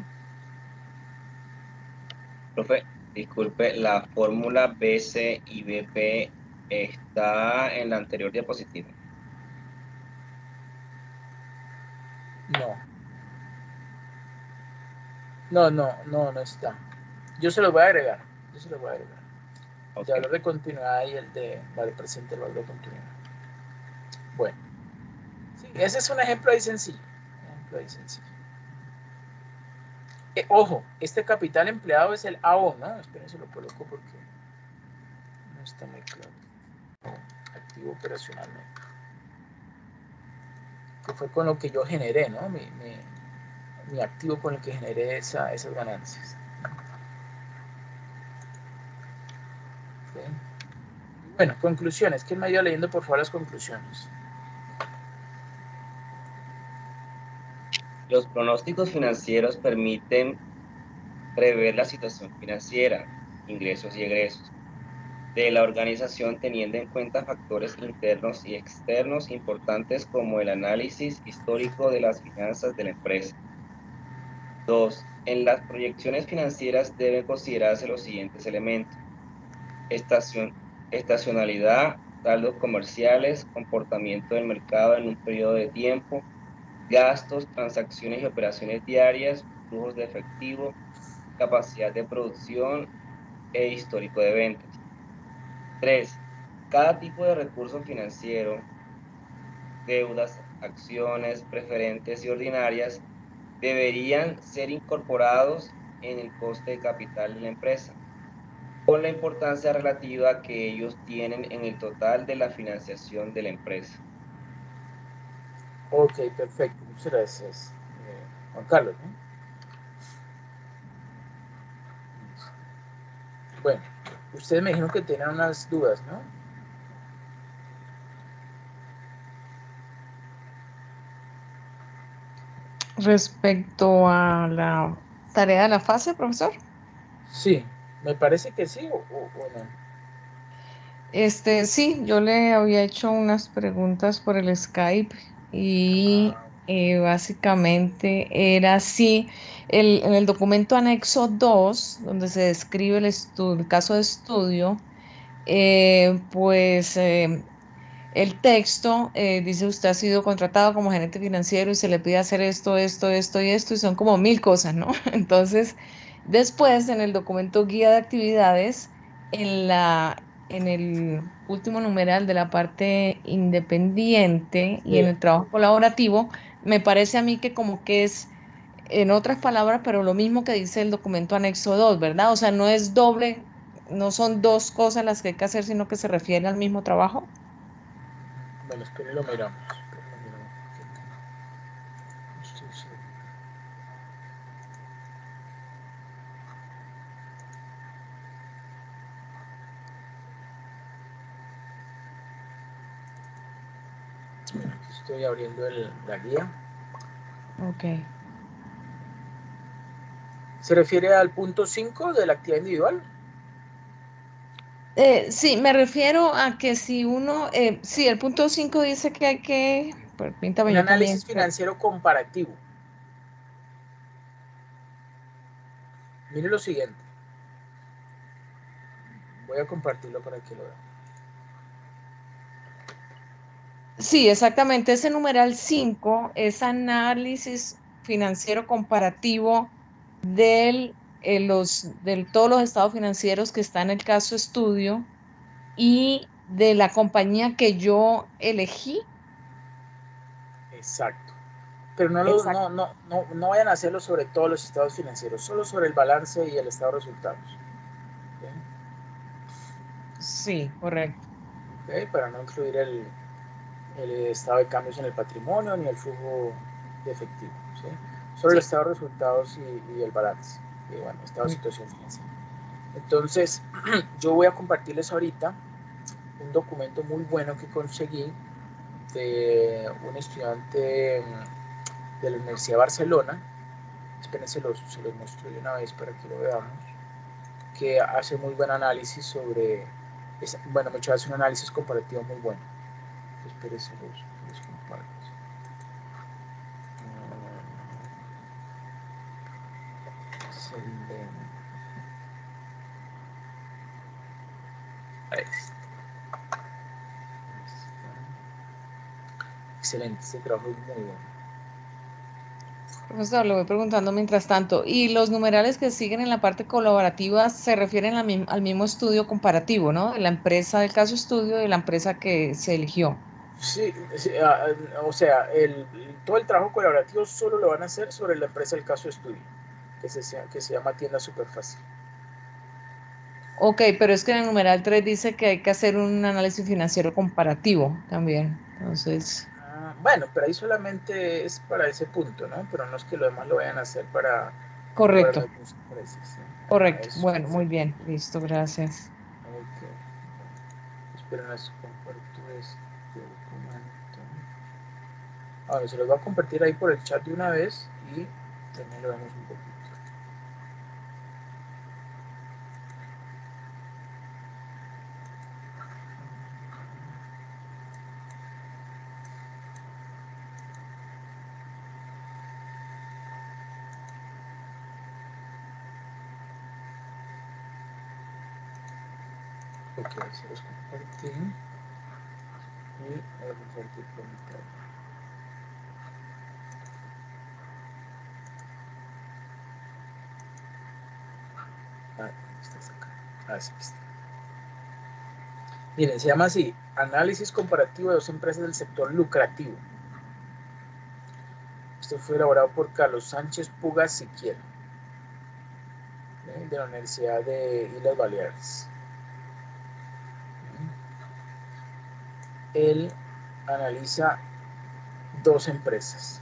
Speaker 4: Profe, disculpe, la fórmula BC y BP está en la anterior diapositiva.
Speaker 1: No está. Yo se lo voy a agregar. El
Speaker 4: Okay.
Speaker 1: valor de continuidad y el de valor presente, el valor de continuidad. Bueno, sí, ese es un ejemplo ahí sencillo. Ojo, este capital empleado es el AO, ¿no? Esperen, se lo coloco porque no está muy claro. Activo operacionalmente. Que fue con lo que yo generé, ¿no? Mi activo con el que generé esas ganancias. ¿Okay? Bueno, conclusiones. ¿Quién me ayuda leyendo por favor las conclusiones?
Speaker 4: Los pronósticos financieros permiten prever la situación financiera, ingresos y egresos de la organización teniendo en cuenta factores internos y externos importantes como el análisis histórico de las finanzas de la empresa. 2. En las proyecciones financieras deben considerarse los siguientes elementos: estacionalidad, saldos comerciales, comportamiento del mercado en un periodo de tiempo, gastos, transacciones y operaciones diarias, flujos de efectivo, capacidad de producción e histórico de ventas. 3. Cada tipo de recurso financiero, deudas, acciones, preferentes y ordinarias, deberían ser incorporados en el coste de capital de la empresa, con la importancia relativa que ellos tienen en el total de la financiación de la empresa.
Speaker 1: Ok, perfecto. Muchas gracias, Juan Carlos, ¿no? Bueno, ustedes me dijeron que tenían unas dudas, ¿no?
Speaker 2: Respecto a la tarea de la fase, profesor.
Speaker 1: Sí, me parece que sí o no.
Speaker 2: Sí, yo le había hecho unas preguntas por el Skype y Básicamente era así. En el documento anexo 2, donde se describe el caso de estudio, pues el texto dice usted ha sido contratado como gerente financiero y se le pide hacer esto, esto, esto y esto, y son como 1000 cosas, ¿no? Entonces, después en el documento guía de actividades, en el último numeral de la parte independiente y en
Speaker 1: Sí.
Speaker 2: el trabajo colaborativo, me parece a mí que como que es, en otras palabras, pero lo mismo que dice el documento anexo 2, ¿verdad? O sea, no es doble, no son dos cosas las que hay que hacer, sino que se refiere al mismo trabajo.
Speaker 1: Bueno, espera y lo miramos. Espera y lo miramos, porque no estoy seguro. Bueno, aquí estoy abriendo la guía.
Speaker 2: Ok.
Speaker 1: ¿Se refiere al punto 5 de la actividad individual?
Speaker 2: Sí, me refiero a que si uno, sí, el punto 5 dice que hay que, permítame
Speaker 1: Un
Speaker 2: yo también.
Speaker 1: análisis financiero comparativo. Mire lo siguiente. Voy a compartirlo para que lo vean.
Speaker 2: Sí, exactamente. Ese numeral 5 es análisis financiero comparativo de todos los estados financieros que está en el caso estudio y de la compañía que yo elegí.
Speaker 1: Exacto. Pero no,
Speaker 2: Exacto.
Speaker 1: no vayan a hacerlo sobre todos los estados financieros, solo sobre el balance y el estado de resultados. ¿Okay?
Speaker 2: Sí, correcto.
Speaker 1: ¿Okay? Para no incluir el estado de cambios en el patrimonio ni el flujo de efectivo. ¿Sí? Solo el
Speaker 2: Sí.
Speaker 1: estado de resultados y el balance. Y bueno, estado de situación financiera. Entonces, yo voy a compartirles ahorita un documento muy bueno que conseguí de un estudiante de la Universidad de Barcelona. Esperen, se los muestro de una vez para que lo veamos, que hace muy buen análisis sobre, bueno, me hace un análisis comparativo muy bueno. Esperen, se los comparto. Excelente. Ahí está. Excelente, este trabajo es muy bueno.
Speaker 2: Profesor, le voy preguntando mientras tanto. ¿Y los numerales que siguen en la parte colaborativa se refieren al mismo estudio comparativo, ¿no? De la empresa del caso estudio y de la empresa que se eligió.
Speaker 1: Sí, sí, o sea, todo el trabajo colaborativo solo lo van a hacer sobre la empresa del caso estudio, que se llama Tienda Superfácil.
Speaker 2: Ok, pero es que en el numeral 3 dice que hay que hacer un análisis financiero comparativo también. Entonces,
Speaker 1: Bueno, pero ahí solamente es para ese punto, ¿no? Pero no es que lo demás lo vayan a hacer para
Speaker 2: correcto,
Speaker 1: las dos empresas. ¿Sí?
Speaker 2: correcto.
Speaker 1: Eso.
Speaker 2: Bueno, muy bien, listo, gracias.
Speaker 1: Ok. Esperen, les comparto este documento. Ahora se los voy a compartir ahí por el chat de una vez y también lo vemos un poquito. Ok, se los compartí y voy a compartir comentario. Está acá. Sí, está. Miren, se llama así, análisis comparativo de dos empresas del sector lucrativo. Esto fue elaborado por Carlos Sánchez Puga Siquiera, de la Universidad de Islas Baleares. Él analiza dos empresas,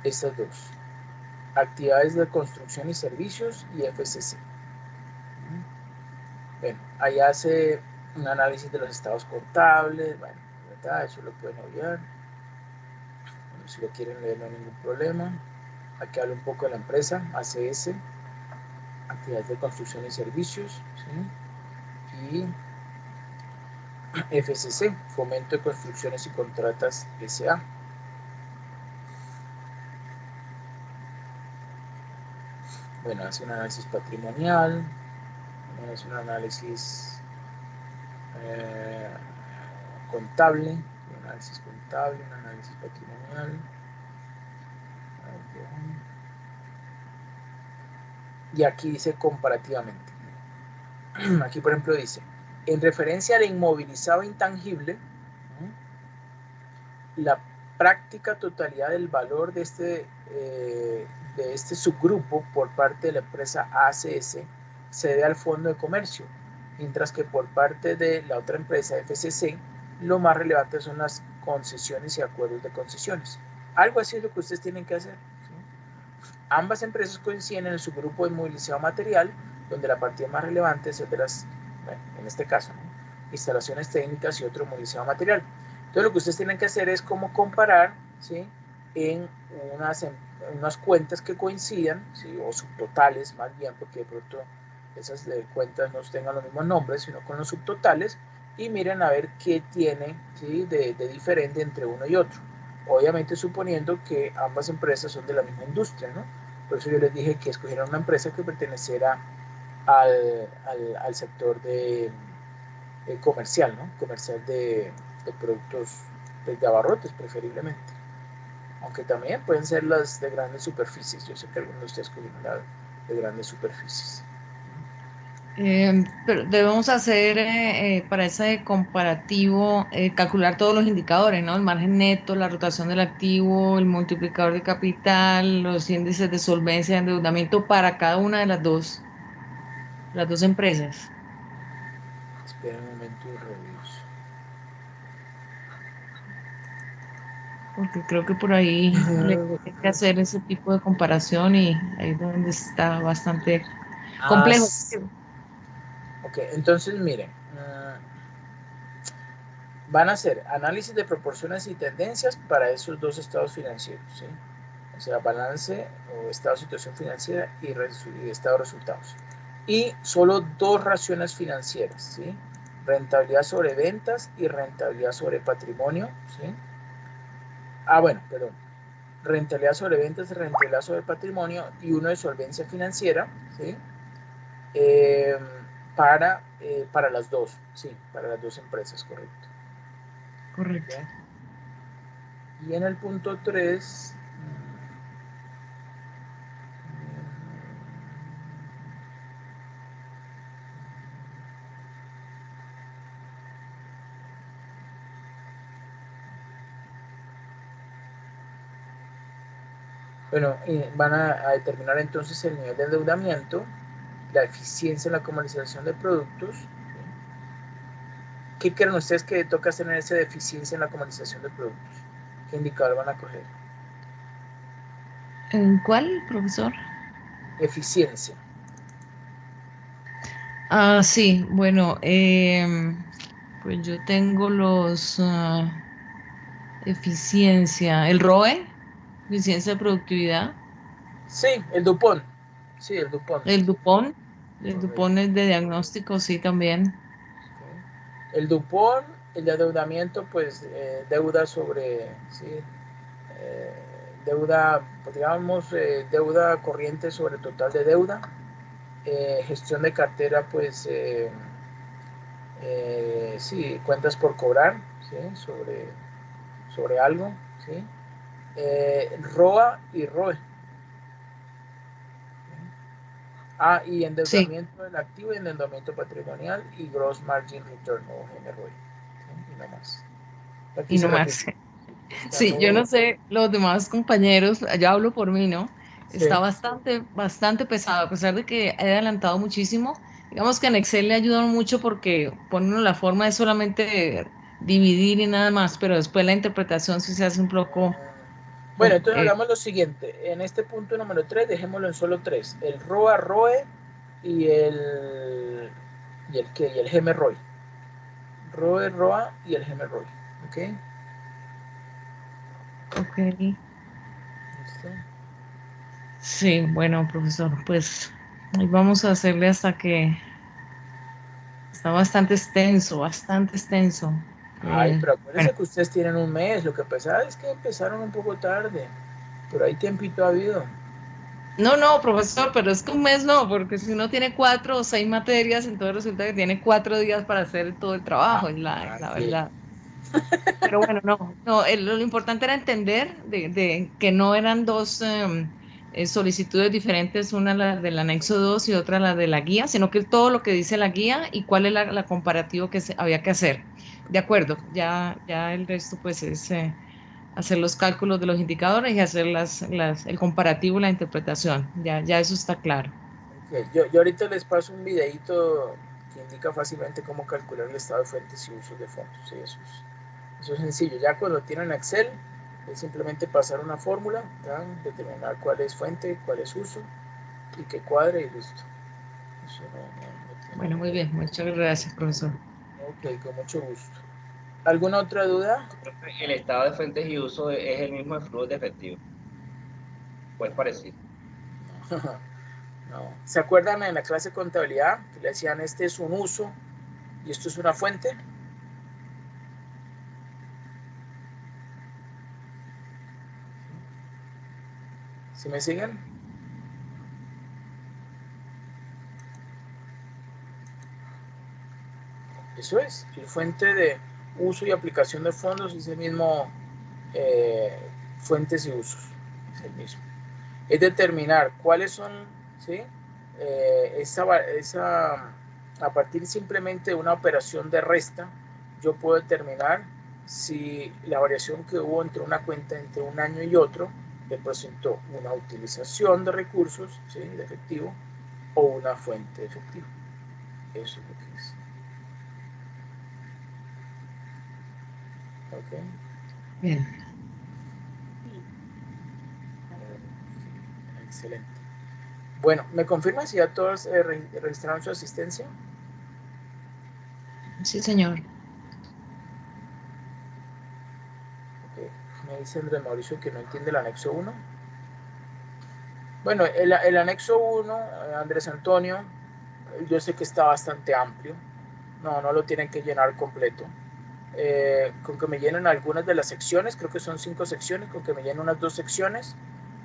Speaker 1: estas dos, actividades de construcción y servicios y FCC. Bueno, ahí hace un análisis de los estados contables, bueno, ¿verdad? Eso lo pueden obviar. Bueno, si lo quieren leer no hay ningún problema. Aquí habla un poco de la empresa, ACS, actividades de construcción y servicios, ¿sí? Y FCC, Fomento de Construcciones y Contratas S.A. Bueno, hace un análisis patrimonial, hace un análisis contable, un análisis contable, un análisis patrimonial. Y aquí dice comparativamente. Aquí, por ejemplo, dice, en referencia al inmovilizado intangible, la práctica totalidad del valor de este subgrupo por parte de la empresa ACS se debe al Fondo de Comercio, mientras que por parte de la otra empresa FCC, lo más relevante son las concesiones y acuerdos de concesiones. Algo así es lo que ustedes tienen que hacer. Ambas empresas coinciden en el subgrupo de inmovilizado material, donde la partida más relevante es el de las, bueno, en este caso, ¿no?, instalaciones técnicas y otro inmovilizado material. Entonces lo que ustedes tienen que hacer es como comparar, ¿sí?, en unas cuentas que coincidan, ¿sí?, o subtotales más bien, porque de pronto esas cuentas no tengan los mismos nombres, sino con los subtotales, y miren a ver qué tiene, ¿sí?, de diferente entre uno y otro. Obviamente suponiendo que ambas empresas son de la misma industria, ¿no? Por eso yo les dije que escogieran una empresa que perteneciera al sector comercial, ¿no? Comercial de productos de abarrotes preferiblemente. Aunque también pueden ser las de grandes superficies. Yo sé que algunos de ustedes escogieron la de grandes superficies.
Speaker 2: Pero debemos hacer para ese comparativo, calcular todos los indicadores, ¿no? El margen neto, la rotación del activo, el multiplicador de capital, los índices de solvencia y endeudamiento para cada una de las dos empresas.
Speaker 1: Esperen un momento y reviso.
Speaker 2: Porque creo que por ahí hay que hacer ese tipo de comparación y ahí es donde está bastante complejo.
Speaker 1: Ok, entonces miren, van a hacer análisis de proporciones y tendencias para esos dos estados financieros, ¿sí? O sea, balance o estado de situación financiera y estado de resultados. Y solo dos raciones financieras, ¿sí? Rentabilidad sobre ventas y rentabilidad sobre patrimonio, ¿sí? Bueno, perdón. Rentabilidad sobre ventas y rentabilidad sobre patrimonio y uno de solvencia financiera, ¿sí? Para las dos, sí, para las dos empresas, correcto.
Speaker 2: Correcto.
Speaker 1: ¿Okay? Y en el punto 3, bueno, van a determinar entonces el nivel de endeudamiento, la eficiencia en la comercialización de productos. ¿Sí? ¿Qué creen ustedes que toca tener esa eficiencia en la comercialización de productos? ¿Qué indicador van a coger?
Speaker 2: ¿En cuál, profesor?
Speaker 1: Eficiencia.
Speaker 2: Sí, bueno, pues yo tengo eficiencia, el ROE, eficiencia de productividad,
Speaker 1: Sí, el Dupont. Sí, el Dupont.
Speaker 2: el DuPont, el
Speaker 1: Correcto.
Speaker 2: DuPont es de diagnóstico, sí, también.
Speaker 1: Okay. El Dupont, el de endeudamiento, pues deuda sobre, sí, deuda, pues, digamos, deuda corriente sobre total de deuda. Gestión de cartera, pues, sí, cuentas por cobrar, ¿sí? sobre algo, ¿sí? ROA y ROE. Y
Speaker 2: Sí,
Speaker 1: endeudamiento del activo y endeudamiento patrimonial y gross margin return o GMROE. ¿Sí? Y no más. Aquí
Speaker 2: y
Speaker 1: se
Speaker 2: no
Speaker 1: repite.
Speaker 2: más.
Speaker 1: Está
Speaker 2: Sí, yo
Speaker 1: todo.
Speaker 2: no sé, los demás compañeros, yo hablo por mí, ¿no?
Speaker 1: Sí.
Speaker 2: Está bastante pesado, a pesar de que he adelantado muchísimo. Digamos que en Excel le ayudan mucho porque ponen la forma de solamente dividir y nada más, pero después la interpretación sí se hace un poco...
Speaker 1: Bueno, entonces hagamos lo siguiente. En este punto número 3, dejémoslo en solo 3. El ROA, ROE y el GMROE. ROE, ROA y el GMROE. ¿Ok?
Speaker 2: Ok.
Speaker 1: ¿Listo?
Speaker 2: Sí, bueno, profesor, pues ahí vamos a hacerle hasta está bastante extenso, bastante extenso.
Speaker 1: Ay, pero acuérdense
Speaker 2: Bueno.
Speaker 1: que ustedes tienen un mes, lo que pasa es que empezaron un poco tarde, pero hay tiempito ha habido.
Speaker 2: No, profesor, pero es que un mes no, porque si uno tiene 4 o 6 materias, entonces resulta que tiene 4 días para hacer todo el trabajo, es la
Speaker 1: Sí.
Speaker 2: verdad. Pero bueno, no, lo importante era entender de que no eran dos solicitudes diferentes, una la del anexo 2 y otra la de la guía, sino que todo lo que dice la guía y cuál es la comparativo que había que hacer. De acuerdo, ya el resto pues es hacer los cálculos de los indicadores y hacer el comparativo y la interpretación. Ya eso está claro.
Speaker 1: Okay. Yo ahorita les paso un videito que indica fácilmente cómo calcular el estado de fuentes y usos de fondos. Sí, eso es sencillo. Ya cuando tienen Excel, es simplemente pasar una fórmula, determinar cuál es fuente, cuál es uso y que cuadre y listo. Eso no tiene
Speaker 2: Bueno, muy
Speaker 1: ningún...
Speaker 2: bien, muchas gracias, profesor.
Speaker 1: Ok, con mucho gusto. ¿Alguna otra duda?
Speaker 4: El estado de fuentes y uso es el mismo de flujos de efectivo. Pues parecido.
Speaker 1: No. ¿Se acuerdan en la clase de contabilidad que le decían este es un uso y esto es una fuente? ¿Sí me siguen? Eso es, el fuente de uso y aplicación de fondos es el mismo, fuentes y usos, es el mismo. Es determinar cuáles son, ¿sí? A partir simplemente de una operación de resta, yo puedo determinar si la variación que hubo entre una cuenta entre un año y otro representó una utilización de recursos, ¿sí? De efectivo, o una fuente de efectivo. Eso es lo que es. ¿Ok?
Speaker 2: Bien.
Speaker 3: Sí.
Speaker 1: Excelente. Bueno, ¿me confirman si ya todos registraron su asistencia?
Speaker 2: Sí, señor.
Speaker 1: Okay. Me dice Andrés Mauricio que no entiende el anexo 1. Bueno, el anexo 1, Andrés Antonio, yo sé que está bastante amplio. No lo tienen que llenar completo. Con que me llenen algunas de las secciones, creo que son 5 secciones, con que me llenen unas 2 secciones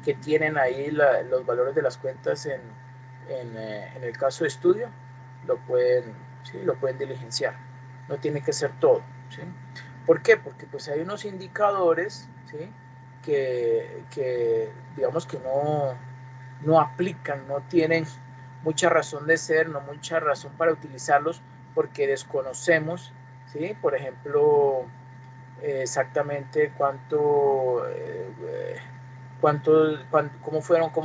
Speaker 1: que tienen ahí los valores de las cuentas en el caso de estudio, ¿sí? Lo pueden diligenciar. No tiene que ser todo. ¿Sí? ¿Por qué? Porque pues hay unos indicadores, ¿sí? que digamos que no aplican, no tienen mucha razón de ser, no mucha razón para utilizarlos porque desconocemos, ¿sí? Por ejemplo, exactamente cómo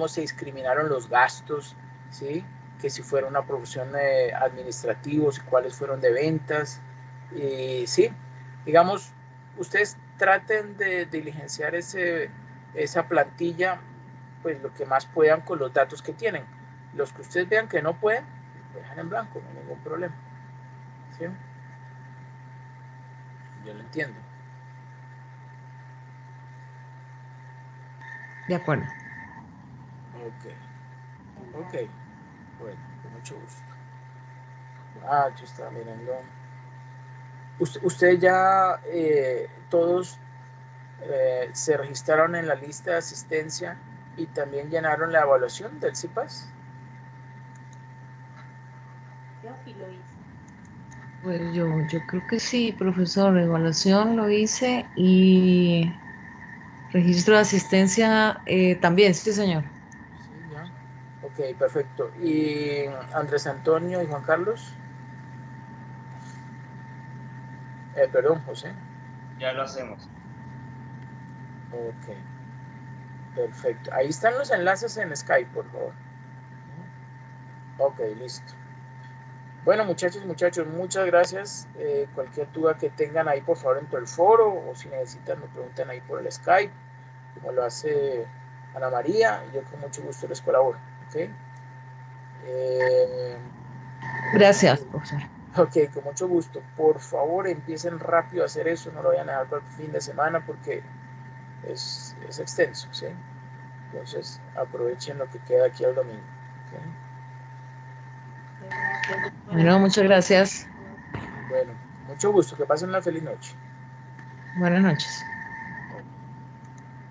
Speaker 1: se discriminaron los gastos, ¿sí? Que si fueron una producción administrativos y cuáles fueron de ventas, sí, digamos, ustedes traten de diligenciar esa plantilla, pues lo que más puedan con los datos que tienen. Los que ustedes vean que no pueden, lo dejan en blanco, no hay ningún problema. ¿Sí? Yo lo entiendo.
Speaker 2: De acuerdo.
Speaker 1: Ok, bueno, con mucho gusto. Yo estaba mirando. Ustedes ya todos se registraron en la lista de asistencia y también llenaron la evaluación del CIPAS.
Speaker 3: Yo sí lo hice.
Speaker 2: Pues yo creo que sí, profesor. Evaluación lo hice y registro de asistencia también, sí, señor.
Speaker 1: Sí, ya. Ok, perfecto. ¿Y Andrés Antonio y Juan Carlos? Perdón, José.
Speaker 4: Ya lo hacemos.
Speaker 1: Ok, perfecto. Ahí están los enlaces en Skype, por favor. Ok, listo. Bueno, muchachos, muchas gracias. Cualquier duda que tengan ahí, por favor, en el foro, o si necesitan, me preguntan ahí por el Skype, como lo hace Ana María, y yo con mucho gusto les colaboro. ¿Ok? Eh,
Speaker 2: Gracias, profesor.
Speaker 1: ok, con mucho gusto. Por favor, empiecen rápido a hacer eso, no lo vayan a dejar para el fin de semana porque es extenso, ¿sí? Entonces, aprovechen lo que queda aquí al domingo. ¿Okay?
Speaker 3: Muchas gracias. Buenas
Speaker 2: Bueno,
Speaker 3: noches.
Speaker 2: muchas gracias.
Speaker 1: Bueno, mucho gusto, que pasen una feliz noche.
Speaker 2: Buenas noches.